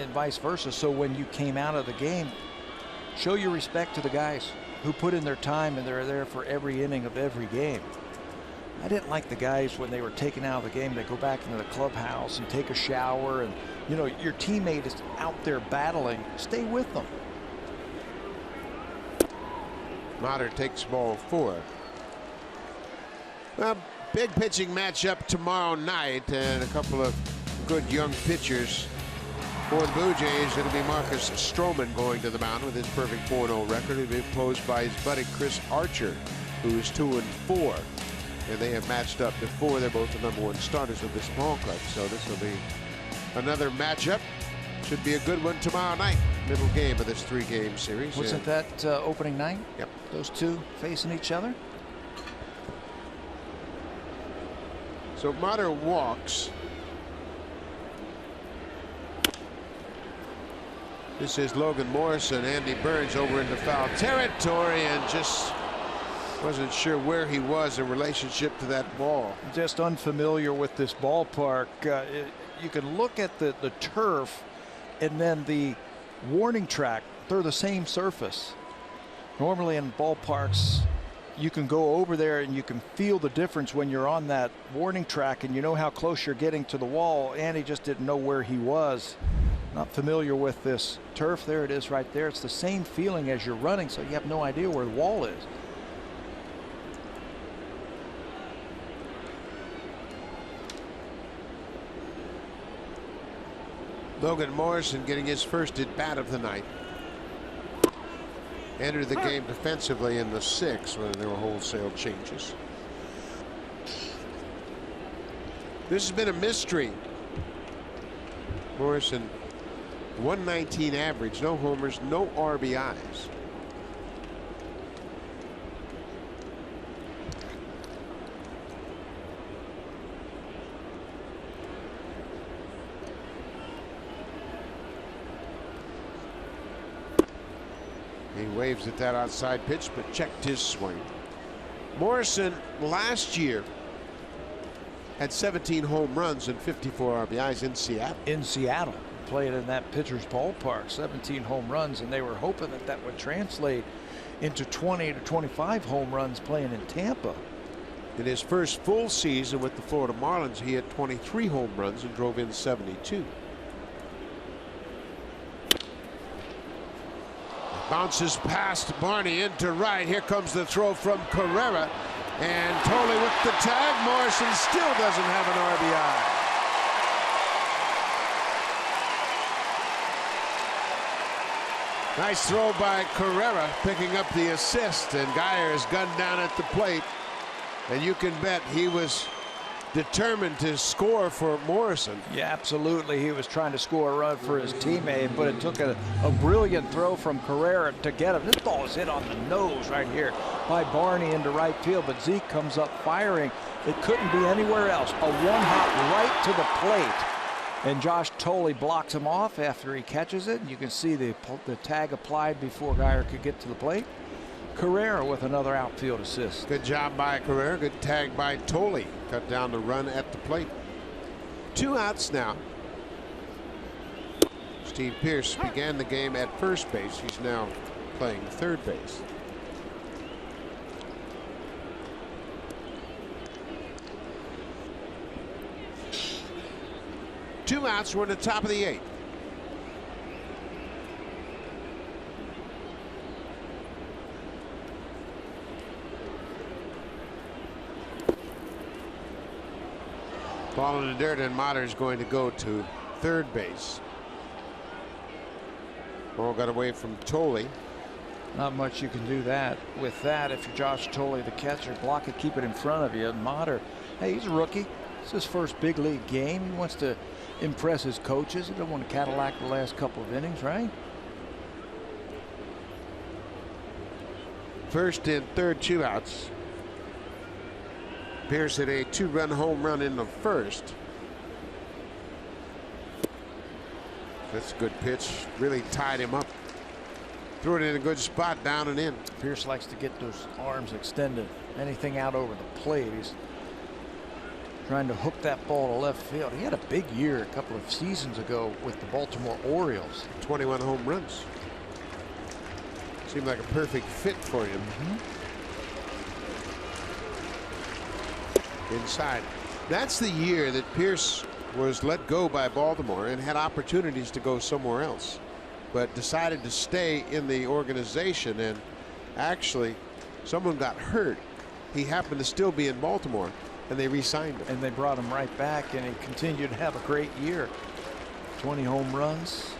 and vice versa. So when you came out of the game, show your respect to the guys who put in their time, and they're there for every inning of every game. I didn't like the guys when they were taken out of the game. They go back into the clubhouse and take a shower, and you know your teammate is out there battling. Stay with them. Motter takes ball 4. Well, big pitching matchup tomorrow night, and a couple of good young pitchers for the Blue Jays. It'll be Marcus Stroman going to the mound with his perfect 4-0 record. He'll be opposed by his buddy Chris Archer, who is 2-4. And they have matched up before. They're both the #1 starters of this ball club. So this will be another matchup. Should be a good one tomorrow night. Middle game of this 3-game series. Wasn't that opening night? Yep. Those two facing each other. So Motter walks. This is Logan Morrison. Andy Burns over into foul territory, and just wasn't sure where he was in relationship to that ball. Just unfamiliar with this ballpark. You can look at the turf and then the warning track they're the same surface. Normally in ballparks, you can go over there and you can feel the difference when you're on that warning track and you know how close you're getting to the wall. And he just didn't know where he was. Not familiar with this turf. There it is right there. It's the same feeling as you're running, so you have no idea where the wall is. Logan Morrison getting his first at bat of the night. Entered the game defensively in the 6th when there were wholesale changes. This has been a mystery. Morrison, 119 average, no homers, no RBIs. He waves at that outside pitch, but checked his swing. Morrison last year had 17 home runs and 54 RBIs in Seattle. In Seattle, playing in that pitcher's ballpark, 17 home runs, and they were hoping that that would translate into 20 to 25 home runs playing in Tampa. In his first full season with the Florida Marlins, he had 23 home runs and drove in 72. Bounces past Barney into right. Here comes the throw from Carrera. And Tolley with the tag. Morrison still doesn't have an RBI. Nice throw by Carrera, picking up the assist. And Geyer is gunned down at the plate. And you can bet he was determined to score for Morrison. Yeah, absolutely. He was trying to score a run for his teammate, but it took a brilliant throw from Carrera to get him. This ball is hit on the nose right here by Barney into right field, but Zeke comes up firing. It couldn't be anywhere else. A one-hop right to the plate. And Josh Tolley blocks him off after he catches it. You can see the tag applied before Geyer could get to the plate. Carrera with another outfield assist. Good job by Carrera. Good tag by Tolley. Cut down the run at the plate. 2 outs now. Steve Pearce began the game at first base. He's now playing third base. Two outs. We're in the top of the 8th. Ball in the dirt, and Motter is going to go to third base. Ball got away from Tolley. Not much you can do that with that. If you're Josh Tolley, the catcher, block it, keep it in front of you. And Motter, hey, he's a rookie. It's his first big league game. He wants to impress his coaches. He doesn't want to Cadillac the last couple of innings, right? First and third, 2 outs. Pierce hit a 2-run home run in the first. That's a good pitch. Really tied him up. Threw it in a good spot, down and in. Pierce likes to get those arms extended. Anything out over the plate. He's trying to hook that ball to left field. He had a big year a couple of seasons ago with the Baltimore Orioles. 21 home runs. Seemed like a perfect fit for him. Inside. That's the year that Pierce was let go by Baltimore and had opportunities to go somewhere else, but decided to stay in the organization. And actually, someone got hurt. He happened to still be in Baltimore, and they re-signed him. And they brought him right back, and he continued to have a great year. 20 home runs.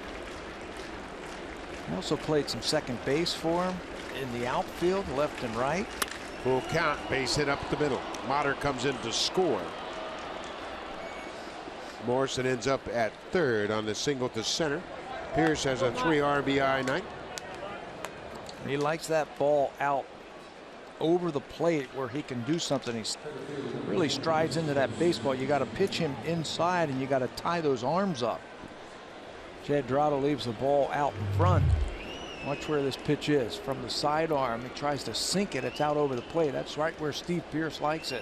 He also played some second base for him in the outfield, left and right. Full count, base hit up the middle. Motter comes in to score. Morrison ends up at third on the single to center. Pierce has a 3 RBI night. He likes that ball out over the plate where he can do something. He really strides into that baseball. You got to pitch him inside, and you got to tie those arms up. Jed Dorado leaves the ball out in front. Watch where this pitch is from the sidearm. He tries to sink it. It's out over the plate. That's right where Steve Pearce likes it.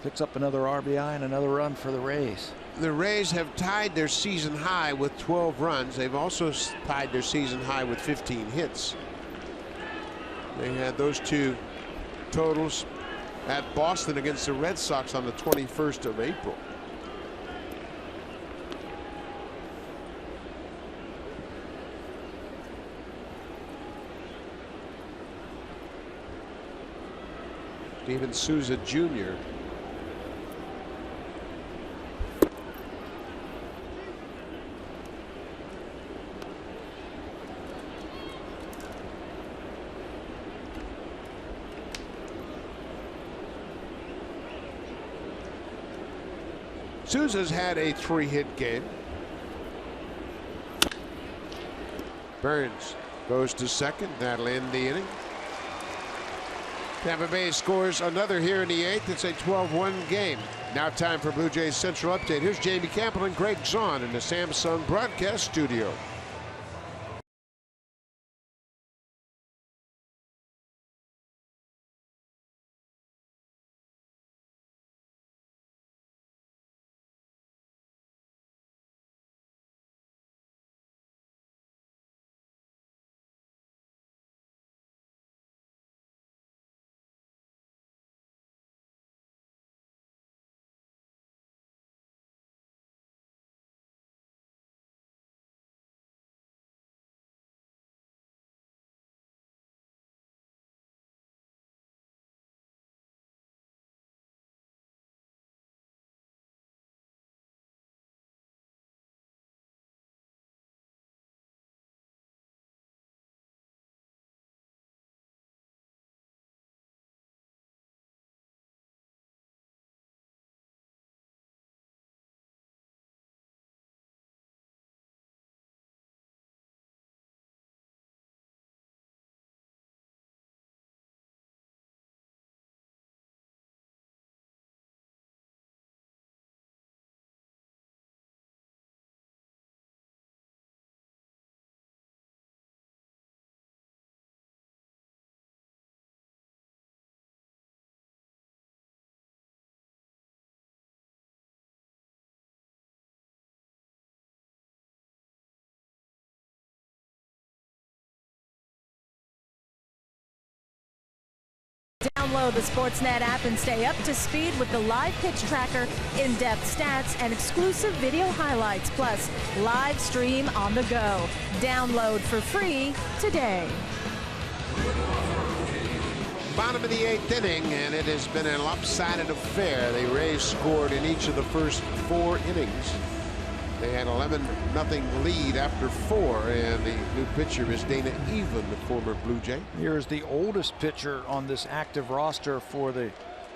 Picks up another RBI and another run for the Rays. The Rays have tied their season high with 12 runs. They've also tied their season high with 15 hits. They had those two totals at Boston against the Red Sox on the 21st of April. Steven Souza Jr. Souza's had a 3-hit game. Burns goes to second. That'll end the inning. Tampa Bay scores another here in the 8th. It's a 12-1 game. Now time for Blue Jays Central Update. Here's Jamie Campbell and Greg Zahn in the Samsung broadcast studio. Download the Sportsnet app and stay up to speed with the live pitch tracker, in-depth stats, and exclusive video highlights, plus live stream on the go. Download for free today. Bottom of the 8th inning, and it has been a lopsided affair. The Rays scored in each of the first 4 innings. They had 11-0 lead after 4, and the new pitcher is Dana Evan, the former Blue Jay. Here's the oldest pitcher on this active roster for the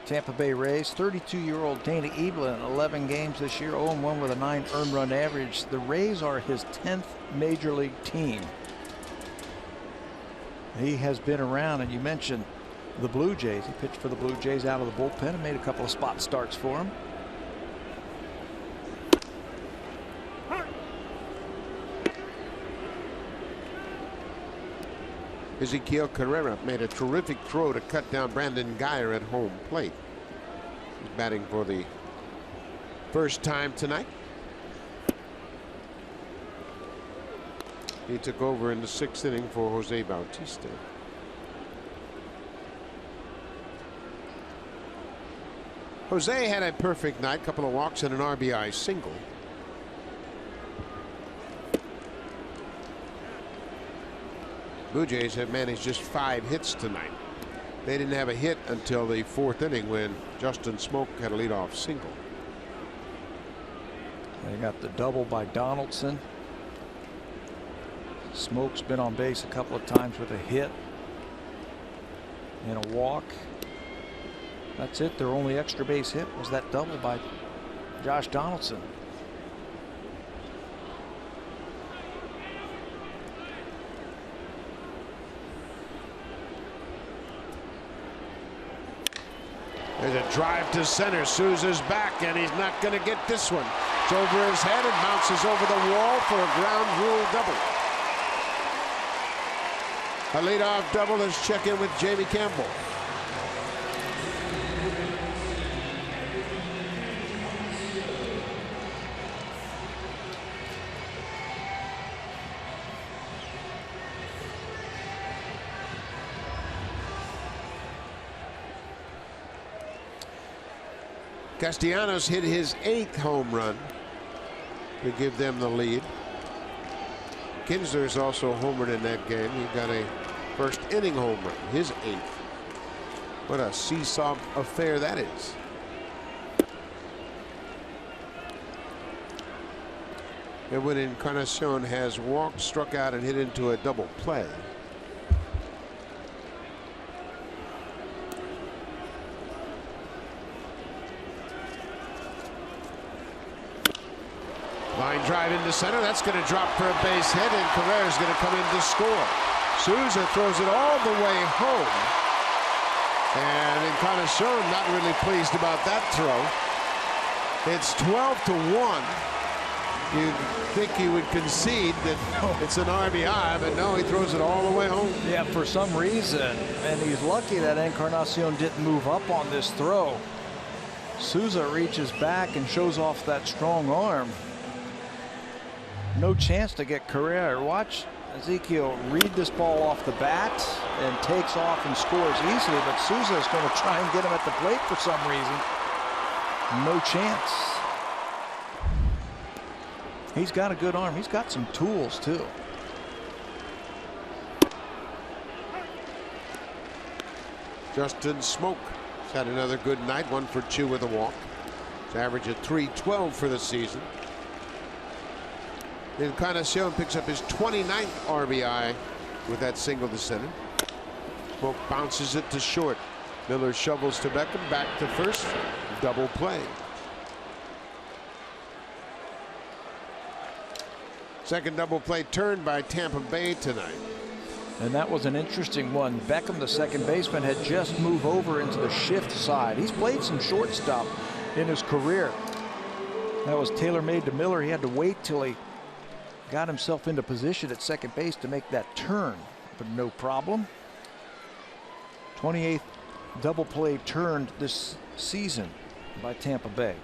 Tampa Bay Rays, 32-year-old Dana Evan, 11 games this year, 0-1 with a 9 earned run average. The Rays are his 10th major league team. He has been around, and you mentioned the Blue Jays. He pitched for the Blue Jays out of the bullpen and made a couple of spot starts for him. Ezequiel Carrera made a terrific throw to cut down Brandon Guyer at home plate. He's batting for the first time tonight. He took over in the 6th inning for Jose Bautista. Jose had a perfect night, couple of walks and an RBI single. Blue Jays have managed just 5 hits tonight. They didn't have a hit until the 4th inning when Justin Smoak had a leadoff single. They got the double by Donaldson. Smoak's been on base a couple of times with a hit and a walk. That's it. Their only extra base hit was that double by Josh Donaldson. There's a drive to center. Souza's back, and he's not going to get this one. It's over his head and bounces over the wall for a ground rule double. A leadoff double. Let's check in with Jamie Campbell. Castellanos hit his 8th home run to give them the lead. Kinsler's also homered in that game. He got a first inning home run, his 8th. What a seesaw affair that is. Edwin Encarnacion has walked, struck out, and hit into a double play. Line drive into center. That's going to drop for a base hit, and Carrera's going to come in to score. Souza throws it all the way home. And Encarnacion not really pleased about that throw. It's 12-1. You'd think he would concede that it's an RBI, but no, he throws it all the way home. Yeah, for some reason. And he's lucky that Encarnacion didn't move up on this throw. Souza reaches back and shows off that strong arm. No chance to get Carrera. Watch Ezekiel read this ball off the bat and takes off and scores easily, but Souza is going to try and get him at the plate for some reason. No chance. He's got a good arm. He's got some tools too. Justin Smoak has had another good night. 1 for 2 with a walk. His average at .312 for the season. Encarnacion picks up his 29th RBI with that single to center. Smoak bounces it to short. Miller shovels to Beckham, back to first. Double play. Second double play turned by Tampa Bay tonight. And that was an interesting one. Beckham, the second baseman, had just moved over into the shift side. He's played some shortstop in his career. That was tailor-made to Miller. He had to wait till he got himself into position at second base to make that turn, but no problem. 28th double play turned this season by Tampa Bay.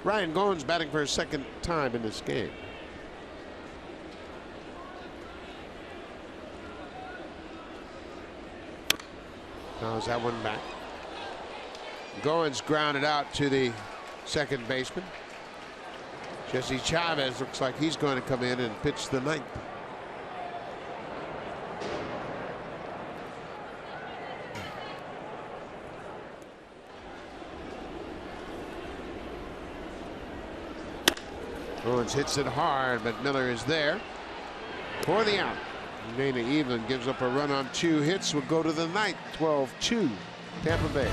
Ryan Goins batting for a second time in this game. How's that one back? Goins grounded out to the second baseman. Jesse Chavez looks like he's going to come in and pitch the 9th. Goins hits it hard, but Miller is there for the out. Dana Evelyn gives up a run on 2 hits. Will go to the 9th. 12-2 Tampa Bay.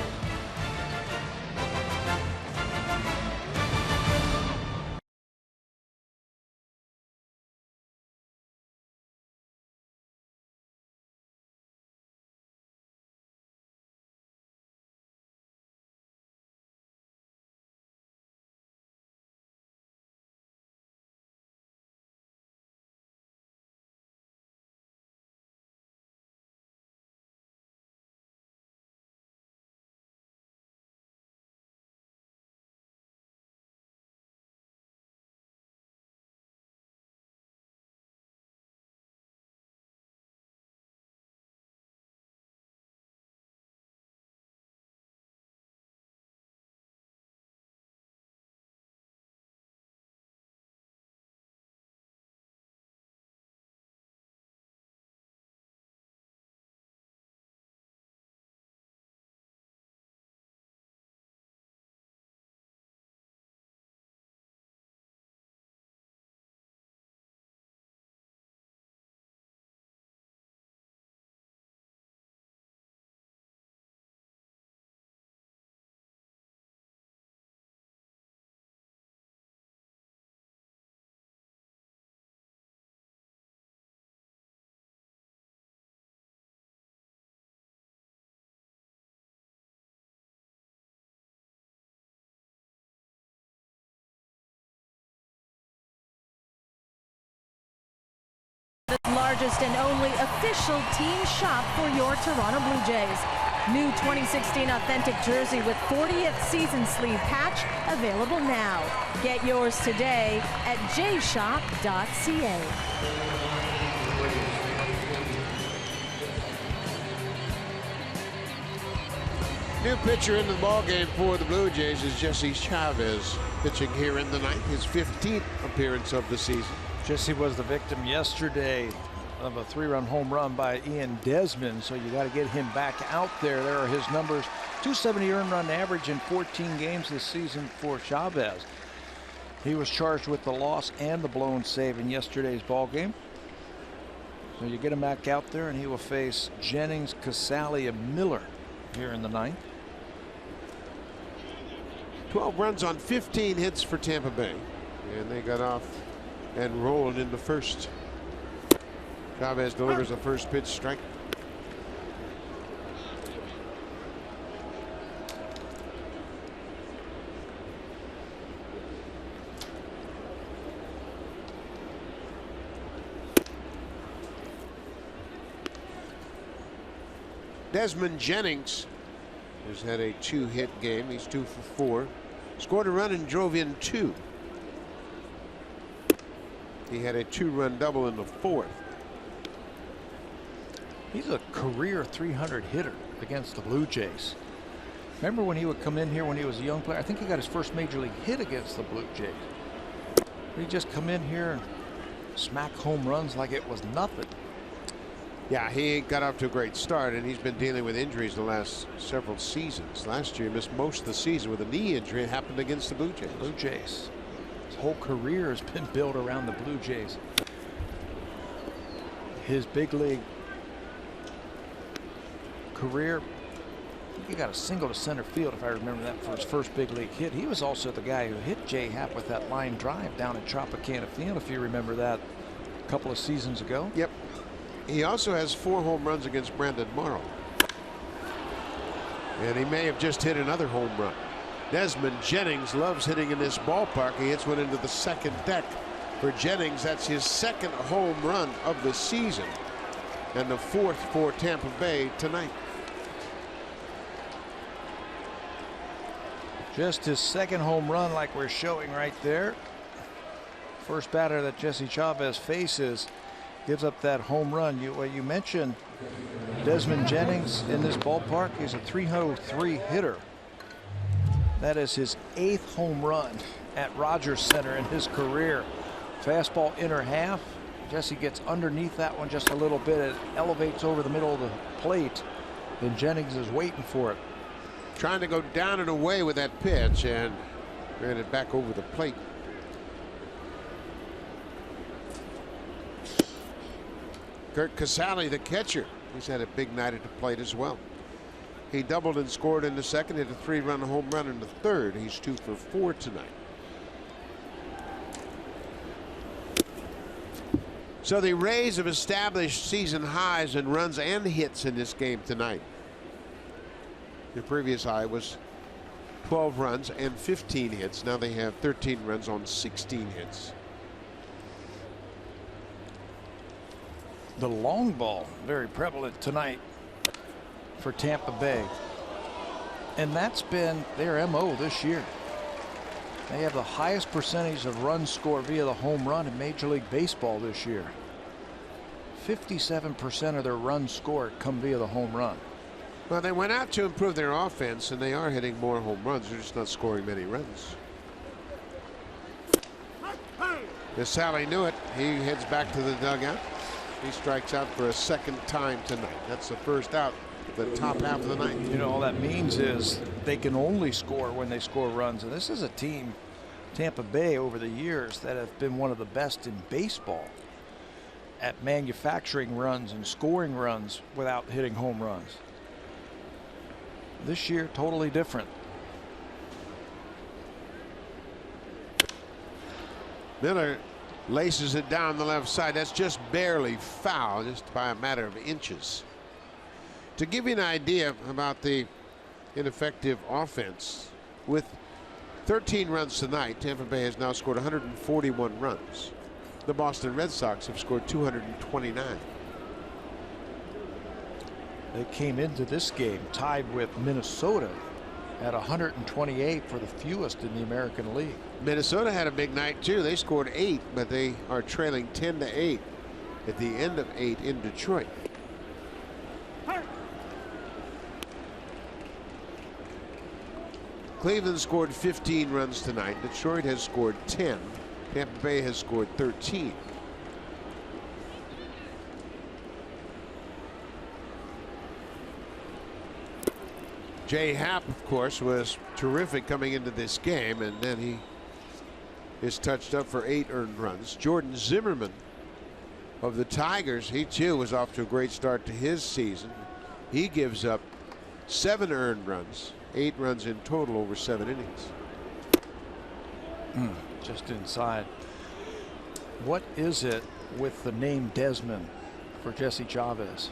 The largest and only official team shop for your Toronto Blue Jays. New 2016 authentic jersey with 40th season sleeve patch available now. Get yours today at jshop.ca. New pitcher into the ballgame for the Blue Jays is Jesse Chavez, pitching here in the ninth, his 15th appearance of the season. Jesse was the victim yesterday of a 3-run home run by Ian Desmond, so you got to get him back out there. There are his numbers. 270 earned run average in 14 games this season for Chavez. He was charged with the loss and the blown save in yesterday's ball game. So you get him back out there, and he will face Jennings, Casali, and Miller here in the ninth. 12 runs on 15 hits for Tampa Bay, and they got off and rolled in the first. Chavez delivers a first pitch strike. Desmond Jennings has had a 2-hit game. He's 2 for 4. Scored a run and drove in 2. He had a 2-run double in the 4th. He's a career 300 hitter against the Blue Jays. Remember when he would come in here when he was a young player? I think he got his first major league hit against the Blue Jays. He'd just come in here and smack home runs like it was nothing. Yeah, he got off to a great start, and he's been dealing with injuries the last several seasons. Last year, he missed most of the season with a knee injury. It happened against the Blue Jays. Blue Jays. His whole career has been built around the Blue Jays. His big league career, he got a single to center field, if I remember that, for his first big league hit. He was also the guy who hit J. Happ with that line drive down at Tropicana Field, if you remember that a couple of seasons ago. Yep. He also has 4 home runs against Brandon Morrow. And he may have just hit another home run. Desmond Jennings loves hitting in this ballpark. He hits one into the second deck. For Jennings, that's his 2nd home run of the season, and the 4th for Tampa Bay tonight. Just his 2nd home run, like we're showing right there. First batter that Jesse Chavez faces gives up that home run. You mentioned Desmond Jennings in this ballpark. He's a 303 hitter. That is his 8th home run at Rogers Center in his career. Fastball inner half. Jesse gets underneath that one just a little bit. It elevates over the middle of the plate. And Jennings is waiting for it. Trying to go down and away with that pitch, and ran it back over the plate. Kurt Casali, the catcher, he's had a big night at the plate as well. He doubled and scored in the 2nd, hit a 3-run home run in the 3rd. He's 2 for 4 tonight. So the Rays have established season highs in runs and hits in this game tonight. The previous high was 12 runs and 15 hits. Now they have 13 runs on 16 hits. The long ball, very prevalent tonight for Tampa Bay. And that's been their MO this year. They have the highest percentage of runs scored via the home run in Major League Baseball this year. 57% of their runs scored come via the home run. Well, they went out to improve their offense, and they are hitting more home runs. They're just not scoring many runs. Casali knew it. He heads back to the dugout. He strikes out for a 2nd time tonight. That's the first out, the top half of the ninth. You know, all that means is they can only score when they score runs. And this is a team, Tampa Bay, over the years that have been one of the best in baseball at manufacturing runs and scoring runs without hitting home runs. This year, totally different. Miller laces it down the left side. That's just barely foul, just by a matter of inches. To give you an idea about the ineffective offense, with 13 runs tonight, Tampa Bay has now scored 141 runs. The Boston Red Sox have scored 229. They came into this game tied with Minnesota at 128 for the fewest in the American League. Minnesota had a big night too. They scored 8, but they are trailing 10-8 at the end of 8 in Detroit. Cleveland scored 15 runs tonight. Detroit has scored 10. Tampa Bay has scored 13. Jay Happ, of course, was terrific coming into this game, and then he is touched up for 8 earned runs. Jordan Zimmerman of the Tigers, he too was off to a great start to his season. He gives up 7 earned runs, 8 runs in total over 7 innings. Just inside. What is it with the name Desmond for Jesse Chavez?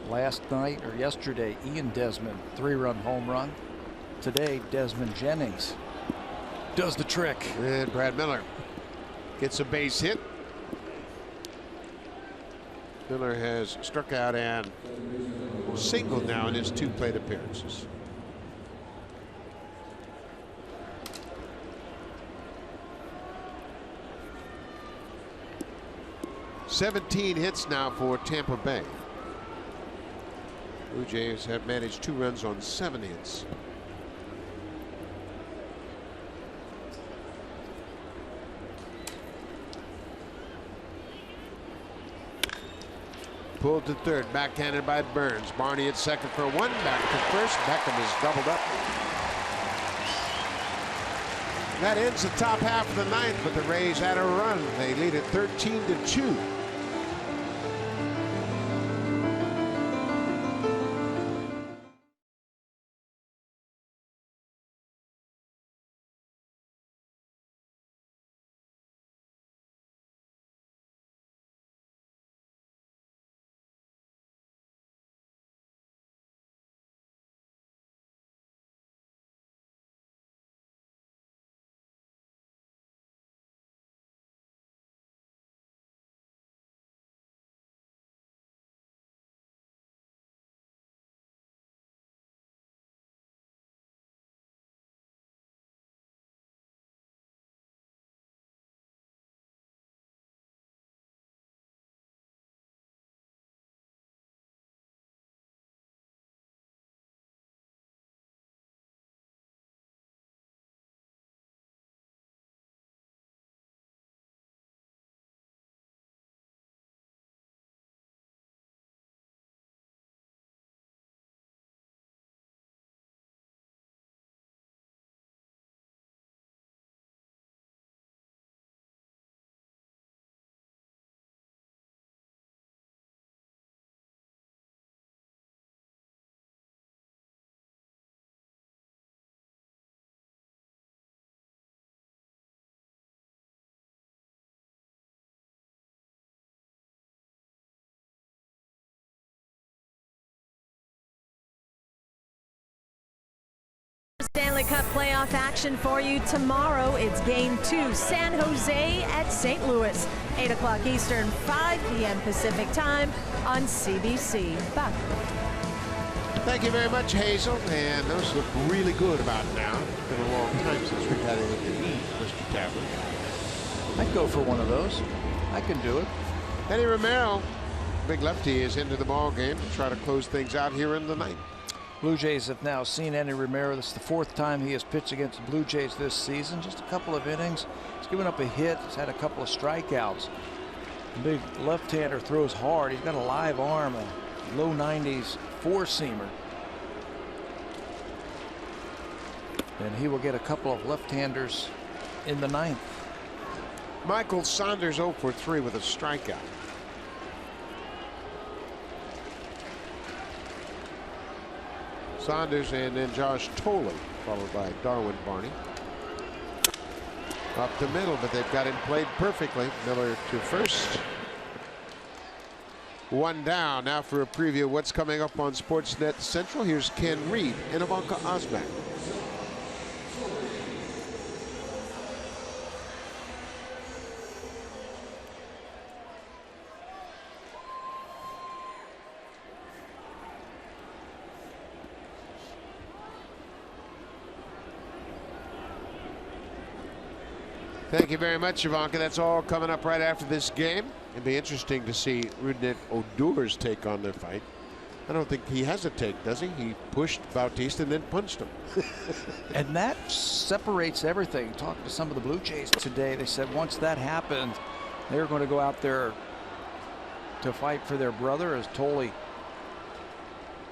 Last night or yesterday, Ian Desmond, 3-run home run. Today, Desmond Jennings does the trick. And Brad Miller gets a base hit. Miller has struck out and singled now in his 2 plate appearances. "17 hits now for Tampa Bay. Blue Jays have managed 2 runs on 7 hits. Pulled to third, backhanded by Burns. Barney at second for 1, back to first. Beckham is doubled up. That ends the top half of the 9th, but the Rays had a run. They lead it 13-2. Stanley Cup playoff action for you tomorrow. It's game 2, San Jose at St. Louis, 8 o'clock Eastern, 5 p.m. Pacific time on CBC. Buck. Thank you very much, Hazel. And those look really good about now. It's been a long time since we've had anything to eat, Mr. Tapper. I'd go for one of those. I can do it. Eddie Romero, big lefty, is into the ball game to try to close things out here in the 9th. Blue Jays have now seen Eddie Romero. This is the 4th time he has pitched against the Blue Jays this season. Just a couple of innings. He's given up a hit. He's had a couple of strikeouts. The big left-hander throws hard. He's got a live arm, a low 90s four-seamer. And he will get a couple of left-handers in the 9th. Michael Saunders 0 for 3 with a strikeout. Saunders and then Josh Tolley, followed by Darwin Barney. Up the middle, but they've got it played perfectly. Miller to first. 1 down. Now for a preview of what's coming up on Sportsnet Central. Here's Ken Reed and Ivanka Osmak. Thank you very much, Ivanka. That's all coming up right after this game. It'd be interesting to see Rougned Odor's take on the fight. I don't think he has a take, does he? He pushed Bautista and then punched him. And that separates everything. Talked to some of the Blue Jays today. They said once that happened, they were going to go out there to fight for their brother as Tolley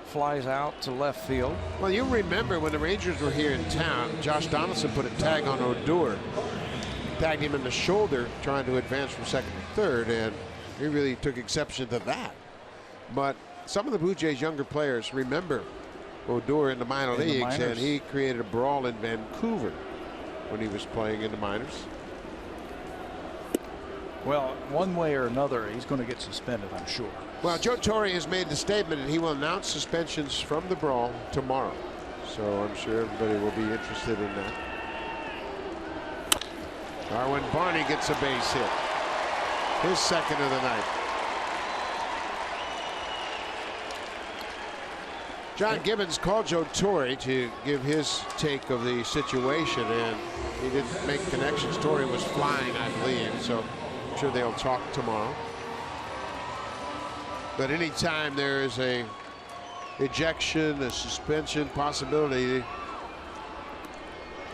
flies out to left field. Well, you remember when the Rangers were here in town, Josh Donaldson put a tag on Odor, tagged him in the shoulder trying to advance from second to third, and he really took exception to that. But some of the Blue Jays younger players remember Odor in the minor leagues, and he created a brawl in Vancouver when he was playing in the minors. Well, one way or another, he's going to get suspended, I'm sure. Well, Joe Torre has made the statement that he will announce suspensions from the brawl tomorrow. So I'm sure everybody will be interested in that. Darwin Barney gets a base hit. His second of the night. John Gibbons called Joe Torre to give his take of the situation, and he didn't make connections. Torre was flying, I believe, so I'm sure they'll talk tomorrow. But anytime there is a ejection, a suspension possibility,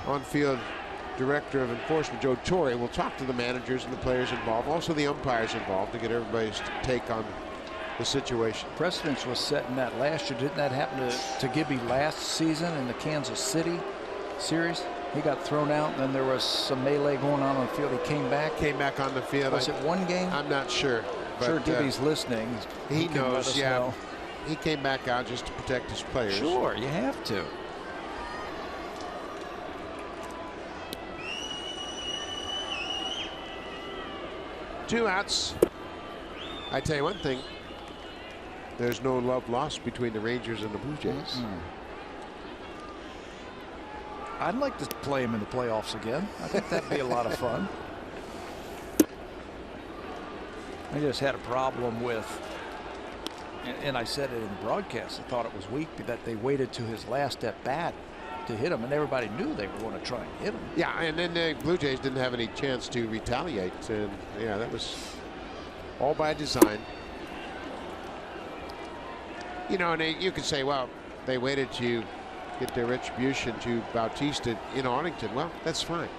on-field director of enforcement Joe Torre will talk to the managers and the players involved, also the umpires involved, to get everybody's take on the situation. Precedence was set in that last year. Didn't that happen to Gibby last season in the Kansas City series? He got thrown out, and then there was some melee going on the field. He came back. Came back on the field. Was it one game? I'm not sure. I'm sure Gibby's listening. He knows, yeah. Know. He came back out just to protect his players. Sure, you have to. Two outs. I tell you one thing. There's no love lost between the Rangers and the Blue Jays. I'd like to play him in the playoffs again. I think that'd be a lot of fun. I just had a problem with, and I said it in the broadcast, I thought it was weak that they waited to his last at bat to hit him, and everybody knew they were going to try and hit him. Yeah, and then the Blue Jays didn't have any chance to retaliate, and yeah, that was all by design. You know, and you could say, well, they waited to get their retribution to Bautista in Arlington. Well, that's fine.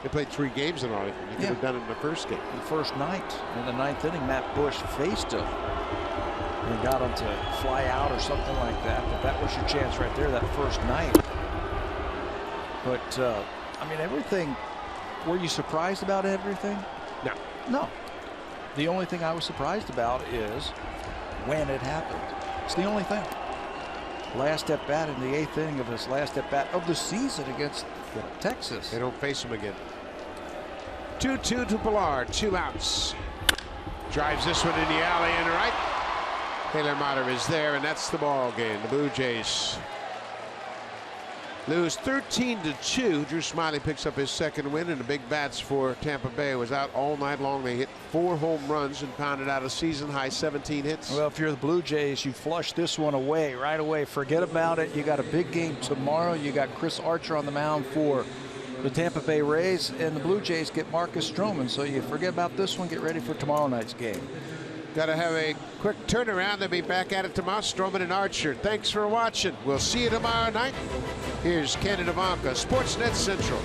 They played 3 games in Arlington. You could have done it in the first game. The first night, in the 9th inning, Matt Bush faced him and got him to fly out or something like that. But that was your chance right there that first night. But, I mean, everything, were you surprised about everything? No. No. The only thing I was surprised about is when it happened. It's the only thing. Last at bat in the 8th inning of his last at bat of the season against Texas. They don't face him again. 2-2 to Pilar, 2 outs. Drives this one in the alley and right. Taylor Motter is there, and that's the ball game. The Blue Jays lose 13-2. Drew Smiley picks up his second win, and the big bats for Tampa Bay was out all night long. They hit 4 home runs and pounded out a season-high 17 hits. Well, if you're the Blue Jays, you flush this one away right away. Forget about it. You got a big game tomorrow. You got Chris Archer on the mound for the Tampa Bay Rays, and the Blue Jays get Marcus Stroman. So you forget about this one. Get ready for tomorrow night's game. Got to have a quick turnaround. They'll be back at it tomorrow. Stroman and Archer. Thanks for watching. We'll see you tomorrow night. Here's Ken and Ivanka, Sportsnet Central.